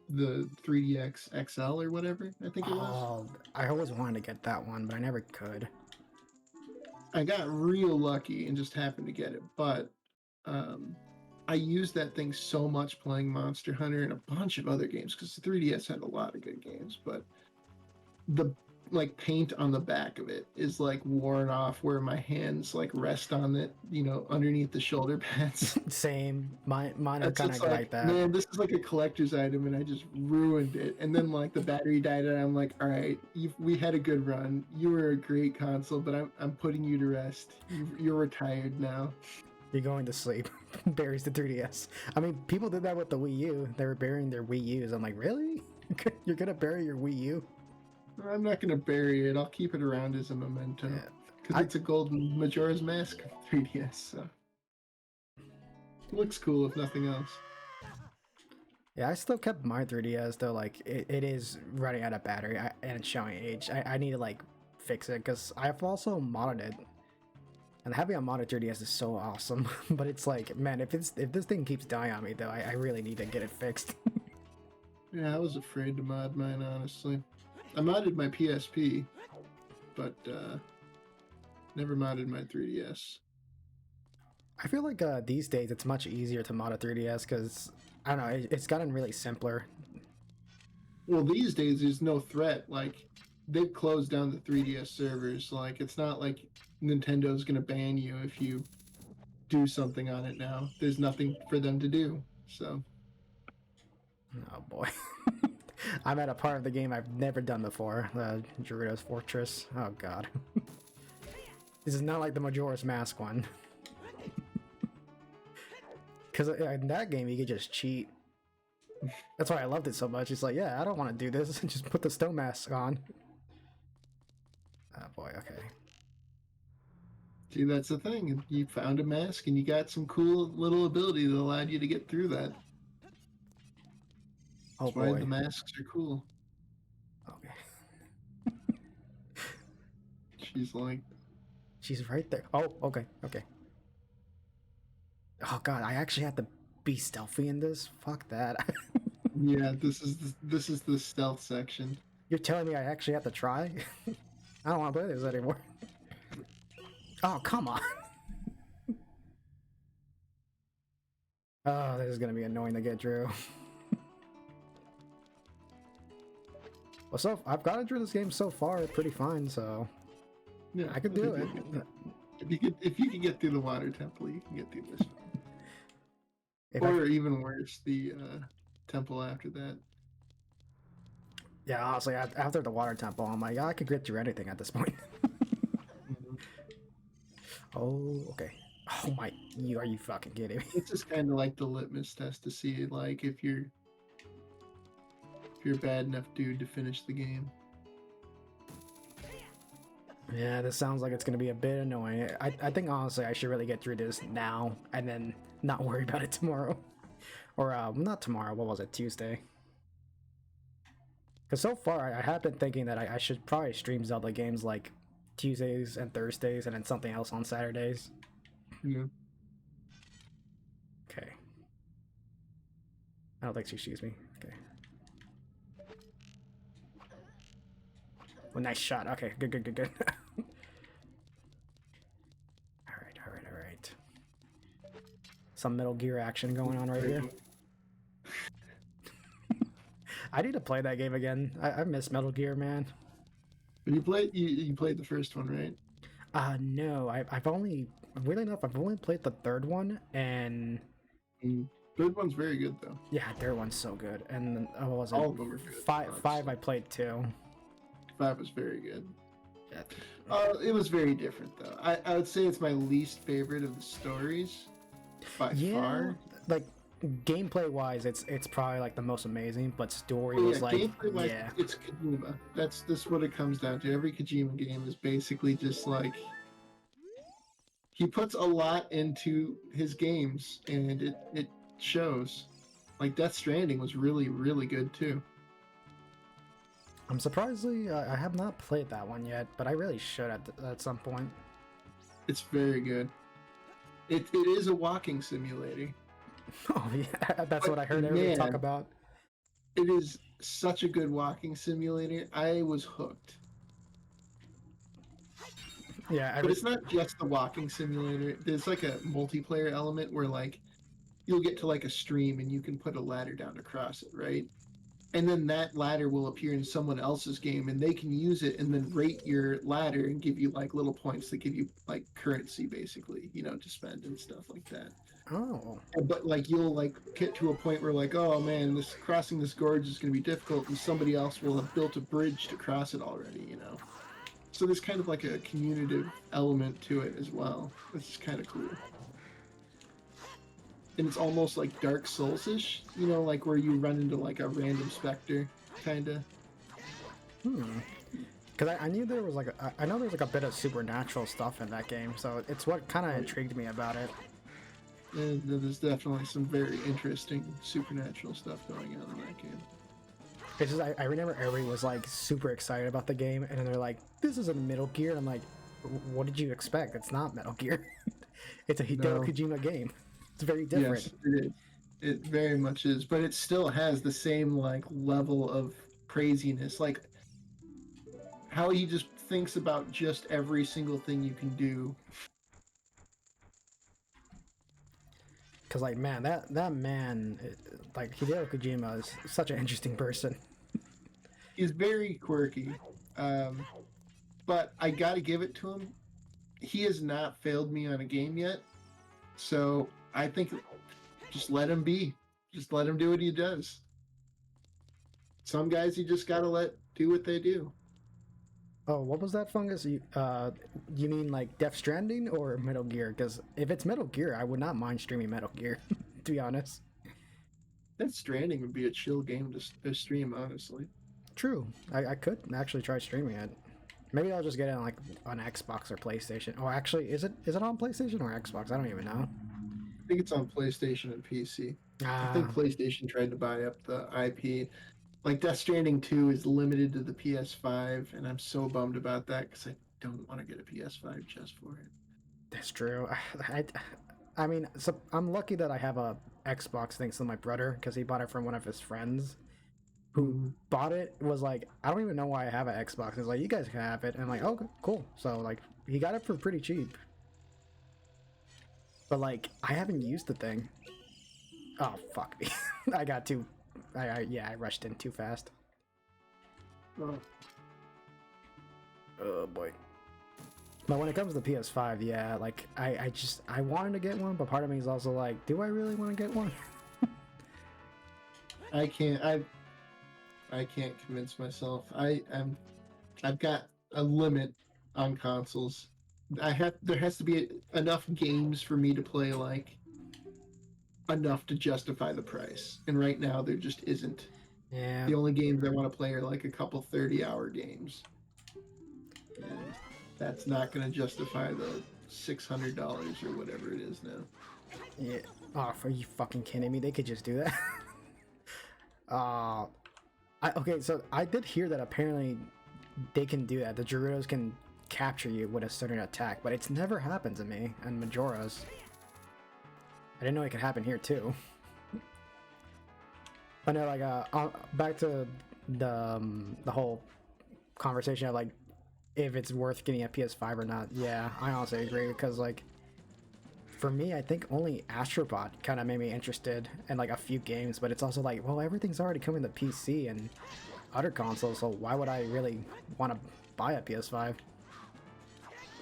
the 3DX XL or whatever I think it was. Oh, I always wanted to get that one, but I never could. I got real lucky and just happened to get it, but um, I used that thing so much playing Monster Hunter and a bunch of other games because the 3DS had a lot of good games, but the like paint on the back of it is like worn off where my hands like rest on it, underneath the shoulder pads. Same. Mine are It's kind just of like like, that. man, this is like a collector's item, and I just ruined it. And then like the battery died, and I'm like, all right, we had a good run. You were a great console, but I'm putting you to rest. You're retired now. You're going to sleep. Buries the 3DS. I mean, people did that with the Wii U. They were burying their Wii U's. I'm like, really? You're gonna bury your Wii U? I'm not gonna bury it. I'll keep it around as a memento Yeah. because I it's a golden Majora's Mask 3DS. So it looks cool if nothing else. yeah, I still kept my 3DS though. Like it is running out of battery and it's showing age. I need to like fix it because I've also modded it. And having a modded 3DS is so awesome. But it's like, man, if this thing keeps dying on me though, I really need to get it fixed. Yeah, I was afraid to mod mine honestly. I modded my PSP, but never modded my 3DS. I feel like these days it's much easier to mod a 3DS because I don't know, it's gotten really simpler. Well, these days there's no threat. Like they've closed down the 3DS servers. Like it's not like Nintendo's gonna ban you if you do something on it now. There's nothing for them to do. So Oh boy. I'm at a part of the game I've never done before. Gerudo's Fortress. Oh god. This is not like the Majora's Mask one. Because in that game you could just cheat. That's why I loved it so much. It's like, yeah, I don't want to do this. Just put the stone mask on. Oh boy, okay. see, that's the thing. You found a mask and you got some cool little ability that allowed you to get through that. Oh That's why the boy. masks are cool. Okay. She's like, She's right there. Oh, okay, okay. Oh god, I actually have to be stealthy in this? Fuck that. Yeah, this is the stealth section. You're telling me I actually have to try? I don't want to play this anymore. Oh, come on. Oh, this is gonna be annoying to get through. Well, so I've gotten through this game so far pretty fine, so Yeah, I could I do think it. you'll get there. If you can get through the water temple, you can get through this one. If Or even worse, the temple after that. yeah, honestly, after the water temple, I'm like, I could get through anything at this point. Mhm. Oh, okay. Oh my, are you fucking kidding me? It's just kind of like the litmus test to see like if you're a bad enough dude to finish the game. Yeah, this sounds like it's gonna be a bit annoying. I think honestly I should really get through this now and then not worry about it tomorrow. Or not tomorrow, what was it, Tuesday? Because so far I have been thinking that I should probably stream Zelda games like Tuesdays and Thursdays and then something else on Saturdays. Yeah. Okay. I don't think she sees me. Okay. Well, nice shot. Okay, good, good, good, good. Alright, alright, alright. Some Metal Gear action going on right here. I need to play that game again. I miss Metal Gear, man. But you played the first one, right? No, I've only, weirdly enough, I've only played the third one, and Third one's very good though. yeah, third one's so good. And what was it? All of them are good. Five I played too. 5 was very good. Yeah. It was very different though. I would say it's my least favorite of the stories by far. Like gameplay wise, it's probably like the most amazing, but story Well, was like, gameplay-wise, yeah, it's Kojima. That's what it comes down to. Every Kojima game is basically just like he puts a lot into his games, and it shows. Like Death Stranding was really really good too. I'm surprisingly I have not played that one yet, but I really should at some point. It's very good. It is a walking simulator. Oh yeah, that's But what I heard everybody talk man, about. it is such a good walking simulator. I was hooked. Yeah, But it's not just the walking simulator. There's like a multiplayer element where like you'll get to like a stream and you can put a ladder down to cross it, right? And then that ladder will appear in someone else's game and they can use it and then rate your ladder and give you like little points that give you like currency basically, to spend and stuff like that. Oh. But like you'll like get to a point where like, oh man, this crossing this gorge is going to be difficult and somebody else will have built a bridge to cross it already. So there's kind of like a communicative element to it as well, which is kind of cool. And it's almost like Dark Souls-ish, like where you run into like a random specter, kind of. Because I knew there was like I know there's like a bit of supernatural stuff in that game, so it's what kind of intrigued me about it. And there's definitely some very interesting supernatural stuff going on in that game. It's just I remember everybody was like super excited about the game, and then they're like, "This isn't Metal Gear." And I'm like, "What did you expect? It's not Metal Gear. It's a Hideo Kojima game. It's very different." Yes, it is. It very much is, but it still has the same like level of craziness, like how he just thinks about just every single thing you can do. Because like man, that man, like Hideo Kojima is such an interesting person. He's very quirky, but I gotta give it to him. He has not failed me on a game yet, so I think just let him be. Just let him do what he does. Some guys you just gotta let do what they do. Oh, what was that fungus? You mean like Death Stranding or Metal Gear? Because if it's Metal Gear, I would not mind streaming Metal Gear, to be honest. Death Stranding would be a chill game to stream, honestly. True, I could actually try streaming it. Maybe I'll just get it on like on Xbox or PlayStation. Oh, actually, is it on PlayStation or Xbox? I don't even know. I think it's on PlayStation and PC. I think PlayStation tried to buy up the IP. Like Death Stranding 2 is limited to the PS5, and I'm so bummed about that because I don't want to get a PS5 just for it. That's true. I mean, so I'm lucky that I have a Xbox thanks to my brother because he bought it from one of his friends who Mhm. bought it. Was like, I don't even know why I have an Xbox. He's like, you guys can have it. And I'm like, oh, cool. So like, he got it for pretty cheap. But like, I haven't used the thing. Oh fuck me! I got too. I rushed in too fast. Oh, Oh boy. But when it comes to the PS5, yeah, like I wanted to get one, but part of me is also like, do I really want to get one? I can't. I can't convince myself. I've got a limit on consoles. There has to be enough games for me to play, like enough to justify the price. And right now there just isn't. Yeah, The only games I want to play are like a couple 30-hour games. And that's not going to justify the $600 or whatever it is now. yeah. Oh, are you fucking kidding me? They could just do that. uh, okay, so I did hear that apparently they can do that. The Gerudos can capture you with a certain attack, but it's never happened to me and Majora's. I didn't know it could happen here too. But no, like back to the whole conversation of like if it's worth getting a PS5 or not. Yeah, I honestly agree because like for me, I think only Astrobot kind of made me interested in like a few games, but it's also like, well, everything's already coming to PC and other consoles, so why would I really want to buy a PS5?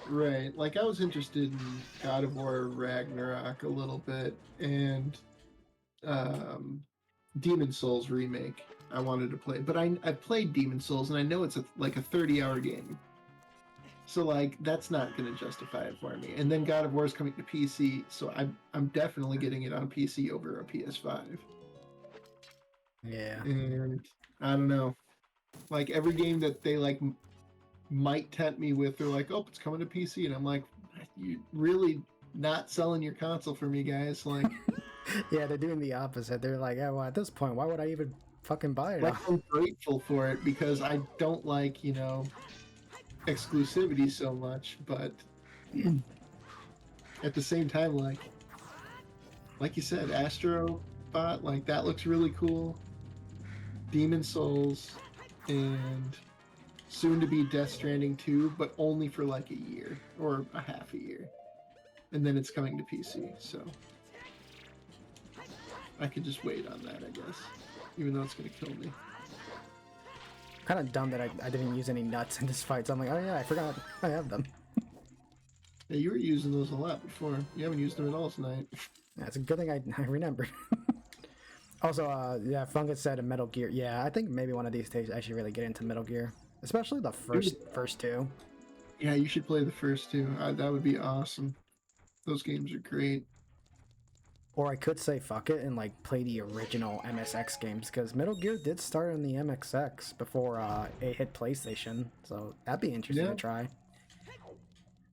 Right. Like I was interested in God of War Ragnarok a little bit and um Demon Souls remake. I wanted to play, but I played Demon Souls and I know it's like a 30-hour game. So like that's not going to justify it for me. And then God of War is coming to PC, so I'm definitely getting it on PC over a PS5. Yeah. And I don't know. Like every game that they like might tempt me with, they're like, "Oh, it's coming to PC." And I'm like, "You really not selling your console for me, guys?" Like Yeah, they're doing the opposite. They're like, yeah, well, at this point, why would I even fucking buy it? like I'm grateful for it because I don't like, exclusivity so much, but at the same time, like you said, Astro Bot, like that looks really cool. Demon Souls and soon to be Death Stranding 2, but only for like a year or a half a year. And then it's coming to PC, so I could just wait on that, I guess. Even though it's gonna kill me. Kind of dumb that I didn't use any nuts in this fight, so I'm like, oh yeah, I forgot I have them. Yeah, you were using those a lot before. You haven't used them at all tonight. Yeah, it's a good thing I remembered. Also, yeah, Fungus said a Metal Gear. Yeah, I think maybe one of these days I should really get into Metal Gear, especially the first two. Yeah, you should play the first two. That would be awesome. Those games are great. Or I could say fuck it and like play the original MSX games because Metal Gear did start on the MSX before it hit PlayStation, so that'd be interesting Yeah. to try.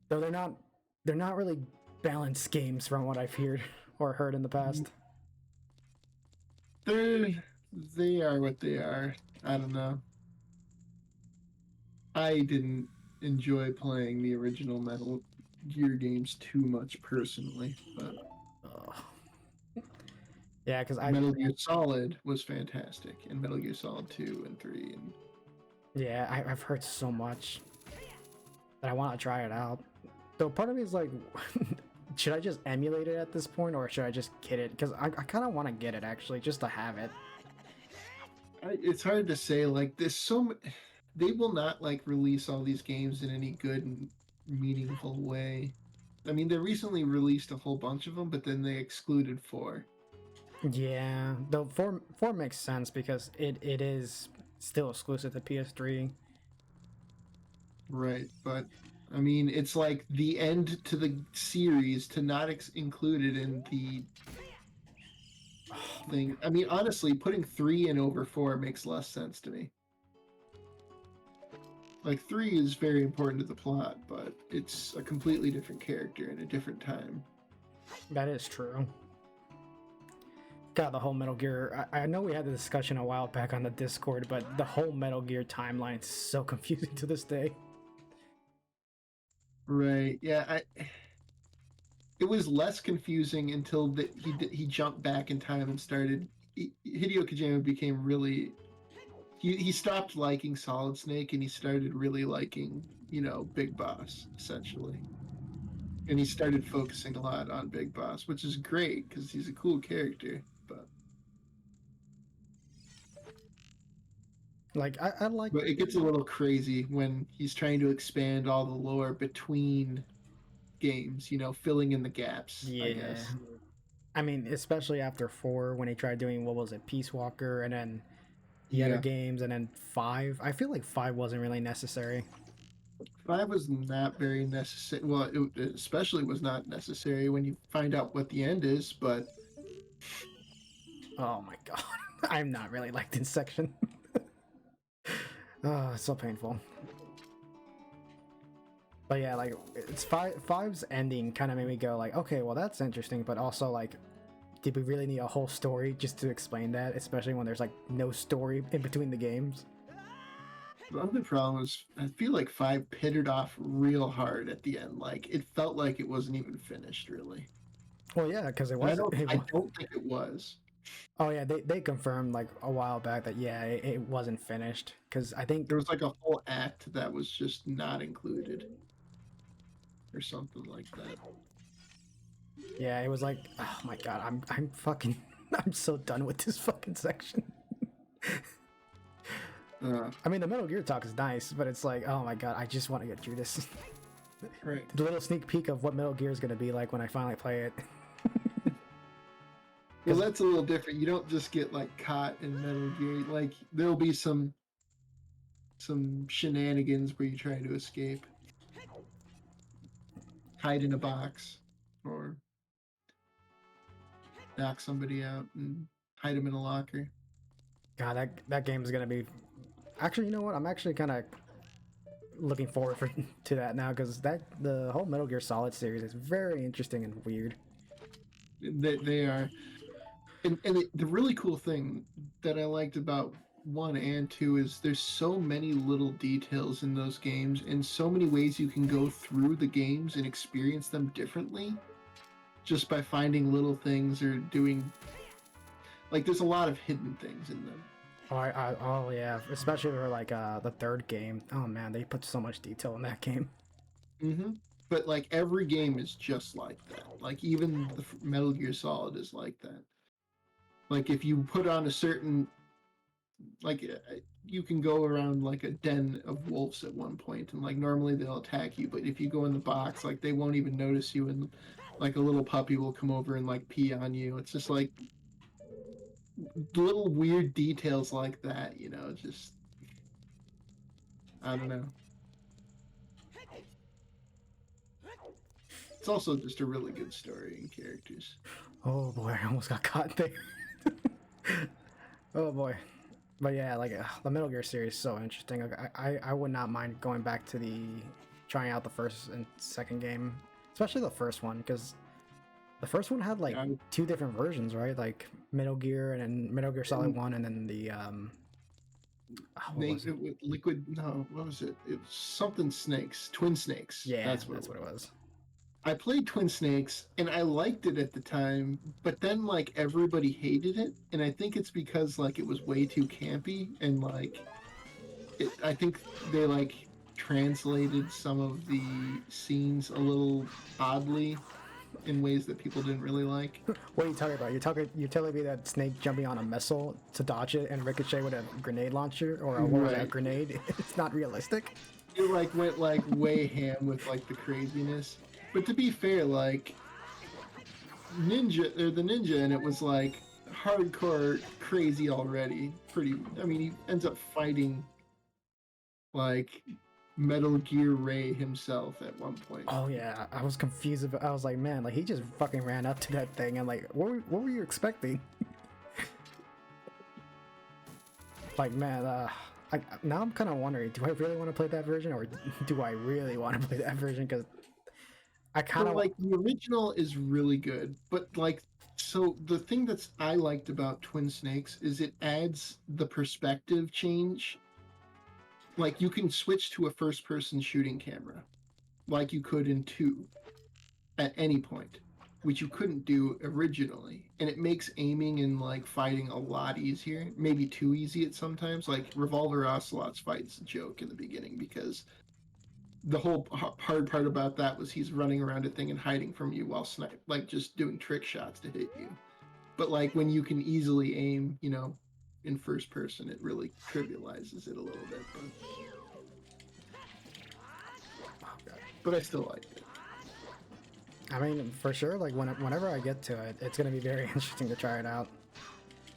Though they're not really balanced games from what I've heard or heard in the past. They are what they are. I don't know. I didn't enjoy playing the original Metal Gear games too much personally, but Ugh. Yeah, because Metal Gear Solid was fantastic, and Metal Gear Solid 2 and 3, and I've heard so much that I want to try it out. Though part of me is like, should I just emulate it at this point, or should I just get it? Because I kind of want to get it actually, just to have it. it's hard to say. Like, they will not like release all these games in any good and meaningful way. I mean, they recently released a whole bunch of them, but then they excluded 4. Yeah, though four makes sense because it is still exclusive to PS3. Right, but I mean, it's like the end to the series to not include it in the thing. I mean, honestly, putting 3 in over 4 makes less sense to me. Like 3 is very important to the plot, but it's a completely different character in a different time. That is true. God, the whole Metal Gear. I know we had the discussion a while back on the Discord, but the whole Metal Gear timeline is so confusing to this day. Right. Yeah, it was less confusing until that he jumped back in time and started. Hideo Kojima became really. He stopped liking Solid Snake and he started really liking, Big Boss, essentially. And he started focusing a lot on Big Boss, which is great because he's a cool character. Like I like. But it gets a little crazy when he's trying to expand all the lore between games, filling in the gaps, I Yeah. guess. I mean, especially after 4, when he tried doing, what was it, Peace Walker, and then the other Yeah. games, and then 5. I feel like 5 wasn't really necessary. 5 was not very necessary. Well, it especially was not necessary when you find out what the end is, but Oh my god. I'm not really like this section. Oh, it's so painful. But yeah, like, it's five's ending kind of made me go like, okay, well that's interesting, but also like, did we really need a whole story just to explain that? Especially when there's like no story in between the games. the other problem is I feel like 5 pittered off real hard at the end. Like it felt like it wasn't even finished, really. Well, yeah, because it And was. I don't think it was. Oh yeah, they confirmed like a while back that yeah, it wasn't finished. Because I think There was like a whole act that was just not included, or something like that. yeah, it was like, oh my god, I'm fucking I'm so done with this fucking section. I mean, the Metal Gear talk is nice, but it's like, oh my god, I just want to get through this. Right. The little sneak peek of what Metal Gear is gonna be like when I finally play it. Well, that's a little different. You don't just get like caught in Metal Gear. Like there'll be some shenanigans where you try to escape, hide in a box, or knock somebody out and hide them in a locker. God, that game is gonna be. Actually, you know what? I'm actually kind of looking forward to that now because the whole Metal Gear Solid series is very interesting and weird. They are, and the really cool thing that I liked about 1 and 2 is there's so many little details in those games and so many ways you can go through the games and experience them differently just by finding little things or doing, like, there's a lot of hidden things in them. Oh yeah, especially for like the third game. Oh man, they put so much detail in that game. Mm-hmm. But like every game is just like that. Like even the Metal Gear Solid is like that. Like if you put on a certain, like you can go around like a den of wolves at one point, and like normally they'll attack you, but if you go in the box, like they won't even notice you, and like a little puppy will come over and like pee on you. It's just like little weird details like that, just I don't know. It's also just a really good story and characters. Oh boy, I almost got caught there. Oh boy, but yeah, like the Metal Gear series is so interesting. Like, I would not mind going back to trying out the first and second game, especially the first one, because the first one had like 2 different versions, right? Like Metal Gear and then Metal Gear Solid 1, and then the Liquid, no, what was it? It was something Snakes, Twin Snakes. Yeah, that's what it was. I played Twin Snakes and I liked it at the time, but then like everybody hated it, and I think it's because like it was way too campy and like I think they like translated some of the scenes a little oddly in ways that people didn't really like. What are you talking about? You're telling me that Snake jumping on a missile to dodge it and ricochet with a grenade launcher or a grenade? It's not realistic. It like went like way ham with like the craziness. But to be fair, like the ninja, and it was like hardcore crazy already. I mean, he ends up fighting like Metal Gear Ray himself at one point. Oh yeah, I was confused. I was like, man, like he just fucking ran up to that thing and like, what were you expecting? Like, man, now I'm kind of wondering, do I really want to play that version, or do I really want to play that version? Because I kind of like the original is really good, but like so the thing I liked about Twin Snakes is it adds the perspective change. Like you can switch to a first person shooting camera like you could in 2 at any point. which you couldn't do originally, and it makes aiming and like fighting a lot easier, maybe too easy at sometimes. Like Revolver Ocelot's fight's a joke in the beginning because the whole hard part about that was he's running around a thing and hiding from you while like just doing trick shots to hit you. But like when you can easily aim, you know, in first person, it really trivializes it a little bit. But I still like it. I mean, for sure, like whenever I get to it, it's gonna be very interesting to try it out.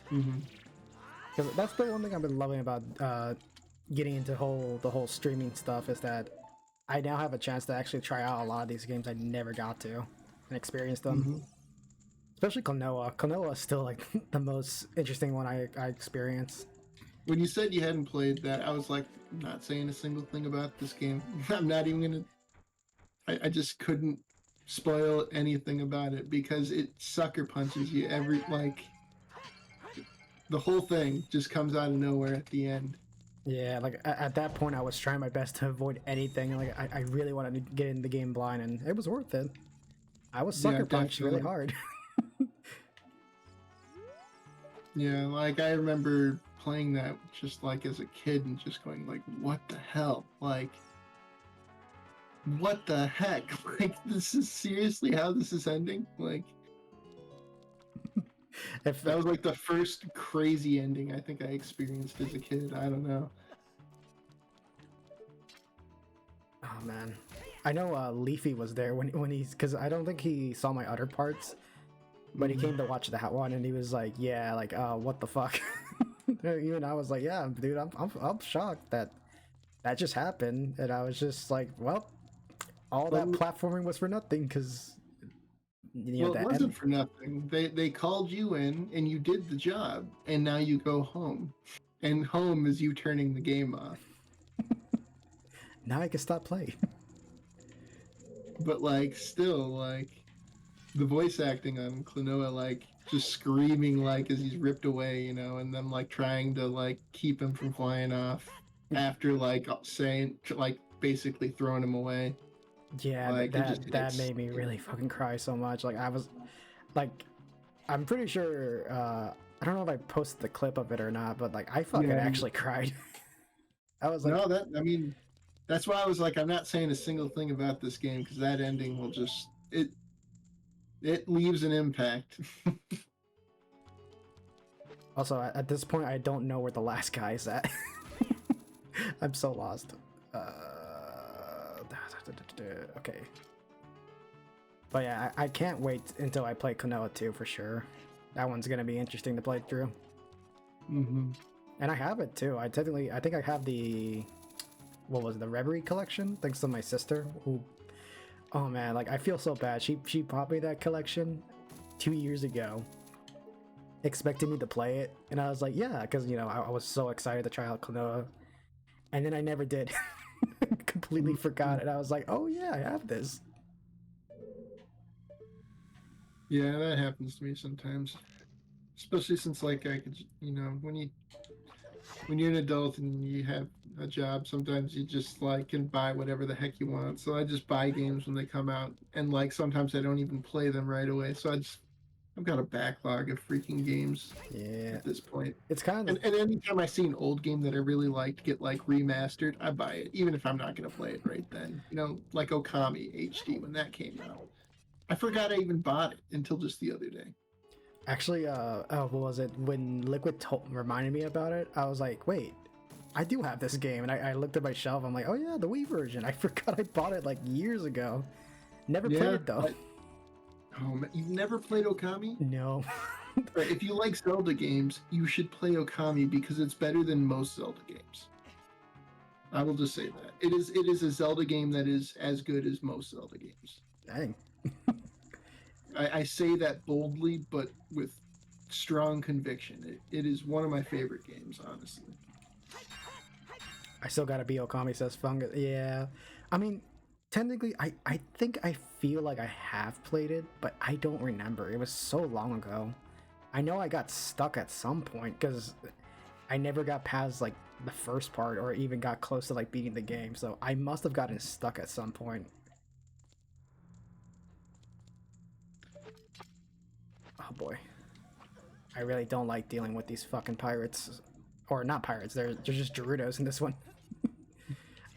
Because that's the one thing I've been loving about getting into the whole streaming stuff is that I now have a chance to actually try out a lot of these games I never got to and experience them. Especially Klonoa. Klonoa is still like the most interesting one I experienced. When you said you hadn't played that, I was like, I'm not saying a single thing about this game. I'm not even gonna. I just couldn't spoil anything about it because it sucker punches you every like. The whole thing just comes out of nowhere at the end. Yeah, like at that point, I was trying my best to avoid anything. Like I really wanted to get in the game blind, and it was worth it. I was sucker punched really hard. Yeah, like I remember playing that just like as a kid and just going like, what the hell? Like, what the heck? Like, this is seriously how this is ending? Like, if that was like the first crazy ending I think I experienced as a kid. I don't know. Oh man, I know Leafy was there when he's because I don't think he saw my other parts, but he came to watch that one and he was like, yeah, like what the fuck. Even I was like, yeah, dude, I'm shocked that just happened, and I was just like, well, all that platforming was for nothing because. You know, well, it wasn't for nothing. They called you in and you did the job, and now you go home, and home is you turning the game off. Now I can stop playing. But like, still, like, the voice acting on Klonoa, like, just screaming like as he's ripped away, you know, and then like trying to like keep him from flying off after like saying like basically throwing him away. Yeah, like, that made me really fucking cry so much. Like I was, like, I'm pretty sure. I don't know if I posted the clip of it or not, but like I fucking actually cried. I was like, no, I mean, that's why I was like, I'm not saying a single thing about this game because that ending will just it leaves an impact. Also, at this point, I don't know where the last guy is at. I'm so lost. Okay. But yeah, I can't wait until I play Klonoa 2 for sure. That one's gonna be interesting to play through. And I have it too. I think I have the, what was it, the Reverie collection? Thanks to my sister, who, oh man, like I feel so bad. She bought me that collection 2 years ago, expecting me to play it, and I was like, yeah, because you know I was so excited to try out Klonoa, and then I never did. Completely forgot it. I was like, oh yeah, I have this. Yeah, that happens to me sometimes, especially since like I could, you know, when you're an adult and you have a job, sometimes you just like can buy whatever the heck you want. So I just buy games when they come out, and like sometimes I don't even play them right away. So I've got a backlog of freaking games. Yeah. At this point, it's kind of. And anytime I see an old game that I really liked get like remastered, I buy it, even if I'm not gonna play it right then. You know, like Okami HD when that came out. I forgot I even bought it until just the other day. Actually, what was it? When Liquid reminded me about it, I was like, wait, I do have this game. And I looked at my shelf, I'm like, oh yeah, the Wii version. I forgot I bought it like years ago. Never played it though. Oh man, you've never played Okami? No. If you like Zelda games, you should play Okami because it's better than most Zelda games. I will just say that. It is a Zelda game that is as good as most Zelda games. Dang. I say that boldly, but with strong conviction. It is one of my favorite games, honestly. I still gotta be Okami, says Fungus. Yeah. I mean, technically, I think I feel like I have played it, but I don't remember. It was so long ago. I know I got stuck at some point, because I never got past, like, the first part, or even got close to, like, beating the game, so I must have gotten stuck at some point. Oh boy. I really don't like dealing with these fucking pirates. Or not pirates, they're just Gerudos in this one.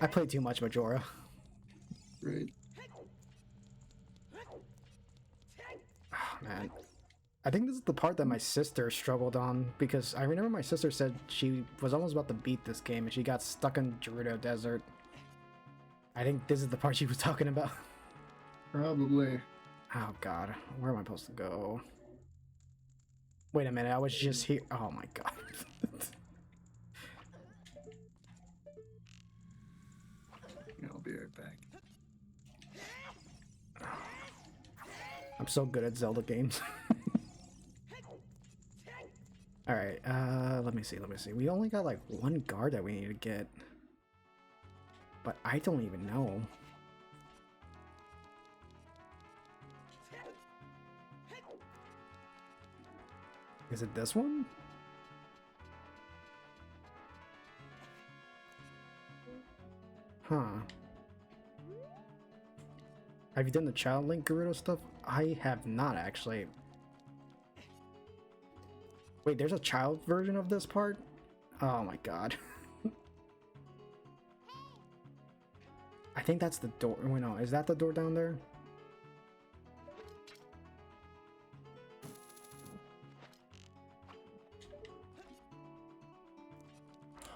I play too much Majora. Right. Oh man. I think this is the part that my sister struggled on, because I remember my sister said she was almost about to beat this game and she got stuck in Gerudo Desert. I think this is the part she was talking about. Probably. Oh god, where am I supposed to go? Wait a minute, I was just here. Oh my god. Yeah, I'll be right back. I'm so good at Zelda games. Alright, let me see. We only got like one guard that we need to get. But I don't even know. Is it this one? Huh. Have you done the Child Link Gerudo stuff? I have not, actually. Wait, there's a child version of this part? Oh my god. I think that's the door. Wait, no, is that the door down there?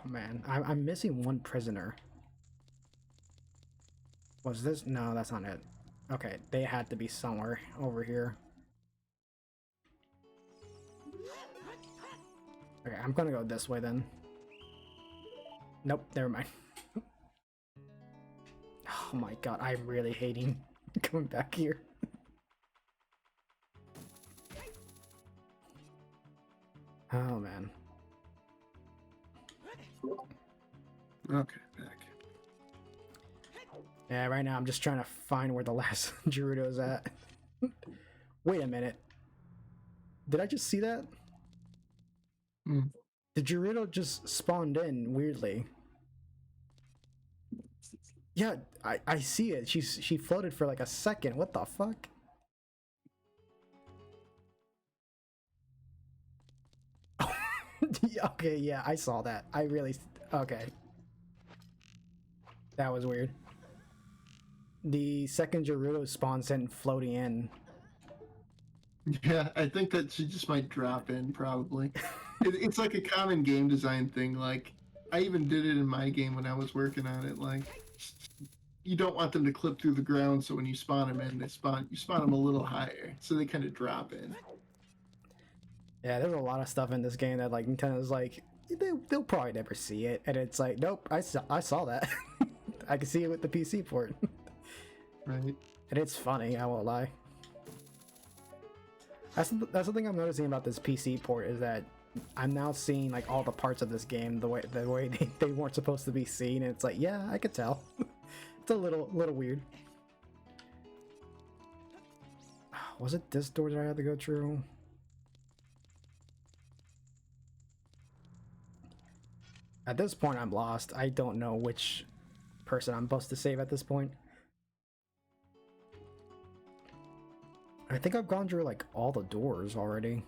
Oh man, I'm missing one prisoner. Was this? No, that's not it. Okay, they had to be somewhere over here. Okay, I'm gonna go this way then. Nope, never mind. Oh my god, I'm really hating coming back here. Oh man. Okay, back. Yeah, right now I'm just trying to find where the last Gerudo's at. Wait a minute. Did I just see that? Hmm. The Gerudo just spawned in weirdly. Yeah, I see it. She floated for like a second. What the fuck? Okay, yeah, I saw that. I really... Okay. That was weird. The second Gerudo spawns in floating in. Yeah, I think that she just might drop in, probably. It's like a common game design thing. Like, I even did it in my game when I was working on it. Like, you don't want them to clip through the ground, so when you spawn them in, you spawn them a little higher, so they kind of drop in. Yeah, there's a lot of stuff in this game that like Nintendo's like they'll probably never see it, and it's like nope, I saw that. I can see it with the PC port. Right. And it's funny, I won't lie. That's the thing I'm noticing about this PC port is that I'm now seeing like all the parts of this game the way they weren't supposed to be seen, and it's like yeah, I could tell. It's a little weird. Was it this door that I had to go through? At this point, I'm lost. I don't know which person I'm supposed to save at this point. I think I've gone through like all the doors already.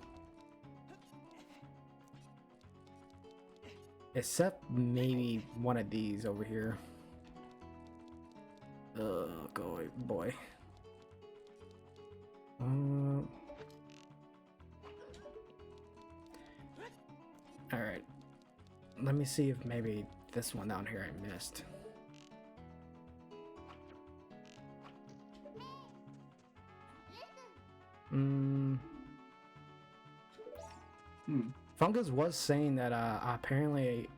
Except maybe one of these over here. Oh, boy. Alright. Let me see if maybe this one down here I missed. Fungus was saying that apparently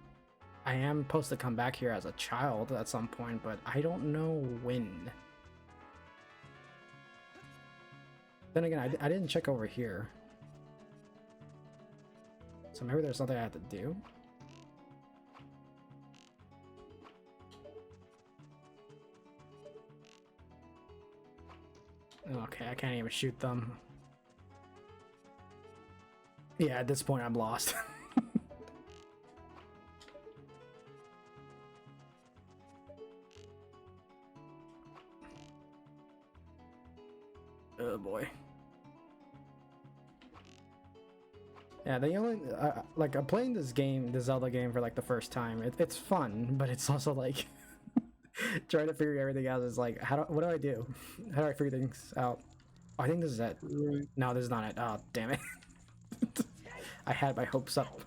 I am supposed to come back here as a child at some point, but I don't know when. Then again, I didn't check over here. So maybe there's something I have to do. Okay, I can't even shoot them. Yeah, at this point I'm lost. Oh boy. Yeah, the only like I'm playing this game, the Zelda game, for like the first time. It's fun, but it's also like trying to figure everything out. Is like, what do I do? How do I figure things out? Oh, I think this is it. Right. No, this is not it. Oh, damn it! I had my hopes up.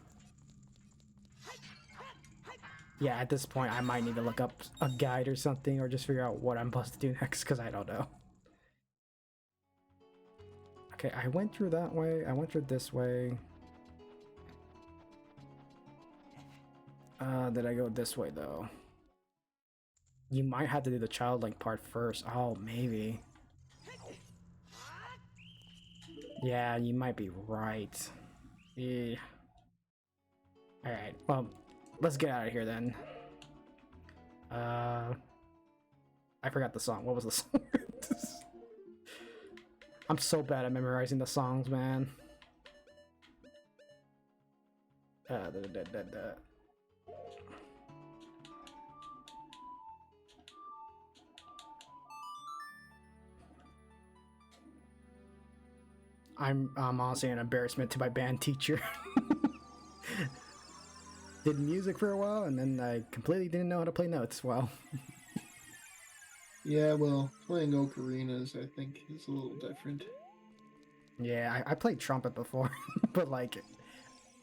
Yeah, at this point, I might need to look up a guide or something, or just figure out what I'm supposed to do next, because I don't know. Okay, I went through that way. I went through this way. Did I go this way, though? You might have to do the childlike part first. Oh, maybe. Yeah, you might be right. Yeah. Alright, well, let's get out of here then. I forgot the song. What was the song? I'm so bad at memorizing the songs, man. I'm honestly an embarrassment to my band teacher. Did music for a while, and then I completely didn't know how to play notes. Well, Yeah, well, playing ocarinas, I think, is a little different. yeah, I played trumpet before, but like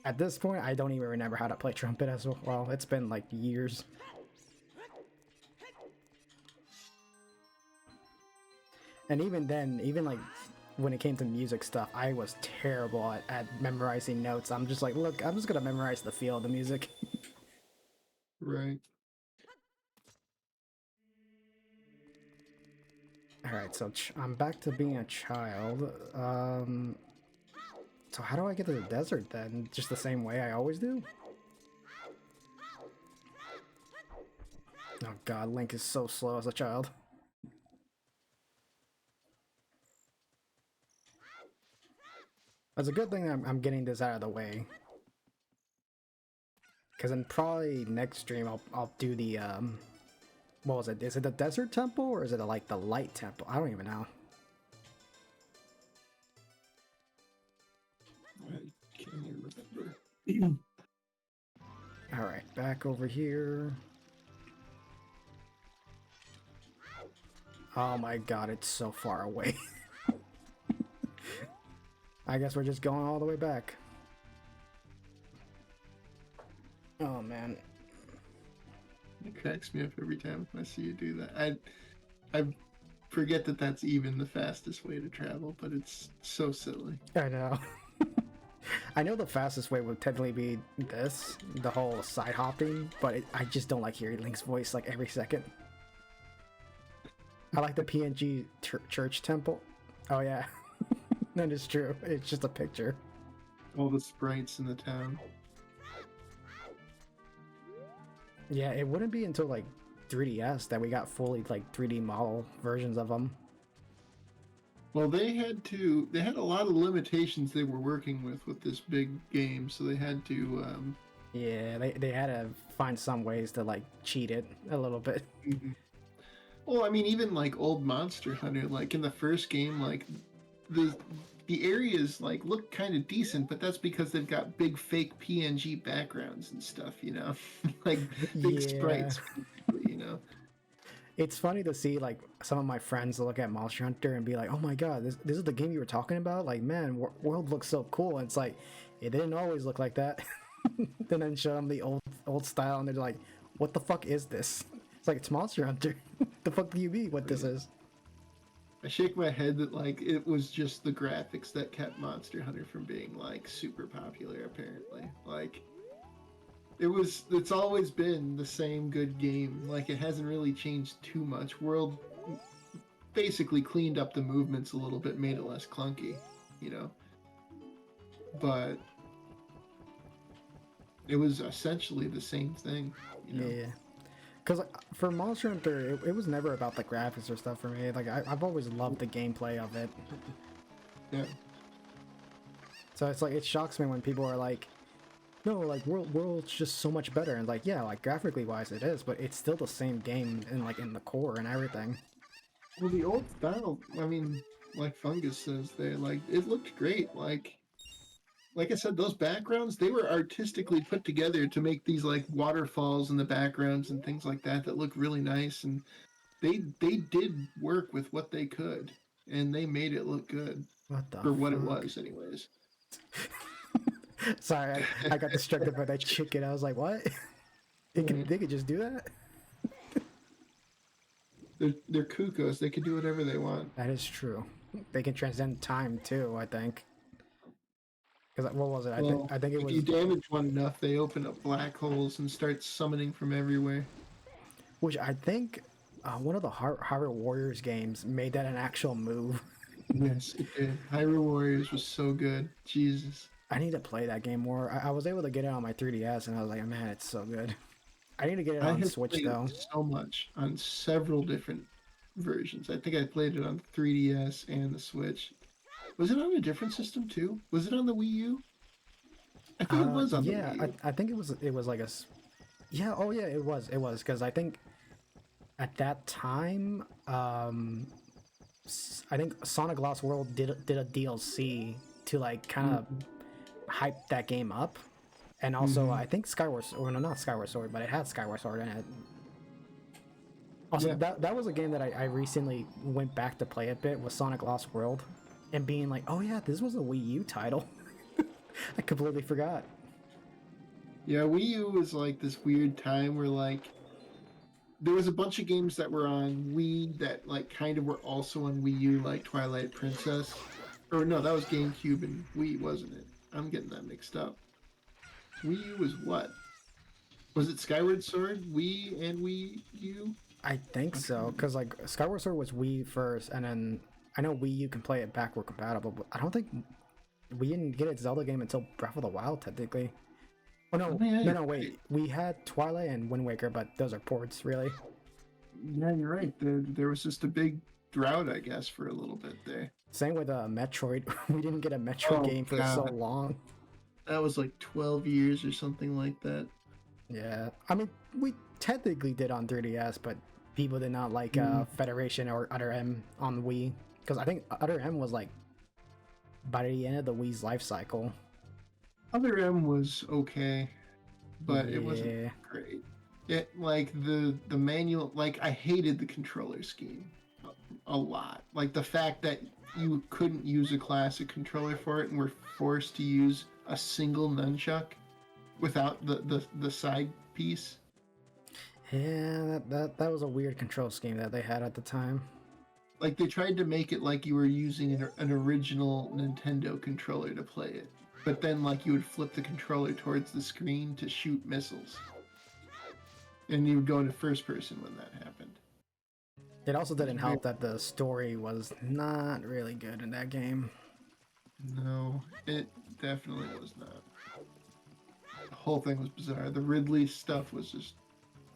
at this point, I don't even remember how to play trumpet as well. It's been like years. And even then, even like when it came to music stuff, I was terrible at memorizing notes. I'm just like, look, I'm just gonna memorize the feel of the music. Right. Alright, so I'm back to being a child. So how do I get to the desert then? Just the same way I always do? Oh god, Link is so slow as a child. It's a good thing I'm getting this out of the way. Because then probably next stream I'll do the, what was it? Is it the desert temple or is it like the light temple? I don't even know. I can't remember. Alright, back over here. Oh my god, it's so far away. I guess we're just going all the way back. Oh man. It cracks me up every time I see you do that. I forget that that's even the fastest way to travel, but it's so silly. I know. I know the fastest way would technically be this, the whole side hopping, but I just don't like hearing Link's voice like every second. I like the PNG church temple. Oh yeah, that is true. It's just a picture. All the sprites in the town. Yeah, it wouldn't be until like 3DS that we got fully like 3D model versions of them. Well, they had a lot of limitations they were working with this big game, so they had to Yeah, they had to find some ways to like cheat it a little bit. Well, I mean, even like old Monster Hunter, like in the first game, like the areas like look kind of decent, but that's because they've got big fake PNG backgrounds and stuff, you know, like big sprites, you know. It's funny to see like some of my friends look at Monster Hunter and be like, "Oh my god, this is the game you were talking about? Like, man, world looks so cool." And it's like, it didn't always look like that. Then show them the old style, and they're like, "What the fuck is this?" It's like, it's Monster Hunter. The fuck do you mean what this is? I shake my head that like it was just the graphics that kept Monster Hunter from being like super popular. Apparently, like it's always been the same good game. Like it hasn't really changed too much. World basically cleaned up the movements a little bit, made it less clunky, you know. But it was essentially the same thing, you know? Yeah. Because for Monster Hunter, it was never about the graphics or stuff for me. Like, I've always loved the gameplay of it. Yeah. So it's like, it shocks me when people are like, no, like, world's just so much better. And like, yeah, like, graphically wise it is, but it's still the same game in, like, in the core and everything. Well, the old style, I mean, like Fungus says there, like, it looked great. Like, like I said, those backgrounds, they were artistically put together to make these like waterfalls in the backgrounds and things like that that look really nice. And they did work with what they could, and they made it look good What the for what it fuck? was, anyways. Sorry, I got distracted by that chicken. I was like, what? They could just do that? They're cuckoos. They could do whatever they want. That is true. They can transcend time too, I think. Because what was it? Well, I think it if you was, damage one enough, they open up black holes and start summoning from everywhere. which I think one of the Hyrule Warriors games made that an actual move. Yes, it did. Hyrule Warriors was so good. Jesus. I need to play that game more. I was able to get it on my 3DS, and I was like, man, it's so good. I need to get it I on have Switch played though. it so much on several different versions. I think I played it on 3DS and the Switch. Was it on a different system too? Was it on the Wii U? I think it was on the Yeah, Wii U. I think it was like a, yeah, oh yeah, it was because I think at that time, I think Sonic Lost World did a DLC to like kind of hype that game up, and also I think Skyward, or no, not Skyward Sword, but it had Skyward Sword in it. Also, Yeah. that was a game that I recently went back to play a bit with Sonic Lost World, and being like, oh yeah, this was a Wii U title. I completely forgot. Yeah, Wii U was like this weird time where like there was a bunch of games that were on Wii that like kind of were also on Wii U, like Twilight Princess. Or no, that was GameCube and Wii, wasn't it? I'm getting that mixed up. Wii U was what? Was it Skyward Sword, Wii, and Wii U? I think so, because like Skyward Sword was Wii first, and then I know Wii U can play it backward compatible, but I don't think we didn't get a Zelda game until Breath of the Wild, technically. Oh no, Oh, yeah, no, wait. We had Twilight and Wind Waker, but those are ports, really. Yeah, you're right. There was just a big drought, I guess, for a little bit there. Same with Metroid. We didn't get a Metroid Oh, game for so God. long. That was like 12 years or something like that. Yeah, I mean, we technically did on 3DS, but people did not like Federation or Other M on Wii, because I think Other M was like by the end of the Wii's life cycle. Other M was okay, but it Yeah. wasn't great. It like the manual, like I hated the controller scheme a lot. Like the fact that you couldn't use a classic controller for it and were forced to use a single nunchuck without the side piece. Yeah, that was a weird control scheme that they had at the time. Like they tried to make it like you were using an original Nintendo controller to play it, but then like you would flip the controller towards the screen to shoot missiles, and you would go into first person when that happened. It also didn't help that the story was not really good in that game. No, it definitely was not. The whole thing was bizarre. The Ridley stuff was just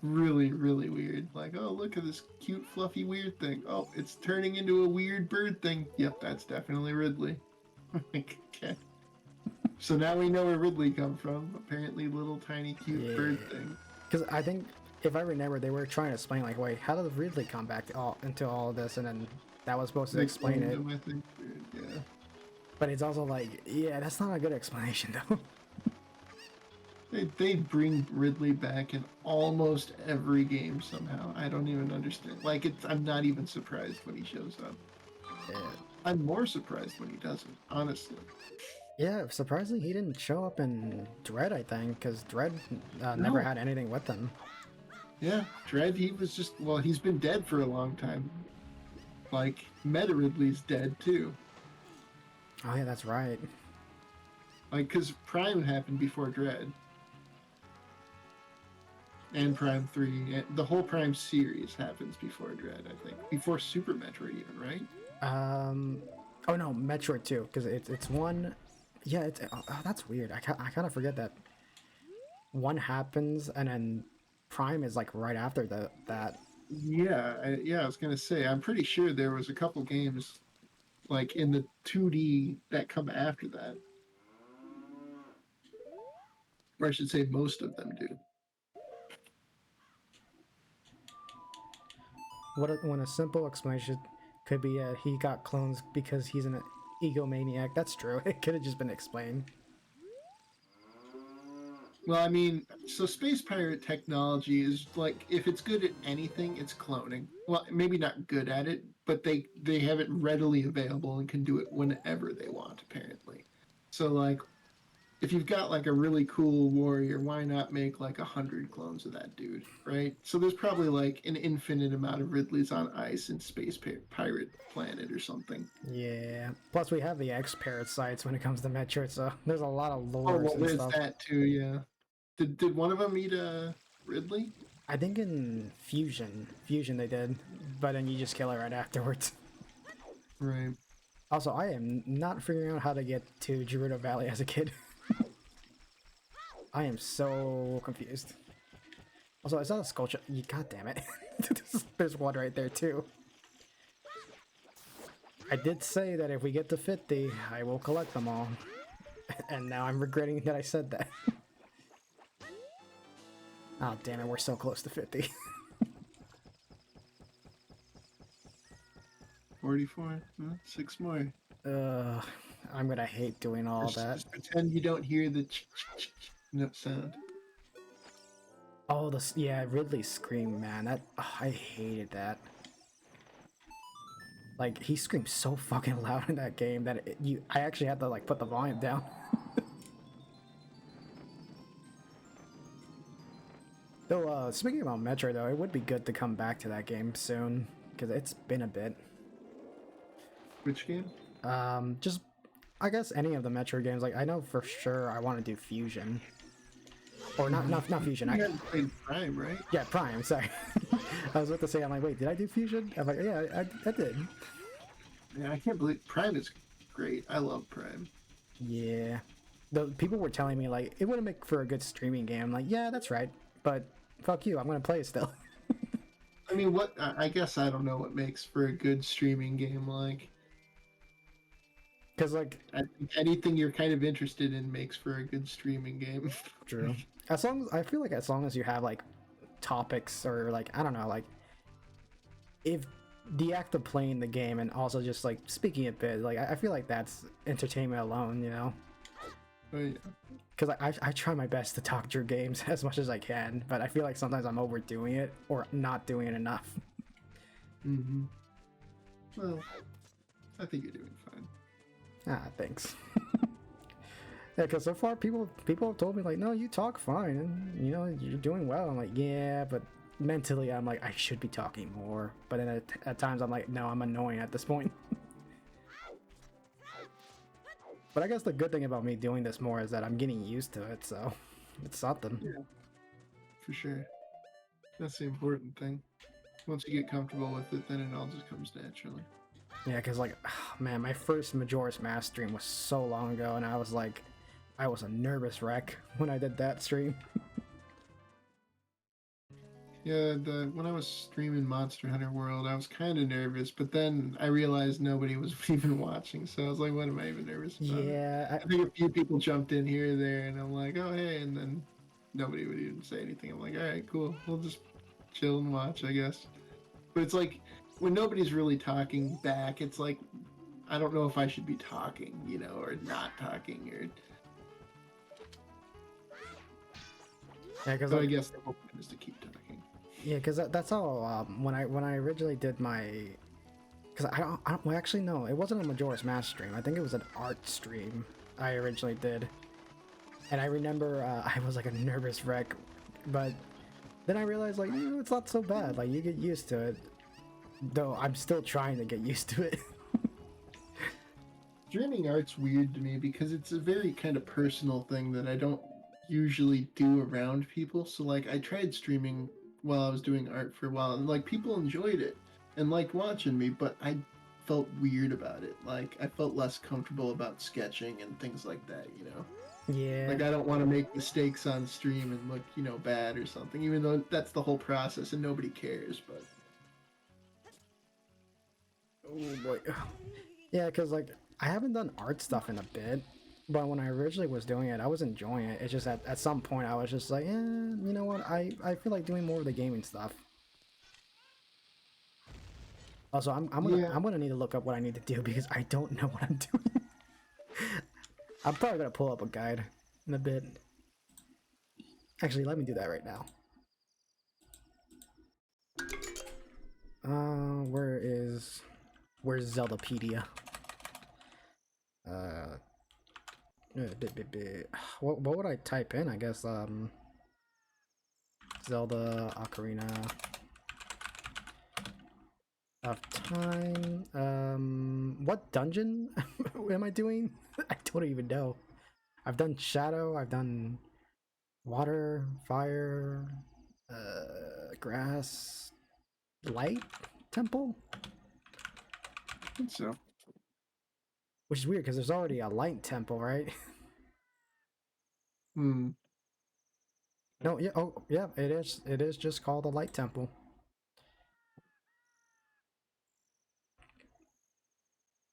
really, really weird. Like, oh, look at this cute, fluffy, weird thing. Oh, it's turning into a weird bird thing. Yep, that's definitely Ridley. Okay. So now we know where Ridley come from. Apparently, little tiny cute bird thing. Because I think, if I remember, they were trying to explain, like, wait, how did Ridley come back into all of this? And then that was supposed to explain it. I think, yeah. But it's also like, yeah, that's not a good explanation, though. They bring Ridley back in almost every game somehow. I don't even understand. Like, I'm not even surprised when he shows up. Yeah. I'm more surprised when he doesn't, honestly. Yeah, surprisingly, he didn't show up in Dread, I think, because Dread never had anything with him. Yeah, Dread, he was just, well, he's been dead for a long time. Like, Meta Ridley's dead, too. Oh, yeah, that's right. Like, because Prime happened before Dread. And Prime 3. And the whole Prime series happens before Dread, I think. Before Super Metroid, even, right? Oh, no, Metroid 2, because it's one... Yeah, it's that's weird. I kind of forget that one happens, and then Prime is, like, right after that. Yeah, I was gonna say, I'm pretty sure there was a couple games, like, in the 2D that come after that. Or I should say most of them do. When a simple explanation could be he got clones because he's an egomaniac. That's true. It could have just been explained. Well, I mean, so space pirate technology is like if it's good at anything, it's cloning. Well, maybe not good at it, but they have it readily available and can do it whenever they want, apparently. So like if you've got like a really cool warrior, why not make like 100 clones of that dude, right? So there's probably like an infinite amount of Ridleys on ice in space pirate planet or something. Yeah. Plus, we have the X parasites when it comes to Metroid, so there's a lot of Oh lores well, and there's stuff. that too. Yeah. Did one of them eat Ridley? I think in Fusion they did, but then you just kill it right afterwards. Right. Also, I am not figuring out how to get to Gerudo Valley as a kid. I am so confused. Also, is that a sculpture? God damn it. There's one right there too. I did say that if we get to 50, I will collect them all. And now I'm regretting that I said that. Oh damn it, we're so close to 50. 44. 6 more. I'm gonna hate doing all that. Just pretend you don't hear the no sound. Oh, yeah, Ridley's scream, man. I hated that. Like he screams so fucking loud in that game that I actually had to like put the volume down. Though, speaking about Metro, though, it would be good to come back to that game soon because it's been a bit. Which game? Just I guess any of the Metro games. Like I know for sure I want to do Fusion, or not Fusion. You haven't played Prime, right? Yeah, Prime. Sorry, I was about to say. I'm like, wait, did I do Fusion? I'm like, yeah, I did. Yeah, I can't believe Prime is great. I love Prime. Yeah, the people were telling me like it wouldn't make for a good streaming game. I'm like, yeah, that's right, but fuck you, I'm gonna play it still. I mean, what? I guess I don't know what makes for a good streaming game. Like, Because like, I think anything you're kind of interested in makes for a good streaming game. true. As long as I feel like as long as you have like topics or like I don't know, like if the act of playing the game and also just like speaking a bit, like I feel like that's entertainment alone, you know. Oh, yeah. Because I try my best to talk through games as much as I can, but I feel like sometimes I'm overdoing it or not doing it enough. Mm-hmm. Well, I think you're doing fine. Ah, thanks. Yeah, because so far people have told me like, no, you talk fine, and you know you're doing well. I'm like, yeah, but mentally I'm like, I should be talking more. But then at times I'm like, no, I'm annoying at this point. But I guess the good thing about me doing this more is that I'm getting used to it, so it's something. Yeah, for sure. That's the important thing. Once you get comfortable with it, then it all just comes naturally. Yeah, because like, man, my first Majora's Mask stream was so long ago, and I was like, I was a nervous wreck when I did that stream. Yeah, when I was streaming Monster Hunter World, I was kind of nervous, but then I realized nobody was even watching, so I was like, what am I even nervous about? Yeah, I think a few people jumped in here or there, and I'm like, oh, hey, and then nobody would even say anything. I'm like, all right, cool. We'll just chill and watch, I guess. But it's like, when nobody's really talking back, it's like, I don't know if I should be talking, you know, or not talking, or... yeah, because So I guess the whole point is to keep talking. yeah, because that's all. When I originally did my, because I don't well, actually no, it wasn't a Majora's Mask stream. I think it was an art stream I originally did, and I remember I was like a nervous wreck, but then I realized like it's not so bad. Like you get used to it, though I'm still trying to get used to it. Streaming art's weird to me because it's a very kind of personal thing that I don't usually do around people. So like I tried streaming while I was doing art for a while, and like people enjoyed it and liked watching me, but I felt weird about it. Like I felt less comfortable about sketching and things like that, you know. Yeah. Like I don't want to make mistakes on stream and look, you know, bad or something, even though that's the whole process and nobody cares, but Oh boy. Yeah, because like I haven't done art stuff in a bit, but when I originally was doing it, I was enjoying it. It's just at some point I was just like, you know what? I feel like doing more of the gaming stuff. Also, I'm gonna need to look up what I need to do because I don't know what I'm doing. I'm probably gonna pull up a guide in a bit. Actually, let me do that right now. Where's Zeldapedia? What would I type in? I guess Zelda Ocarina of Time. What dungeon am I doing? I don't even know. I've done Shadow. I've done Water, Fire, Grass, Light Temple. I think so. Which is weird because there's already a Light Temple, right? Hmm. No, yeah, oh, yeah, it is. It is just called the Light Temple.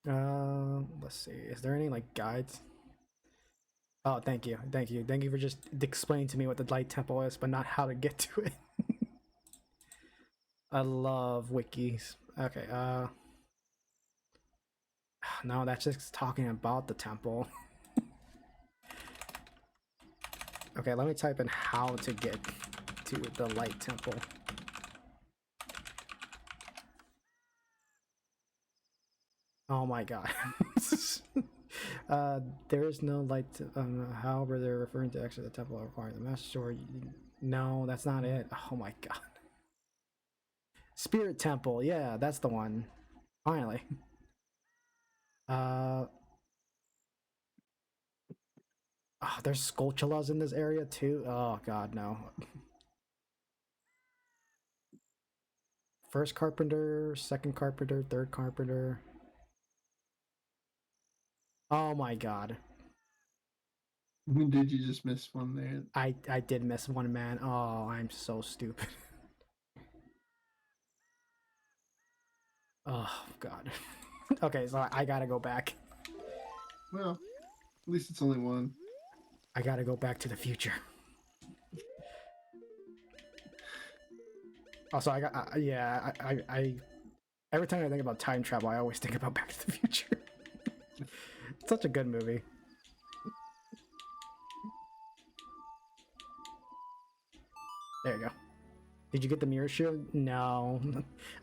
Let's see. Is there any like guides? Oh, thank you, thank you for just explaining to me what the Light Temple is, but not how to get to it. I love wikis. Okay, no, that's just talking about the temple. Okay, let me type in how to get to the Light Temple. Oh my god. There is no light. However, they're referring to actually the temple requiring the master sword. No, that's not it. Oh my god. Spirit Temple. Yeah, that's the one. Finally. Oh, there's Skulltulas in this area too. Oh god, no. First carpenter, second carpenter, third carpenter. Oh my god. Did you just miss one there? I did miss one, man. Oh, I'm so stupid. Oh god. Okay, so I gotta go back. Well, at least it's only one. I gotta go back to the future. Also, I got yeah. I every time I think about time travel, I always think about Back to the Future. It's such a good movie. There you go. Did you get the mirror shield? No.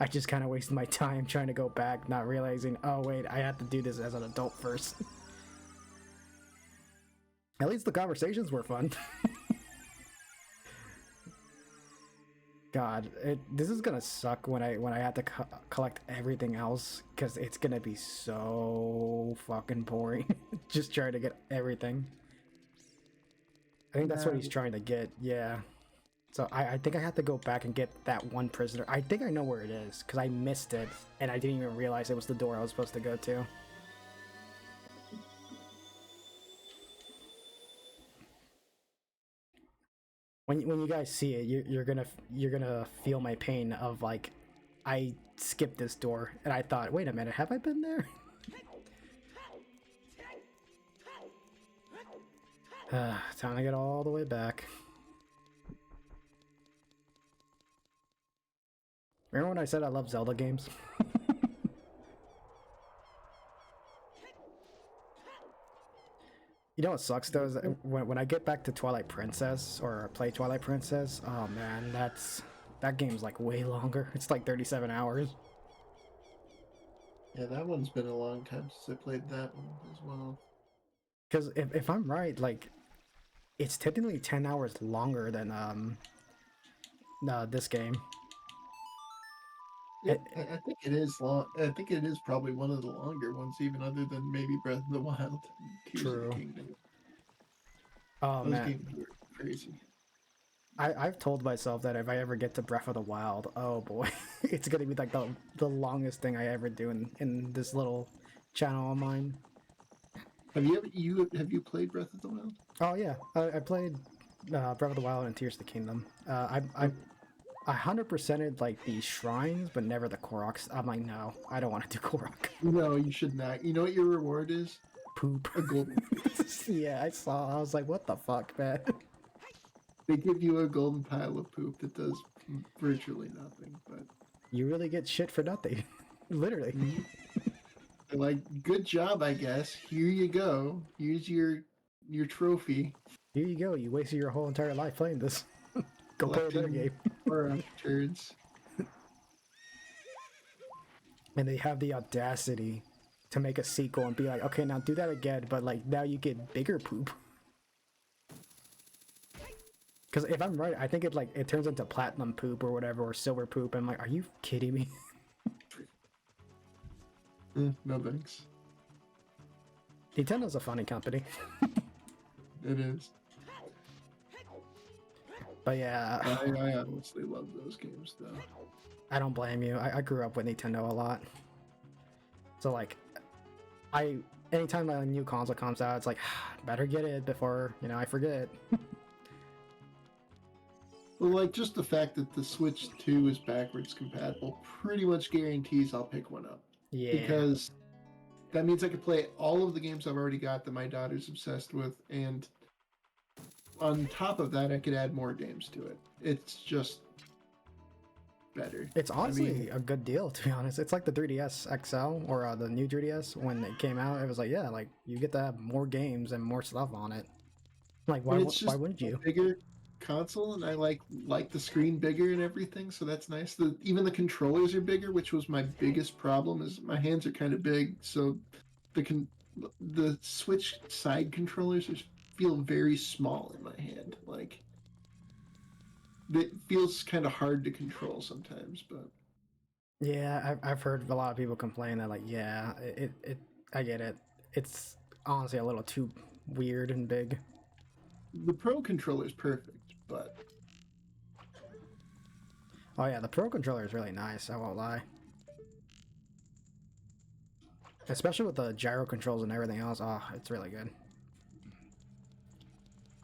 I just kind of wasted my time trying to go back, not realizing, oh wait, I have to do this as an adult first. At least the conversations were fun. God, this is gonna suck when I have to collect everything else because it's gonna be so fucking boring. Just trying to get everything. I think that's what he's trying to get. Yeah. So I think I have to go back and get that one prisoner. I think I know where it is because I missed it and I didn't even realize it was the door I was supposed to go to. When you guys see it, you're gonna feel my pain of like, I skipped this door and I thought, wait a minute, have I been there? Time to get all the way back. Remember when I said I love Zelda games? You know what sucks though is that when I get back to Twilight Princess or play Twilight Princess, oh man, that game's like way longer. It's like 37 hours. Yeah, that one's been a long time since I played that one as well. Because if I'm right, like it's technically 10 hours longer than this game. Yeah, I think it is long. I think it is probably one of the longer ones, even other than maybe Breath of the Wild, Tears of the True. Kingdom. Oh Those man, games were crazy. I've told myself that if I ever get to Breath of the Wild, oh boy, it's gonna be like the longest thing I ever do in this little channel of mine. Have you played Breath of the Wild? Oh yeah, I played Breath of the Wild and Tears of the Kingdom. I 100%ed like the shrines, but never the Koroks. I'm like, no, I don't want to do Korok. No, you should not. You know what your reward is? Poop. A golden. Yeah, I saw. I was like, what the fuck, man? They give you a golden pile of poop that does virtually nothing, but You really get shit for nothing, literally. they're like, good job, I guess. Here you go. Here's your trophy. Here you go. You wasted your whole entire life playing this. Go play their game. Or turds. And they have the audacity to make a sequel and be like, okay, now do that again, but like now you get bigger poop. Because if I'm right, I think it turns into platinum poop or whatever, or silver poop. And I'm like, are you kidding me? No thanks. Nintendo's a funny company. It is. But yeah, I honestly love those games though. I don't blame you. I grew up with Nintendo a lot. So like, anytime a new console comes out, it's like, better get it before, I forget. Well, like, just the fact that the Switch 2 is backwards compatible pretty much guarantees I'll pick one up. Yeah. Because that means I could play all of the games I've already got that my daughter's obsessed with, and on top of that, I could add more games to it. It's just better. It's honestly a good deal, to be honest. It's like the 3DS XL or the new 3DS when it came out. It was like, yeah, like you get to have more games and more stuff on it. Like, why wouldn't you? Bigger console, and I like the screen bigger and everything, so that's nice. Even the controllers are bigger, which was my biggest problem. Is my hands are kind of big, so the Switch side controllers feel very small in my hand. Like, it feels kind of hard to control sometimes. But yeah, I've heard a lot of people complain that like, yeah, I get it. It's honestly a little too weird and big. The Pro controller is perfect, but oh yeah, the Pro controller is really nice. I won't lie. Especially with the gyro controls and everything else. Oh, it's really good.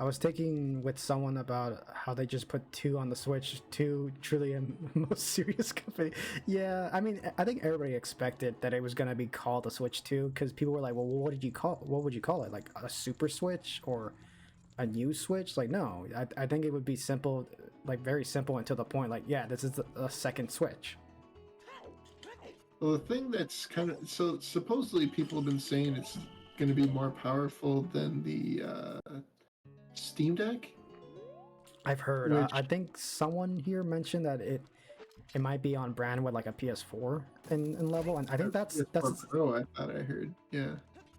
I was taking with someone about how they just put 2 on the Switch. 2 truly a most serious company. Yeah, I mean, I think everybody expected that it was gonna be called the Switch 2 because people were like, "Well, what would you call it? Like a Super Switch or a new Switch?" Like, no, I think it would be simple, like very simple and to the point. Like, yeah, this is a second Switch. well, the thing that's kind of so supposedly people have been saying it's going to be more powerful than the Steam Deck. I've heard. I think someone here mentioned that it might be on brand with like a PS4 in level, and I think that's Pro. I thought I heard.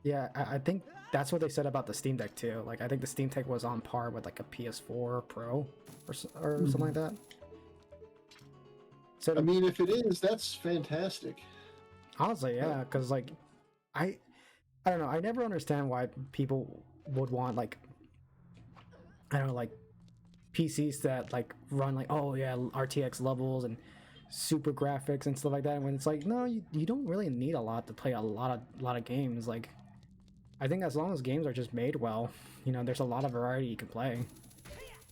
Yeah, I think that's what they said about the Steam Deck too. Like, I think the Steam Deck was on par with like a PS4 Pro or something like that. So I mean, if it is, that's fantastic. Honestly, yeah, because like, I don't know. I never understand why people would want like, I don't know, like PCs that like run like, oh yeah, RTX levels and super graphics and stuff like that. When it's like, no, you don't really need a lot to play a lot of games. Like, I think as long as games are just made well, there's a lot of variety you can play.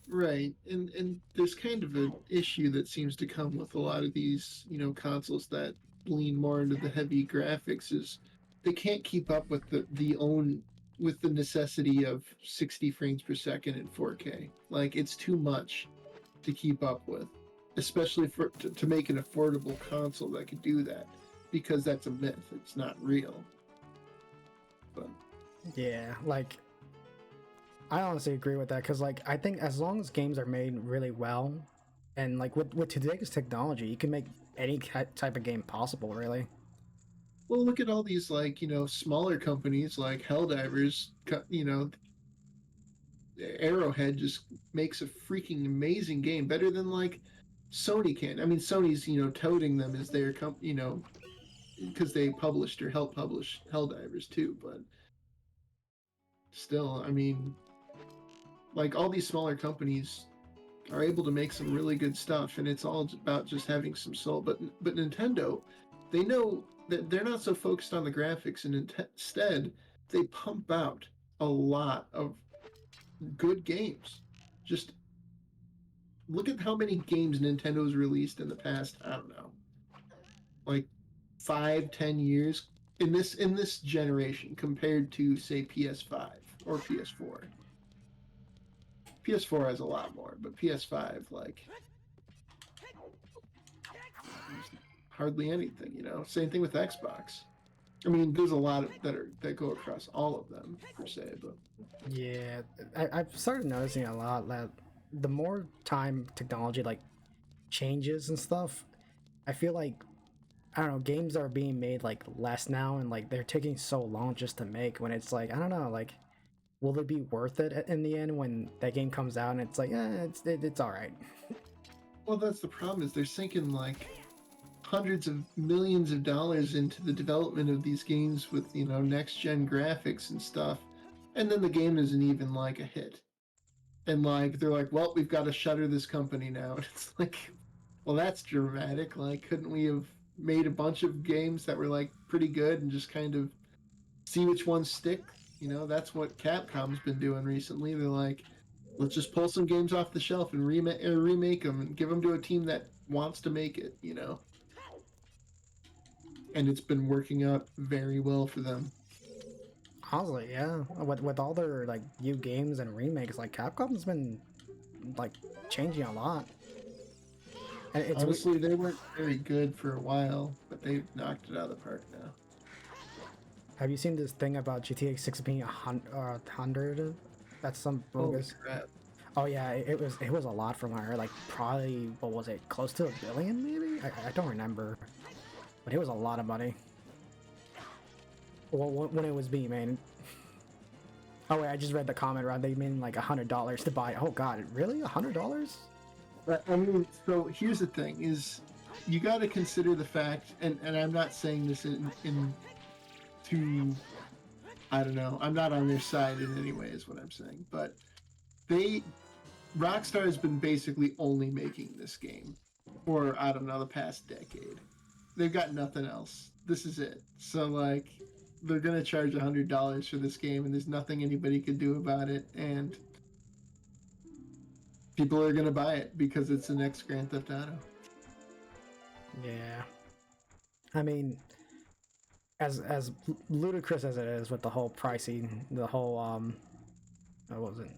Right, and there's kind of an issue that seems to come with a lot of these, consoles that lean more into the heavy graphics is they can't keep up with the necessity of 60 frames per second in 4K. Like, it's too much to keep up with, especially to make an affordable console that could do that, because that's a myth. It's not real. But yeah, like, I honestly agree with that because, like, I think as long as games are made really well, and like with today's technology, you can make any type of game possible, really. well, look at all these smaller companies like Helldivers. Arrowhead just makes a freaking amazing game, better than like Sony can. I mean, Sony's touting them as their because they published or helped publish Helldivers too, but still, I mean, like all these smaller companies are able to make some really good stuff, and it's all about just having some soul. But Nintendo, they know that they're not so focused on the graphics, and instead they pump out a lot of good games. Just look at how many games Nintendo's released in the past, I don't know, like 5-10 years in this generation compared to say PS5 or PS4. PS4 has a lot more, but PS5 like hardly anything, Same thing with Xbox. I mean, there's a lot of that go across all of them per se, but Yeah, I've started noticing a lot that the more time technology like changes and stuff, I feel like I don't know, games are being made like less now, and like they're taking so long just to make. When it's like I don't know, like will it be worth it in the end when that game comes out and it's like, it's all right. well, that's the problem is they're sinking like hundreds of millions of dollars into the development of these games with next gen graphics and stuff, and then the game isn't even like a hit. And like they're like, well, we've got to shutter this company now. And it's like, well, that's dramatic. Like, couldn't we have made a bunch of games that were like pretty good and just kind of see which ones stick? That's what Capcom's been doing recently. They're like, let's just pull some games off the shelf and remake them and give them to a team that wants to make it. And it's been working out very well for them. Honestly, yeah, with all their like new games and remakes, like Capcom's been like changing a lot. And Honestly, they weren't very good for a while, but they've knocked it out of the park now. Have you seen this thing about GTA 6 being 100? That's some Holy bogus. crap. Oh yeah, it was a lot from her. Like probably what was it, close to $1 billion maybe? I don't remember, but it was a lot of money. Well, when it was being made. Oh wait, I just read the comment around. They mean like $100 to buy. Oh god, really? $100? I mean, so here's the thing: is you got to consider the fact, and I'm not saying this in to, I don't know, I'm not on their side in any way, is what I'm saying, but they Rockstar has been basically only making this game for I don't know the past decade. They've got nothing else. This is it. So like, they're gonna charge $100 for this game, and there's nothing anybody could do about it, and people are gonna buy it because it's the next Grand Theft Auto. Yeah. I mean, as ludicrous as it is with the whole pricing, the whole what was it?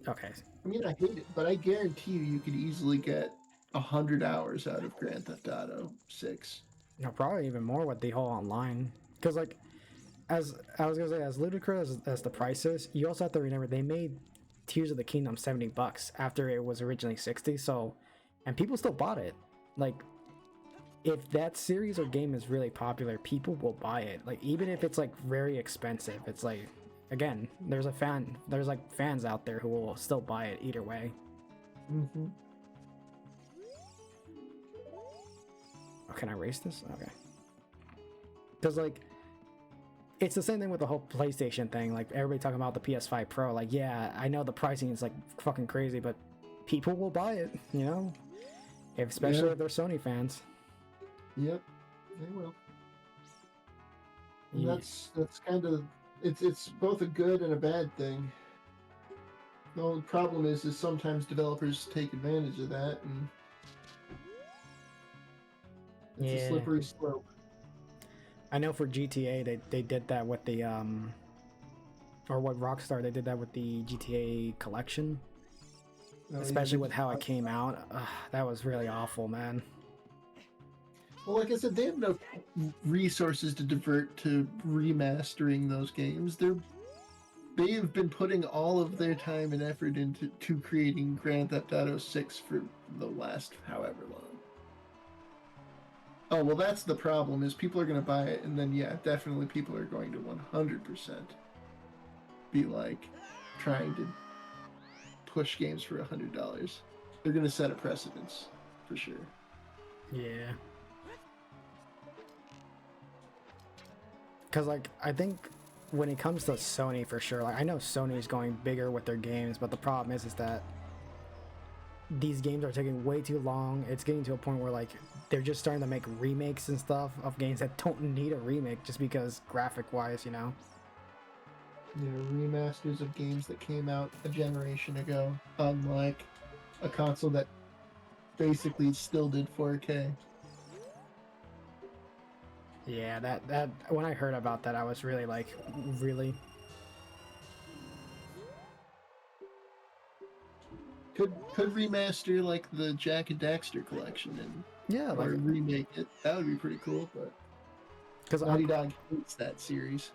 Okay. I mean, I hate it, but I guarantee you could easily get 100 hours out of Grand Theft Auto 6. No, probably even more with the whole online. Because like, as I was gonna say, as ludicrous as the price is, you also have to remember they made Tears of the Kingdom $70 after it was originally 60. So, and people still bought it. Like, if that series or game is really popular, people will buy it. Like, even if it's like very expensive, it's like, again, there's like fans out there who will still buy it either way. Mm-hmm. Oh, can I erase this? Okay. Because like, it's the same thing with the whole PlayStation thing. Like everybody talking about the PS5 Pro. Like, yeah, I know the pricing is like fucking crazy, but people will buy it. Especially if they're Sony fans. Yep, they will. And Yeah. that's kind of it's both a good and a bad thing. The only problem is sometimes developers take advantage of that, and it's a slippery slope. I know for GTA they did that with the or what Rockstar, they did that with the GTA collection. Especially with how it came out. That was really awful, man. Well, like I said, they have no resources to divert to remastering those games. They have been putting all of their time and effort into creating Grand Theft Auto 6 for the last however long. Oh, well, that's the problem, is people are going to buy it, and then, yeah, definitely people are going to 100% be, like, trying to push games for $100. They're going to set a precedence, for sure. Yeah. Because, like, I think when it comes to Sony, for sure, like, I know Sony's going bigger with their games, but the problem is that these games are taking way too long. It's getting to a point where, like, they're just starting to make remakes and stuff of games that don't need a remake just because graphic-wise, You know, remasters of games that came out a generation ago, unlike a console that basically still did 4K. Yeah, that when I heard about that, I was really like, really? Could remaster like the Jack and Daxter collection and Yeah, like or remake it. That would be pretty cool. But because Naughty Dog hates that series.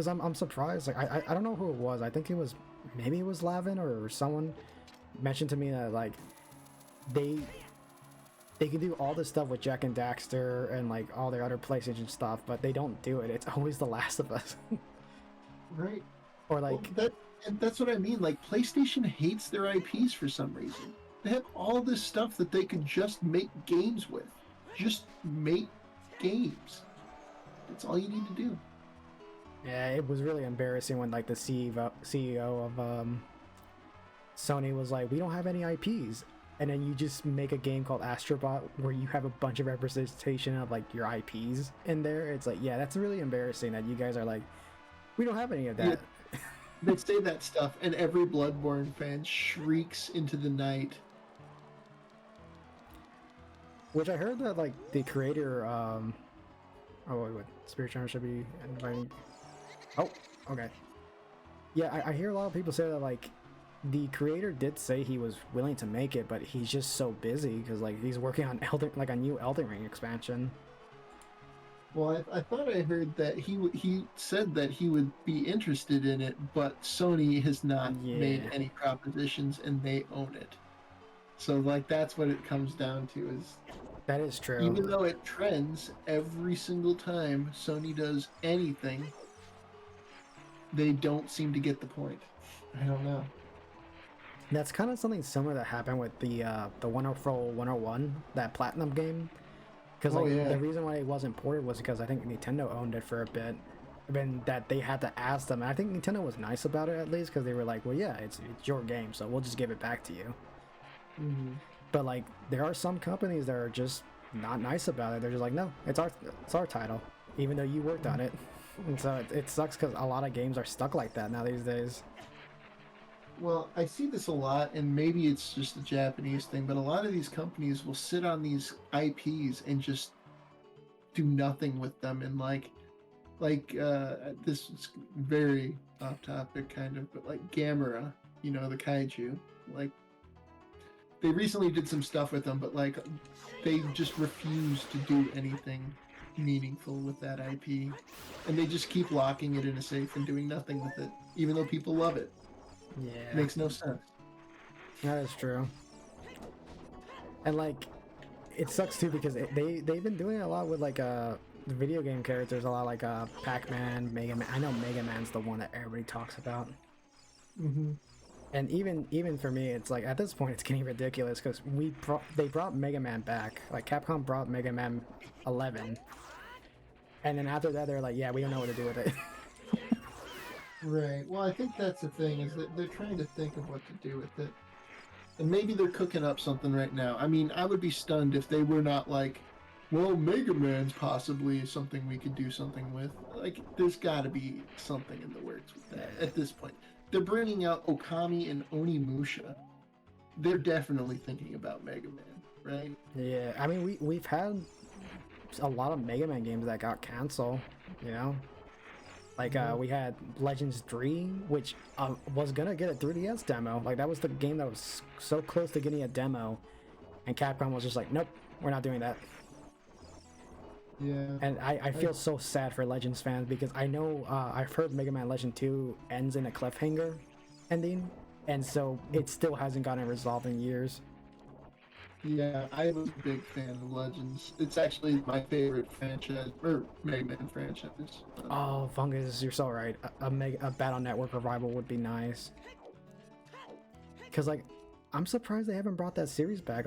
I'm surprised. Like I don't know who it was. I think it was maybe it was Lavin or someone mentioned to me that like they can do all this stuff with Jack and Daxter and like all their other PlayStation stuff, but they don't do it. It's always The Last of Us. Right. Or like And that's what I mean. Like PlayStation hates their IPs for some reason. They have all this stuff that they could just make games with. Just make games. That's all you need to do. yeah, it was really embarrassing when like the CEO of Sony was like, "We don't have any IPs." And then you just make a game called Astrobot where you have a bunch of representation of like your IPs in there. It's like, yeah, that's really embarrassing that you guys are like, we don't have any of that. Yeah, they say that stuff, and every Bloodborne fan shrieks into the night. Which I heard that like the creator, oh wait, Spirit Channel should be inviting. Oh, okay. Yeah, I hear a lot of people say that like the creator did say he was willing to make it, but he's just so busy because like he's working on a new Elden Ring expansion. Well, I thought I heard that he said that he would be interested in it, but Sony has not made any propositions, and they own it. So like that's what it comes down to is that is true. Even though it trends every single time Sony does anything, they don't seem to get the point. I don't know. That's kind of something similar that happened with the Wonderful 101, that Platinum game. Because the reason why it wasn't ported was because I think Nintendo owned it for a bit. And that they had to ask them. And I think Nintendo was nice about it at least because they were like, well, yeah, it's your game, so we'll just give it back to you. Mm-hmm. But like, there are some companies that are just not nice about it. They're just like, no, it's our title, even though you worked on it. And so it sucks because a lot of games are stuck like that now these days. Well, I see this a lot, and maybe it's just a Japanese thing, but a lot of these companies will sit on these IPs and just do nothing with them. And this is very off topic, kind of, but like Gamera, the kaiju, like they recently did some stuff with them, but like they just refuse to do anything meaningful with that IP, and they just keep locking it in a safe and doing nothing with it, even though people love it. Yeah, makes no sense. That is true. And like, it sucks too because they've been doing it a lot with like the video game characters, a lot like Pac-Man, Mega Man. I know Mega Man's the one that everybody talks about. Mm-hmm. And even for me, it's like at this point it's getting ridiculous because they brought Mega Man back. Like Capcom brought Mega Man 11, and then after that they're like, yeah, we don't know what to do with it. Right. Well, I think that's the thing, is that they're trying to think of what to do with it. And maybe they're cooking up something right now. I mean, I would be stunned if they were not like, well, Mega Man's possibly something we could do something with. Like, there's got to be something in the works with that at this point. They're bringing out Okami and Onimusha. They're definitely thinking about Mega Man, right? Yeah, I mean, we've had a lot of Mega Man games that got canceled, Like, we had Legends Dream, which was gonna get a 3DS demo. Like, that was the game that was so close to getting a demo, and Capcom was just like, nope, we're not doing that. Yeah. And I feel so sad for Legends fans because I know I've heard Mega Man Legend 2 ends in a cliffhanger ending, and so it still hasn't gotten resolved in years. Yeah, I was a big fan of Legends. It's actually my favorite franchise, or Mega Man franchise. Oh, Fungus, you're so right. A Battle Network revival would be nice. Because, like, I'm surprised they haven't brought that series back.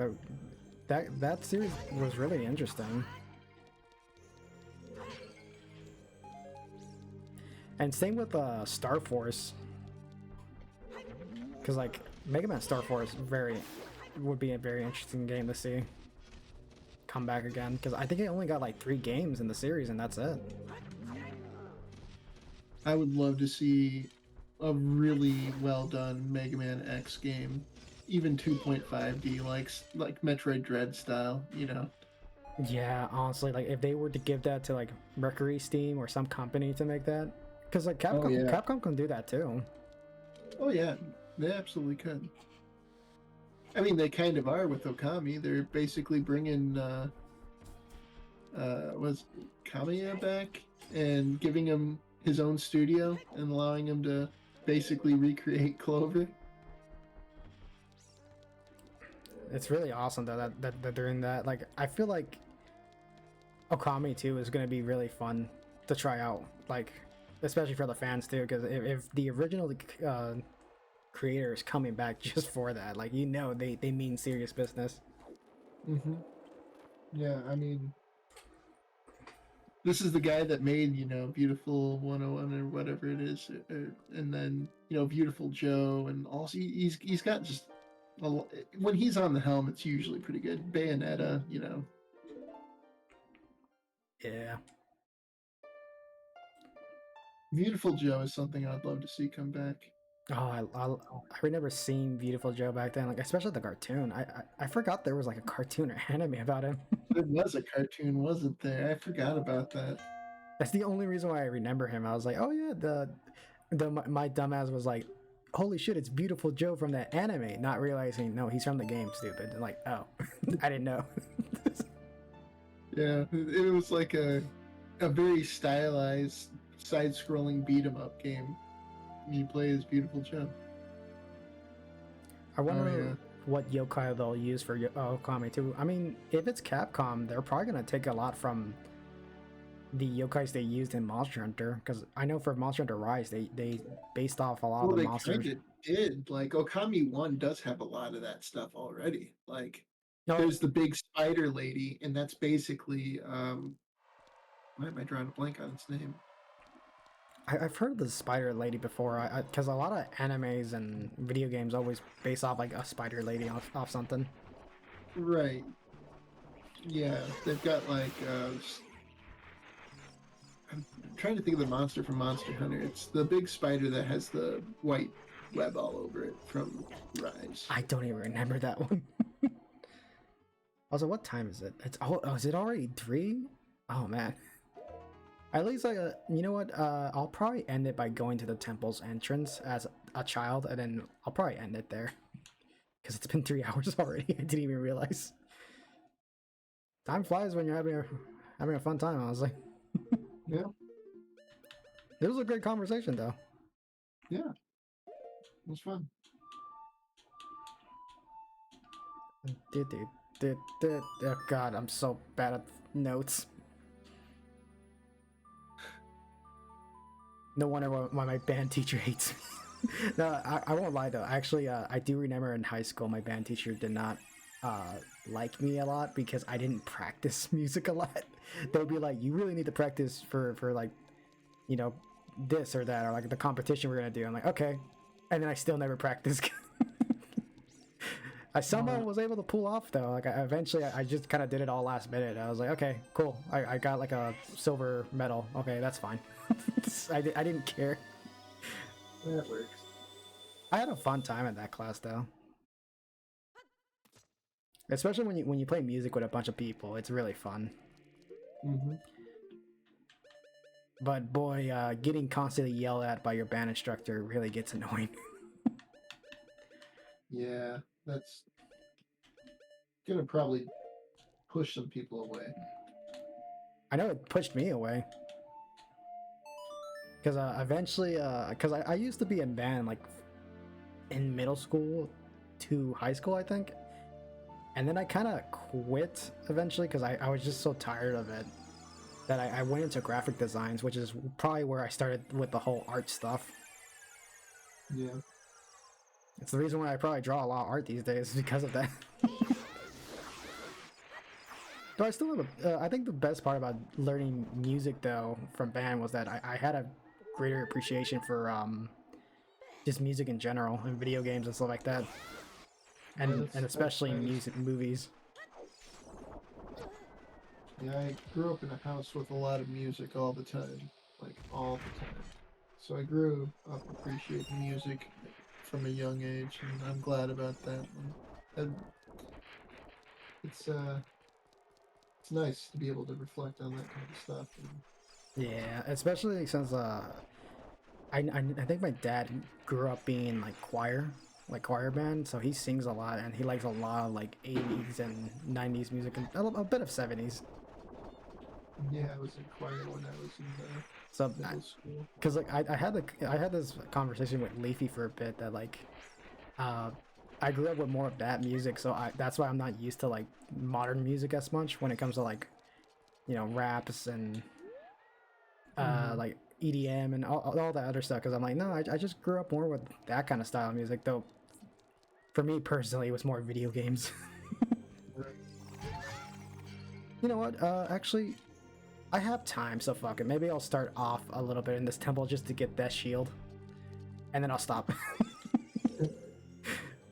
That series was really interesting. And same with Star Force. Because, like, Mega Man Star Force would be a very interesting game to see come back again, because I think it only got like 3 games in the series and that's it. I would love to see a really well done Mega Man X game, even 2.5D, like Metroid Dread style, Yeah, honestly, like if they were to give that to like Mercury Steam or some company to make that, because like Capcom can do that too. Oh yeah, they absolutely could. I mean, they kind of are with Okami. They're basically bringing was Kamiya back and giving him his own studio and allowing him to basically recreate Clover. It's really awesome though that they're doing that. Like, I feel like Okami 2 is going to be really fun to try out, like, especially for the fans too, because if the original creator is coming back just for that, like, you know, they mean serious business. Mm-hmm. Yeah, I mean, this is the guy that made, Beautiful 101 or whatever it is, and then, Beautiful Joe, and also he's got just when he's on the helm, it's usually pretty good. Bayonetta. Yeah. Beautiful Joe is something I'd love to see come back. Oh, I remember seeing Beautiful Joe back then, like, especially the cartoon. I forgot there was like a cartoon or anime about him. There was a cartoon, wasn't there? I forgot about that. That's the only reason why I remember him. I was like, oh yeah, my dumbass was like, holy shit, it's Beautiful Joe from that anime, not realizing no, he's from the game, stupid. And like, oh, I didn't know. Yeah, it was like a very stylized side-scrolling beat 'em up game. You play as Beautiful Joe. I wonder yeah. what yokai they'll use for Okami too. I mean, if it's Capcom, they're probably gonna take a lot from the yokais they used in Monster Hunter, because I know for Monster Hunter Rise, they based off a lot of the monsters. They did. Like, Okami 1 does have a lot of that stuff already. Like, No, there's the big spider lady, and that's basically why am I drawing a blank on its name? I've heard of the spider lady before, because a lot of animes and video games always base off like a spider lady off something. Right. Yeah, they've got like I'm trying to think of the monster from Monster Hunter. It's the big spider that has the white web all over it from Rise. I don't even remember that one. Also, what time is it? It's is it already 3? Oh man. At least you know what? I'll probably end it by going to the temple's entrance as a child, and then I'll probably end it there because it's been 3 hours already. I didn't even realize. Time flies when you're having a fun time. Honestly. Yeah. It was a great conversation, though. Yeah. It was fun. Oh god, I'm so bad at notes. No wonder why my band teacher hates me. No, I won't lie though. Actually, I do remember in high school my band teacher did not like me a lot because I didn't practice music a lot. They'll be like, "You really need to practice for like, you know, this or that, or like the competition we're gonna do." I'm like, "Okay," and then I still never practiced. I somehow was able to pull off though. Like, eventually, I just kind of did it all last minute. I was like, "Okay, cool. I got like a silver medal. Okay, that's fine." I didn't care. That works. I had a fun time in that class though. Especially when you play music with a bunch of people, it's really fun. Mm-hmm. But boy, getting constantly yelled at by your band instructor really gets annoying. Yeah, that's gonna probably push some people away. I know it pushed me away. Because eventually, because I used to be in band like in middle school to high school, I think. And then I kind of quit eventually because I was just so tired of it that I went into graphic designs, which is probably where I started with the whole art stuff. Yeah. It's the reason why I probably draw a lot of art these days, because of that. But I still have I think the best part about learning music though from band was that I had a greater appreciation for just music in general and video games and stuff like that, and especially music movies. Yeah, I grew up in a house with a lot of music all the time, like all the time. So I grew up appreciating music from a young age, and I'm glad about that. And it's nice to be able to reflect on that kind of stuff. Yeah, especially since I think my dad grew up being in like choir like choir band, so he sings a lot and he likes a lot of like 80s and 90s music and a bit of 70s. Yeah, I was in choir when I was in So, middle school. because like I had this conversation with Leafy for a bit that like, I grew up with more of that music, so that's why I'm not used to like modern music as much when it comes to like, you know, raps and like EDM and all that other stuff. Because I'm like, no, I just grew up more with that kind of style of music. Though, for me personally, it was more video games. You know what? Actually, I have time, so fuck it. Maybe I'll start off a little bit in this temple just to get that shield, and then I'll stop.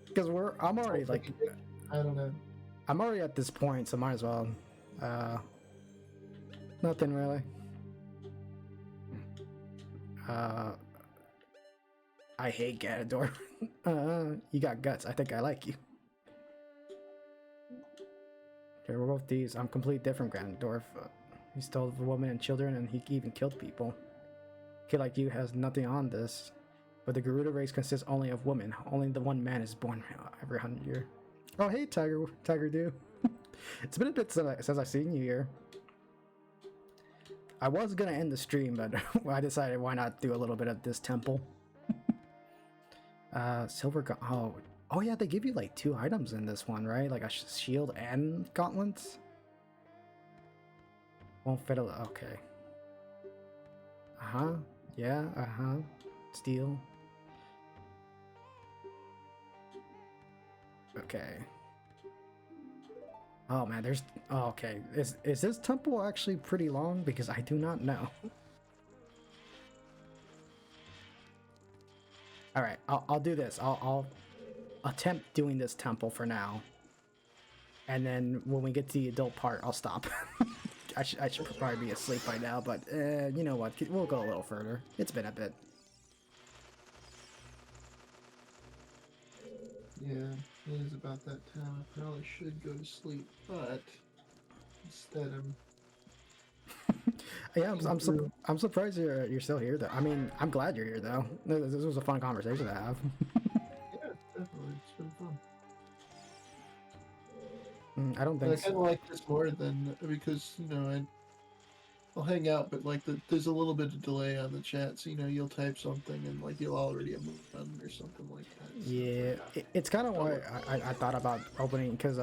Because I'm already like, I don't know. I'm already at this point, so might as well. Nothing really. I hate Ganondorf. You got guts. I think I like you. Okay, we're both these. I'm completely different, Ganondorf. He stole women and children, and he even killed people. A kid like you has nothing on this. But the Gerudo race consists only of women. Only the one man is born every 100 years. Oh, hey, Tiger Dew. It's been a bit since I've seen you here. I was gonna end the stream, but I decided why not do a little bit of this temple. Silver oh yeah, they give you like 2 items in this one, right? Like a shield and gauntlets. Won't fit okay. Yeah, steel. Okay. Oh man, there's okay. Is this temple actually pretty long? Because I do not know. All right, I'll do this. I'll attempt doing this temple for now, and then when we get to the adult part, I'll stop. I should probably be asleep by now, but you know what? We'll go a little further. It's been a bit. Yeah, it is about that time. I probably should go to sleep, but instead I'm. Yeah, I'm surprised you're still here though. I mean, I'm glad you're here though. This was a fun conversation to have. Yeah, definitely, it's been fun. I don't think I kind of like this more than because I'll hang out, but like there's a little bit of delay on the chat, so you'll type something and like you'll already have moved on or something like that. So, yeah, it's kind of why I thought about opening, because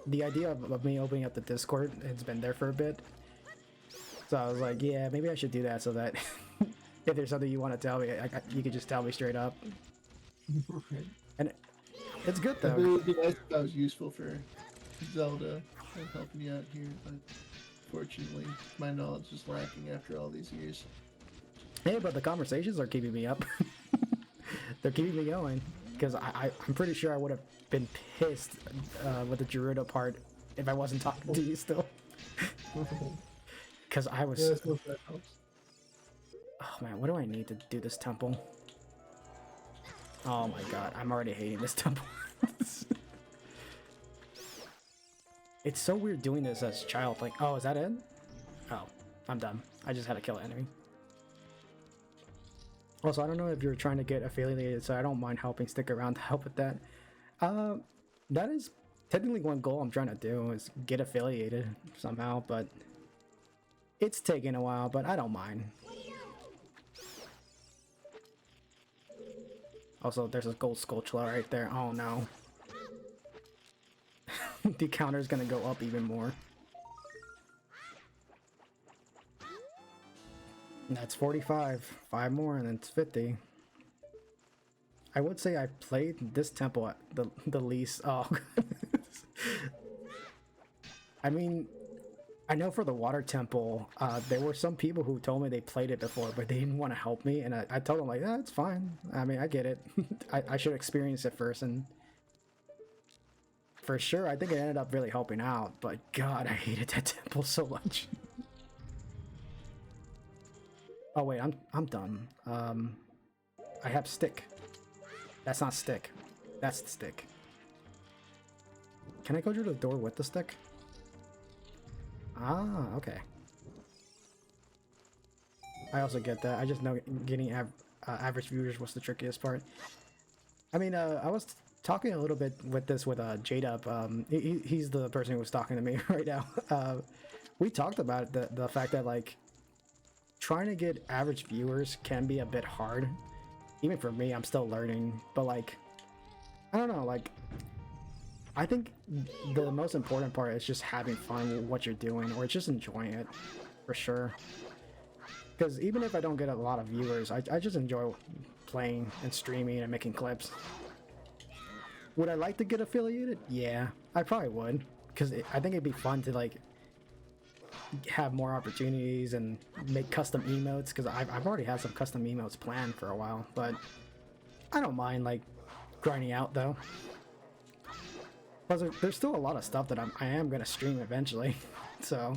the idea of me opening up the Discord has been there for a bit. So I was like, yeah, maybe I should do that so that if there's something you want to tell me, you could just tell me straight up. Right. And it's good though. It would be nice if that was useful for Zelda and helping you out here, but fortunately, my knowledge is lacking after all these years. Hey, but the conversations are keeping me up. They're keeping me going. Because I'm pretty sure I would have been pissed with the Gerudo part if I wasn't talking to you still. Because I was... Yeah, I suppose that helps. Oh man, what do I need to do this temple? Oh my god, I'm already hating this temple. It's so weird doing this as a child. Like, oh, is that it? Oh, I'm done. I just had to kill an enemy. Also, I don't know if you're trying to get affiliated, so I don't mind helping. Stick around to help with that. That is technically one goal I'm trying to do, is get affiliated somehow, but it's taking a while, but I don't mind. Also, there's a gold Skulltula right there. Oh no. The counter's gonna go up even more. That's 45. 5 more and then it's 50. I would say I played this temple at the least. Oh. I mean, I know for the water temple, there were some people who told me they played it before, but they didn't want to help me, and I told them like, yeah, it's fine. I mean, I get it. I should experience it first, and for sure, I think it ended up really helping out, but God, I hated that temple so much. Oh wait, I'm dumb. I have stick. That's not stick. That's the stick. Can I go through the door with the stick? Ah, okay. I also get that. I just know getting average viewers was the trickiest part. I mean, I was talking a little bit with J-Dub. He's the person who was talking to me right now. We talked about the fact that like trying to get average viewers can be a bit hard. Even for me, I'm still learning. But like, I don't know. Like, I think the most important part is just having fun with what you're doing, or just enjoying it, for sure. Because even if I don't get a lot of viewers, I just enjoy playing and streaming and making clips. Would I like to get affiliated? Yeah, I probably would. Because I think it'd be fun to like have more opportunities and make custom emotes. Because I've already had some custom emotes planned for a while, but I don't mind like grinding out though. Plus, there's still a lot of stuff that I am gonna stream eventually, so.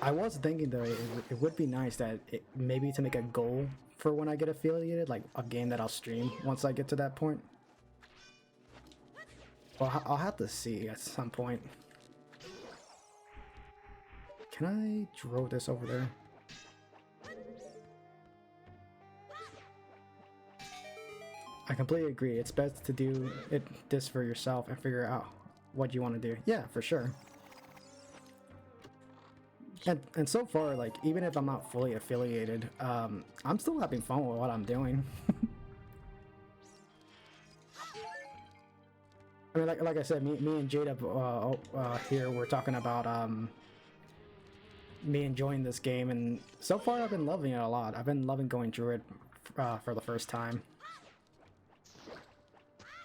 I was thinking though, it would be nice that maybe to make a goal for when I get affiliated, like a game that I'll stream once I get to that point. Well, I'll have to see at some point. Can I draw this over there? I completely agree. It's best to do this for yourself and figure out what you want to do. Yeah, for sure. And so far, like, even if I'm not fully affiliated, I'm still having fun with what I'm doing. I mean, like I said, me and Jada here, we're talking about me enjoying this game, and so far I've been loving it a lot. I've been loving going through it for the first time.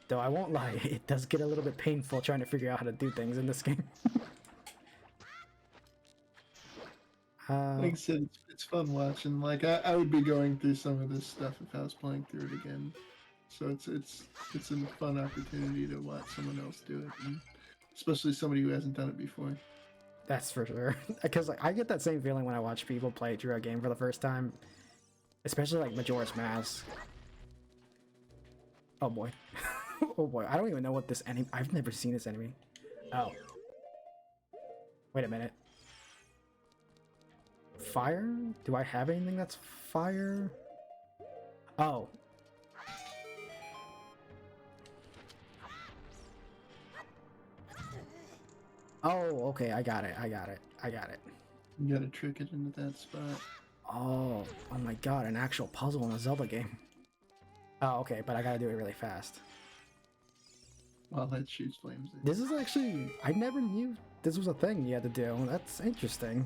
Though I won't lie, it does get a little bit painful trying to figure out how to do things in this game. Like I said, it's fun watching. Like I would be going through some of this stuff if I was playing through it again. So it's a fun opportunity to watch someone else do it, and especially somebody who hasn't done it before. That's for sure. Because like I get that same feeling when I watch people play through a game for the first time, especially like Majora's Mask. Oh boy, oh boy! I don't even know what this enemy. I've never seen this enemy. Oh, wait a minute. Fire? Do I have anything that's fire? Oh. Oh, okay, I got it. You gotta trick it into that spot. Oh my god, an actual puzzle in a Zelda game. Oh, okay, but I gotta do it really fast. While that shoots flames. This is actually, I never knew this was a thing you had to do. That's interesting.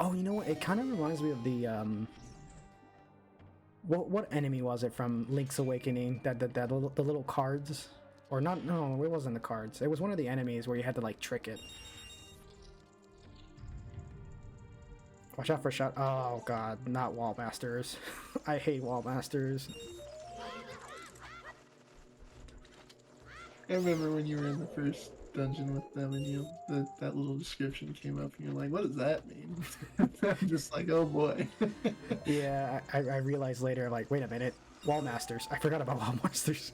Oh, you know what? It kind of reminds me of the what enemy was it from Link's Awakening? The little cards, or not? No, it wasn't the cards. It was one of the enemies where you had to like trick it. Watch out for shot. Oh god, not wall masters. I hate wall masters. I remember when you were in the first dungeon with them, and that little description came up, and you're like, "What does that mean?" I'm just like, "Oh boy." Yeah, I realized later, like, wait a minute, wall masters. I forgot about wall masters.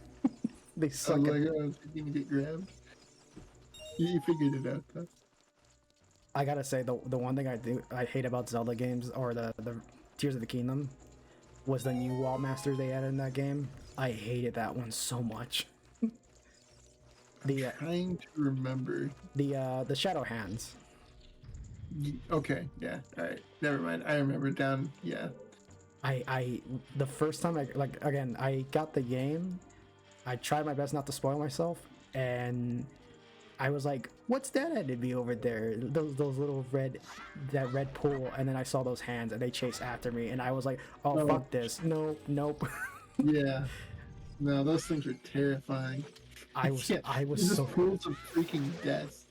They suck. I was like, "Oh, I was thinking to get grabbed." You figured it out, though. I gotta say, the one thing I hate about Zelda games, or the Tears of the Kingdom, was the new wall master they added in that game. I hated that one so much. Trying to remember the shadow hands. Okay, yeah, all right, never mind. I remember down. Yeah, I the first time I got the game, I tried my best not to spoil myself, and I was like, "What's that enemy over there? Those little red pool." And then I saw those hands, and they chased after me, and I was like, "Oh, fuck this! Nope." Yeah, no, those things are terrifying. I was so pools of freaking death.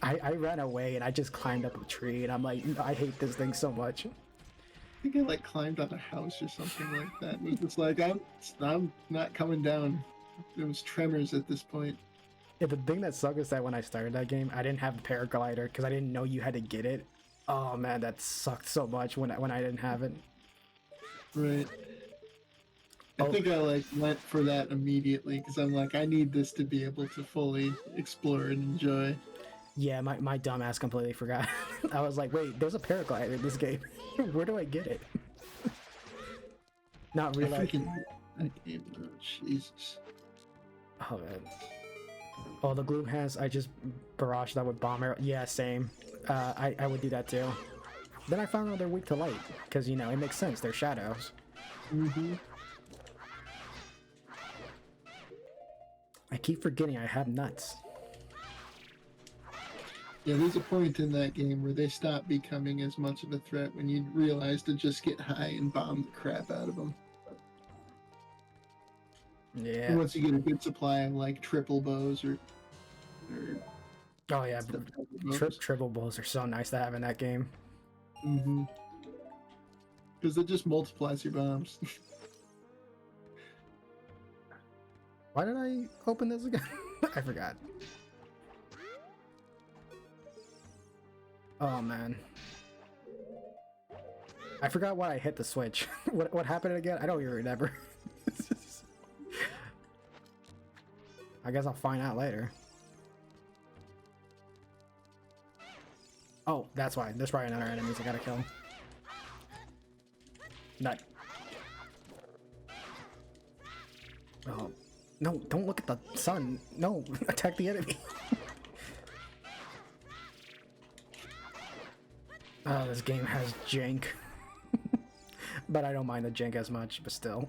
I ran away and I just climbed up a tree, and I'm like, I hate this thing so much. I think I like climbed on a house or something like that. It was just like, I'm not coming down. It was tremors at this point. Yeah, the thing that sucked is that when I started that game, I didn't have the paraglider because I didn't know you had to get it. Oh man, that sucked so much when I didn't have it. Right. I think I went for that immediately because I'm like, I need this to be able to fully explore and enjoy. Yeah, my dumbass completely forgot. I was like, wait, there's a paraglider in this game. Where do I get it? Not I realize. freaking hate that game though. Jesus. Oh man. Oh, the Gloom has. I just barraged that with bomb arrow. Yeah, same. I would do that too. Then I found out they're weak to light because you know it makes sense. They're shadows. Mm-hmm. I keep forgetting I have nuts. Yeah, there's a point in that game where they stop becoming as much of a threat when you realize to just get high and bomb the crap out of them. Yeah. And once you get a good supply of like triple bows or Oh yeah. stuff like bows. Triple bulls are so nice to have in that game. Mm-hmm. Because it just multiplies your bombs. Why did I open this again? I forgot. Oh man. I forgot why I hit the switch. What happened again? I don't even remember. I guess I'll find out later. Oh, that's why. There's probably another enemy I gotta kill. Nut. Oh. No, don't look at the sun. No, attack the enemy. Oh, this game has jank. But I don't mind the jank as much, but still.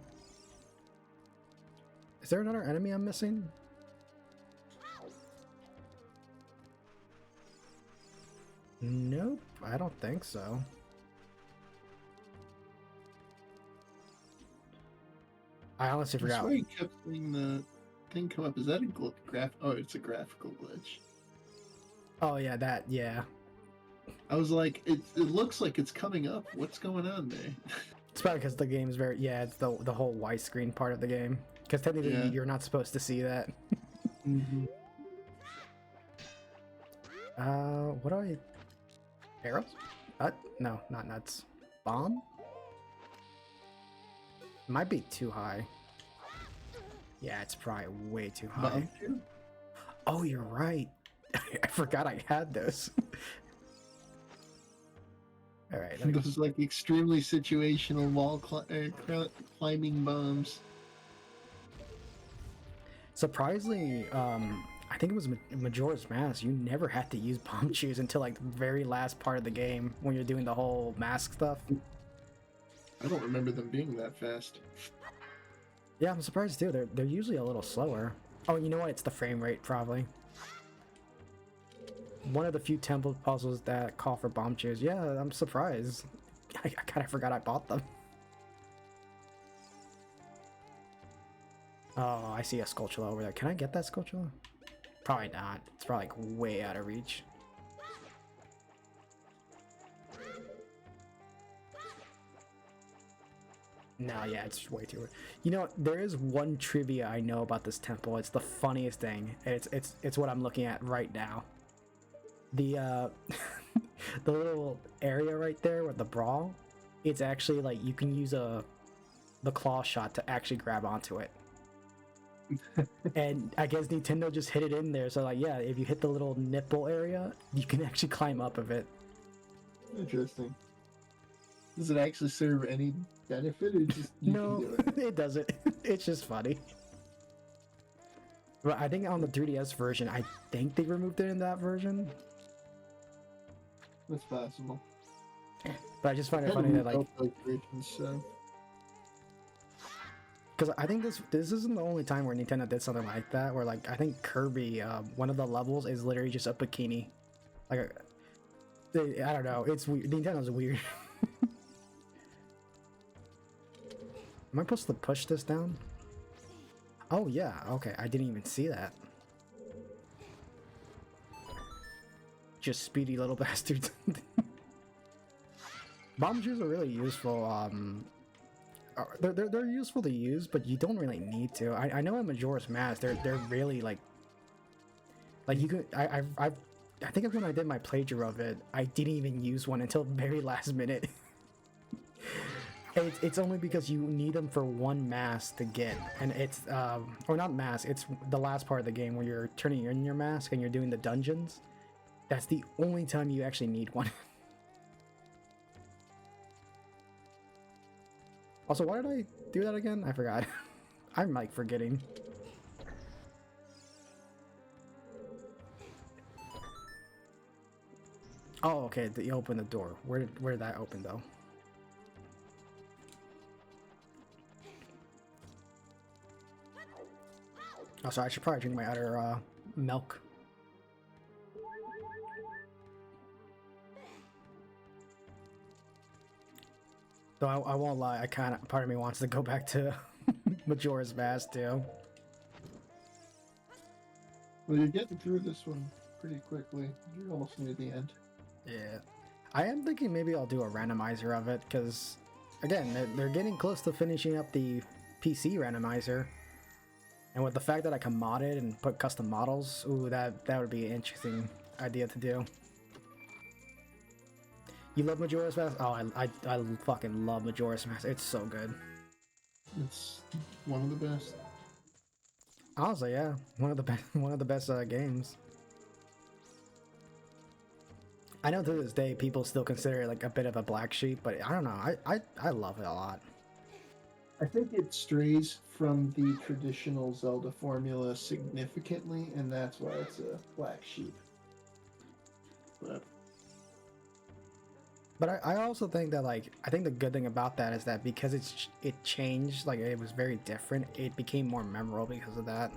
Is there another enemy I'm missing? Nope, I don't think so. I honestly I forgot. swear you kept seeing the thing come up. Is that a Oh, it's a graphical glitch. Oh yeah, that, yeah. I was like, it looks like it's coming up. What's going on there? It's probably because the game is very, yeah, it's the whole widescreen part of the game. Because technically Yeah. you're not supposed to see that. Mm-hmm. What do I... Arrows? No, not nuts. Bomb? Might be too high. Yeah, it's probably way too high. Oh, you're right. I forgot I had those. All right. Those like extremely situational wall climbing bombs. Surprisingly, I think it was Majora's Mask. You never had to use bomb shoes until like the very last part of the game when you're doing the whole mask stuff. I don't remember them being that fast. Yeah, I'm surprised too. They're usually a little slower. Oh, you know what? It's the frame rate probably. One of the few temple puzzles that call for bomb shoes. Yeah, I'm surprised. I kind of forgot I bought them. Oh, I see a Skulltula over there. Can I get that Skulltula? Probably not. It's probably like way out of reach. No, yeah, it's way too. You know, there is one trivia I know about this temple. It's the funniest thing. It's what I'm looking at right now. The the little area right there with the brawl, it's actually like you can use the claw shot to actually grab onto it. And I guess Nintendo just hit it in there, so like yeah, if you hit the little nipple area, you can actually climb up of it. Interesting. Does it actually serve any benefit, or just you No, can do it? it doesn't. It's just funny. But I think on the 3DS version, I think they removed it in that version. That's possible. But I just find it funny that like, so. because I think this isn't the only time where Nintendo did something like that. Where like I think Kirby, one of the levels is literally just a bikini. Like, I don't know. It's weird. Nintendo's weird. Am I supposed to push this down? Oh yeah. Okay, I didn't even see that. Just speedy little bastards. Bomb shoes are really useful. They're useful to use, but you don't really need to. I know in Majora's Mask, they're really like you could. I think when I did my playthrough of it, I didn't even use one until the very last minute. It's only because you need them for one mask to get, and it's or not mask. It's the last part of the game where you're turning in your mask and you're doing the dungeons. That's the only time you actually need one. Also, why did I do that again? I forgot. I'm like forgetting. Oh, okay. You open the door. Where did that open though? Oh, sorry. I should probably drink my other milk. Though I won't lie, part of me wants to go back to Majora's Mask too. Well, you're getting through this one pretty quickly. You're almost near the end. Yeah, I am thinking maybe I'll do a randomizer of it because, again, they're getting close to finishing up the PC randomizer, and with the fact that I can mod it and put custom models, ooh, that would be an interesting idea to do. You love Majora's Mask? Oh, I fucking love Majora's Mask. It's so good. It's one of the best. Honestly, yeah, one of the best games. I know to this day people still consider it like a bit of a black sheep, but I don't know. I love it a lot. I think it strays from the traditional Zelda formula significantly, and that's why it's a black sheep. But I also think that, like, I think the good thing about that is that because it changed, like, it was very different, it became more memorable because of that.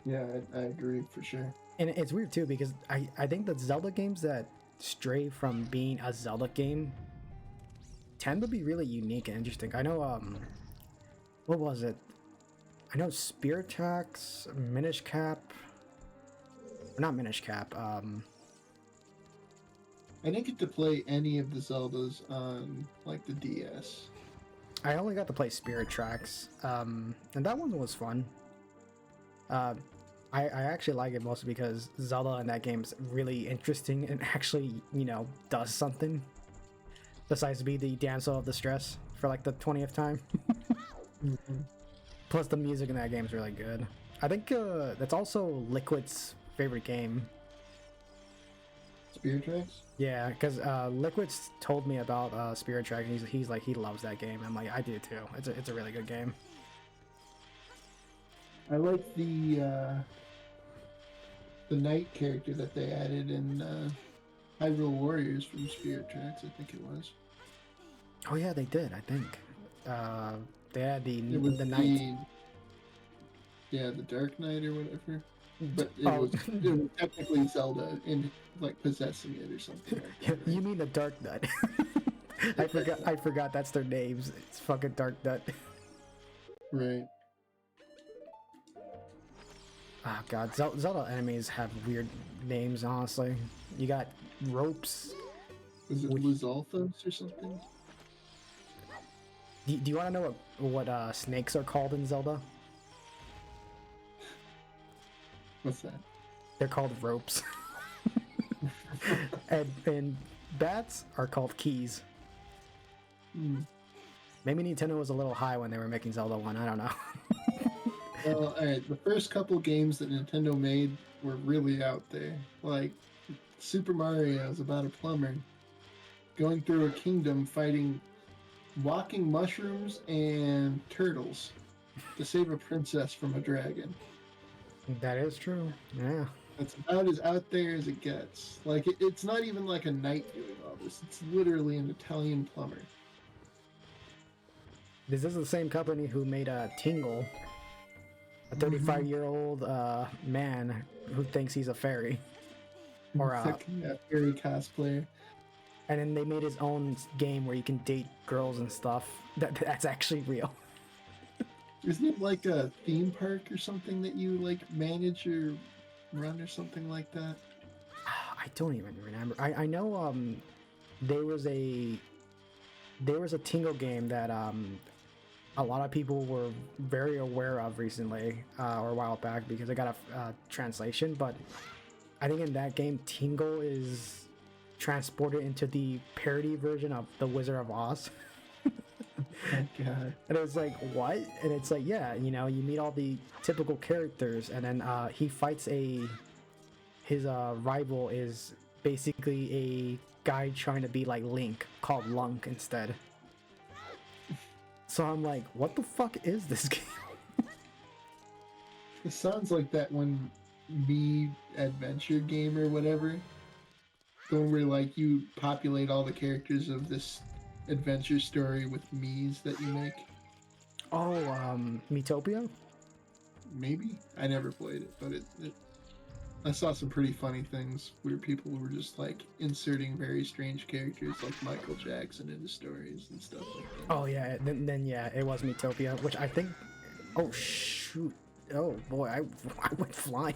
Yeah, I agree for sure. And it's weird too because I think the Zelda games that stray from being a Zelda game tend to be really unique and interesting. I know what was it? I know Spirit Tracks, Minish Cap, not Minish Cap. I didn't get to play any of the Zeldas on like the DS. I only got to play Spirit Tracks, and that one was fun. I actually like it mostly because Zelda in that game is really interesting and actually, you know, does something besides be the damsel of distress for like the 20th time. Mm-hmm. Plus the music in that game is really good. I think that's also Liquid's favorite game. Spirit Tracks? Yeah, because Liquid's told me about Spirit Tracks. And he's like, he loves that game. I'm like, I do too. It's a really good game. I like the knight character that they added in Hyrule Warriors from Spirit Tracks, I think it was. Oh yeah, they did. I think they had the knight. Yeah, the Dark Knight or whatever. But it was technically Zelda in like possessing it or something like that. Right? You mean the Dark Knight? I forgot that's their names. It's fucking Dark Knight. Right. Oh god, Zelda enemies have weird names, honestly. You got ropes. Is it Lizalthos or something? Do you want to know what snakes are called in Zelda? What's that? They're called ropes. and bats are called keys. Maybe Nintendo was a little high when they were making Zelda 1, I don't know. Well, alright, the first couple games that Nintendo made were really out there. Like, Super Mario is about a plumber going through a kingdom fighting walking mushrooms and turtles to save a princess from a dragon. That is true, yeah. That's about as out there as it gets. Like, it's not even like a knight doing all this. It's literally an Italian plumber. This is the same company who made Tingle. A 35-year-old man who thinks he's a fairy. Or a fairy cosplayer. And then they made his own game where you can date girls and stuff. That's actually real. Isn't it like a theme park or something that you like manage or run or something like that? I don't even remember. I know there was a Tingle game that a lot of people were very aware of recently or a while back because I got a translation, but I think in that game Tingle is transported into the parody version of The Wizard of Oz. Oh god. And it was like, what? And it's like, yeah, you know, you meet all the typical characters and then he fights his rival is basically a guy trying to be like Link called Lunk instead. So I'm like, what the fuck is this game? It sounds like that one me adventure game or whatever. The one where like you populate all the characters of this adventure story with Miis that you make. Oh, Metopia? Maybe I never played it, but I saw some pretty funny things where people were just like inserting very strange characters like Michael Jackson into stories and stuff like that. Oh yeah, then yeah, it was Metopia, which I think. Oh shoot! Oh boy, I went flying.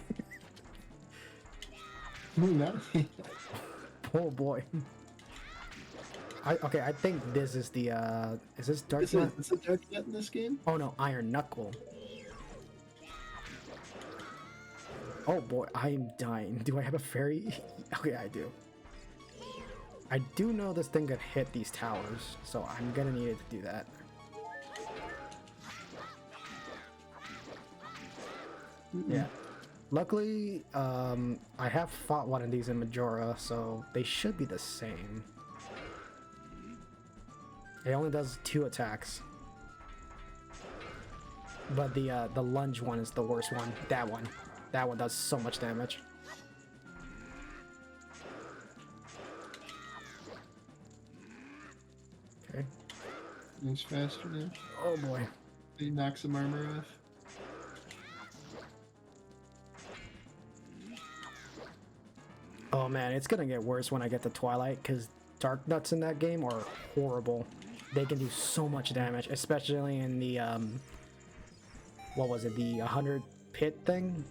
Oh boy. Okay, I think this is the is this Dark Nut? Is it Dark Nut in this game? Oh no, Iron Knuckle. Oh boy, I'm dying. Do I have a fairy? Okay, I do. I do know this thing could hit these towers, so I'm gonna need it to do that. Yeah. Luckily, I have fought one of these in Majora, so they should be the same. It only does 2 attacks. But the lunge one is the worst one. That one. That one does so much damage. Okay. He's faster now. Oh boy. He knocks some armor off. Oh man, it's gonna get worse when I get to Twilight, because Dark Nuts in that game are horrible. They can do so much damage, especially in the, what was it, the 100 pit thing?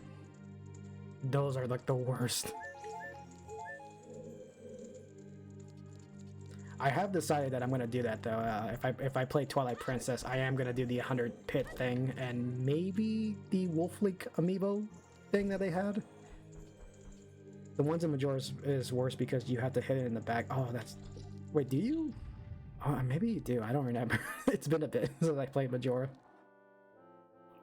Those are like the worst. I have decided that I'm gonna do that though. If I play Twilight Princess, I am gonna do the 100 pit thing and maybe the Wolf League amiibo thing that they had. The ones in Majora is worse because you have to hit it in the back. Oh, that's... Wait, do you? Oh, maybe you do. I don't remember. It's been a bit since I played Majora.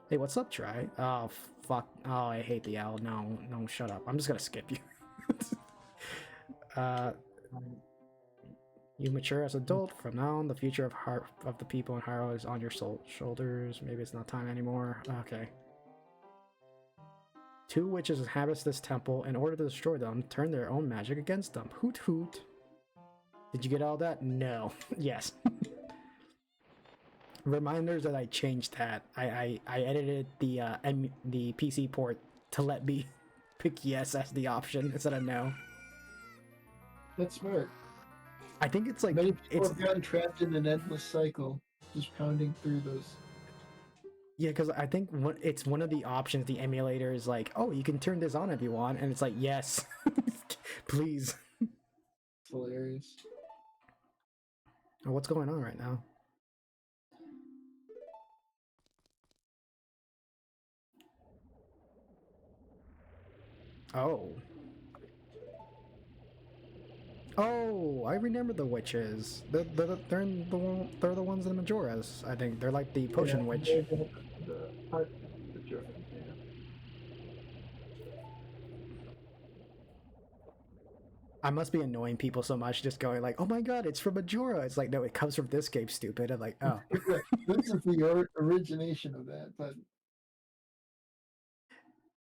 Hey, what's up, Try? Oh, fuck. Oh, I hate the owl. No, no, shut up. I'm just gonna skip you. You mature as adult. From now on, the future of the people in Hyrule is on your shoulders. Maybe it's not time anymore. Okay. 2 witches inhabit this temple. In order to destroy them, turn their own magic against them. Hoot hoot. Did you get all that? No. Yes. Reminders that I changed that. I edited the PC port to let me pick yes as the option instead of no. That's smart. I think it's like many people have gotten trapped in an endless cycle, just pounding through those. Yeah, because I think it's one of the options. The emulator is like, oh, you can turn this on if you want, and it's like, yes, please. It's hilarious. Oh, what's going on right now? Oh. Oh, I remember the witches. They're the ones in the Majoras. I think they're like the potion witch. I must be annoying people so much, just going like, "Oh my god, it's from Majora." It's like, no, it comes from this game, stupid. I'm like, oh. This is the origination of that, but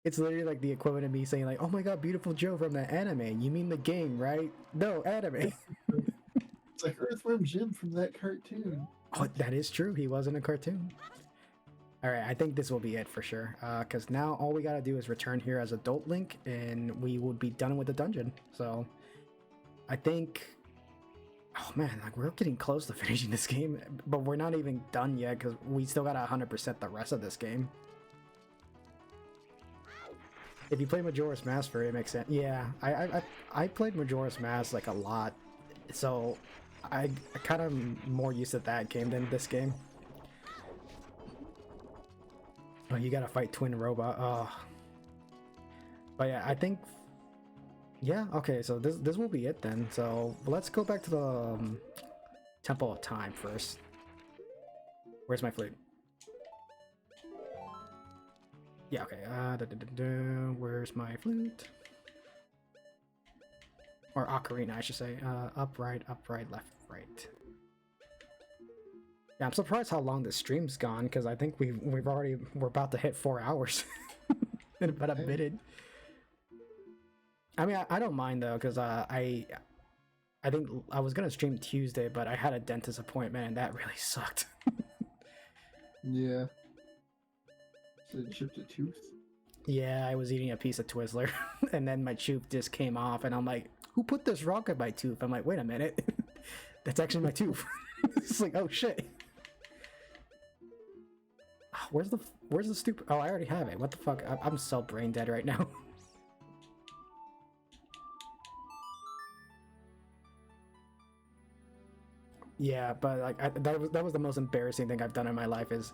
it's literally like the equivalent of me saying like, "Oh my god, Beautiful Joe from that anime." You mean the game, right? No, anime. It's like Earthworm Jim from that cartoon. Oh, that is true. He was in a cartoon. All right, I think this will be it for sure. Because now all we gotta do is return here as Adult Link, and we would be done with the dungeon. So, I think. Oh man, like we're getting close to finishing this game, but we're not even done yet because we still gotta 100% the rest of this game. If you play Majora's Mask for it, makes sense. Yeah, I played Majora's Mask like a lot, so I kind of more used to that game than this game. Oh, you gotta fight Twin Robot. Oh, but yeah, I think. Yeah, okay, so this will be it then. So let's go back to the Temple of Time first. Where's my flute? Yeah, okay. Where's my flute? Or ocarina, I should say. Up, right, left, right. Yeah, I'm surprised how long the stream's gone because I think we're about to hit 4 hours in about a minute. I mean, I don't mind though because I think I was gonna stream Tuesday, but I had a dentist appointment and that really sucked. Yeah. So it chipped a tooth. Yeah, I was eating a piece of Twizzler, and then my tooth just came off, and I'm like, "Who put this rock in my tooth?" I'm like, "Wait a minute, that's actually my tooth." It's like, oh shit. Where's the stupid? Oh, I already have it. What the fuck? I'm so brain dead right now. Yeah, but like that was the most embarrassing thing I've done in my life is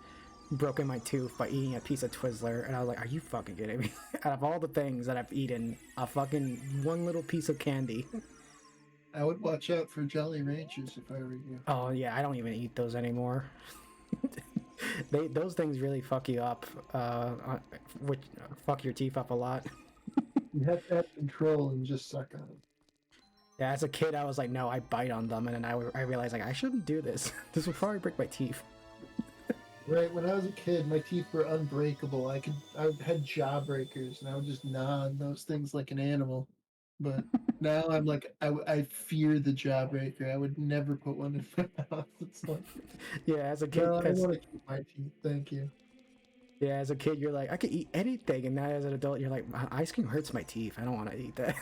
broken my tooth by eating a piece of Twizzler, and I was like, "Are you fucking kidding me?" Out of all the things that I've eaten, a fucking one little piece of candy. I would watch out for Jolly Ranchers if I were you. Oh yeah, I don't even eat those anymore. Those things really fuck you up, which fuck your teeth up a lot. You have to have control and just suck on them. Yeah, as a kid, I was like, no, I bite on them, and then I realized like I shouldn't do this. This will probably break my teeth. Right, when I was a kid, my teeth were unbreakable. I had jawbreakers, and I would just gnaw on those things like an animal. But now I'm like, I fear the jawbreaker. I would never put one in my mouth. It's like, Yeah, as a kid, no, I want to keep my teeth. Thank you. yeah, as a kid, you're like, I could eat anything, and now as an adult, you're like, ice cream hurts my teeth. I don't want to eat that.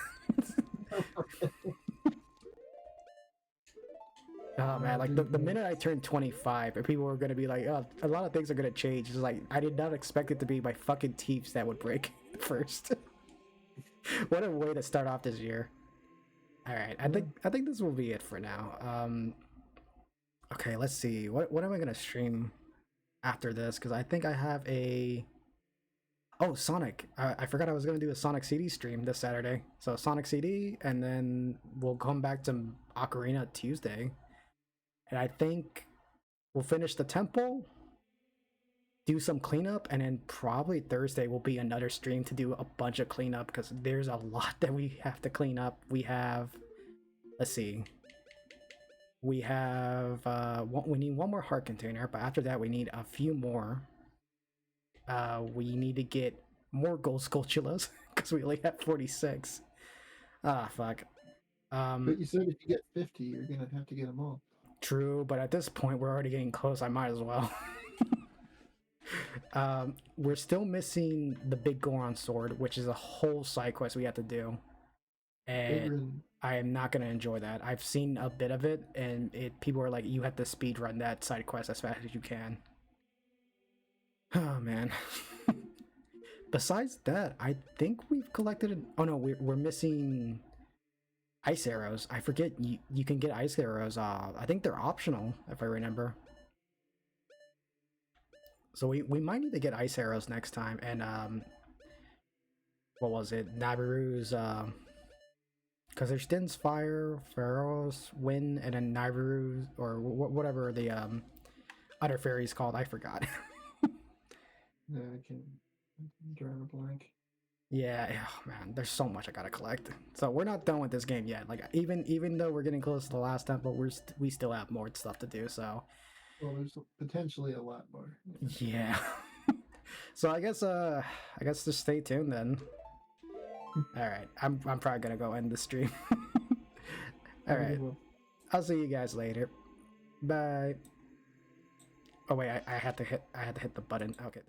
Oh man, like the minute I turned 25, people were gonna be like, oh, a lot of things are gonna change. It's like I did not expect it to be my fucking teeth that would break first. What a way to start off this year. All right, I think this will be it for now. Okay, let's see. What am I gonna stream after this? Because I think I have a Sonic. I forgot I was gonna do a Sonic CD stream this Saturday. So Sonic CD, and then we'll come back to Ocarina Tuesday. And I think we'll finish the temple, do some cleanup, and then probably Thursday will be another stream to do a bunch of cleanup because there's a lot that we have to clean up. We have, let's see, we have we need one more heart container, but after that we need a few more. We need to get more gold sculptulas because we only have 46. Ah, fuck. But you said if you get 50, you're gonna have to get them all. True, but at this point we're already getting close. I might as well. We're still missing the big Goron sword, which is a whole side quest we have to do, and I am not gonna enjoy that. I've seen a bit of it, and people are like, you have to speed run that side quest as fast as you can. Oh man. Besides that, I think we've collected. Oh no, we're missing ice arrows. I forget you can get ice arrows. I think they're optional if I remember. So we might need to get ice arrows next time. And what was it? Nabiru's because there's Din's fire, Pharaoh's wind, and then Nabiru's or whatever the other fairy's called. I forgot. Yeah, I can't. I'm drawing a blank. Yeah, oh man, there's so much I gotta collect. So we're not done with this game yet. Like even though we're getting close to the last temple, we still have more stuff to do. So Well, there's potentially a lot more. yeah. So I guess just stay tuned then. All right, I'm probably gonna go end the stream. All right, I'll see you guys later. Bye. Oh wait, I had to hit the button. Okay.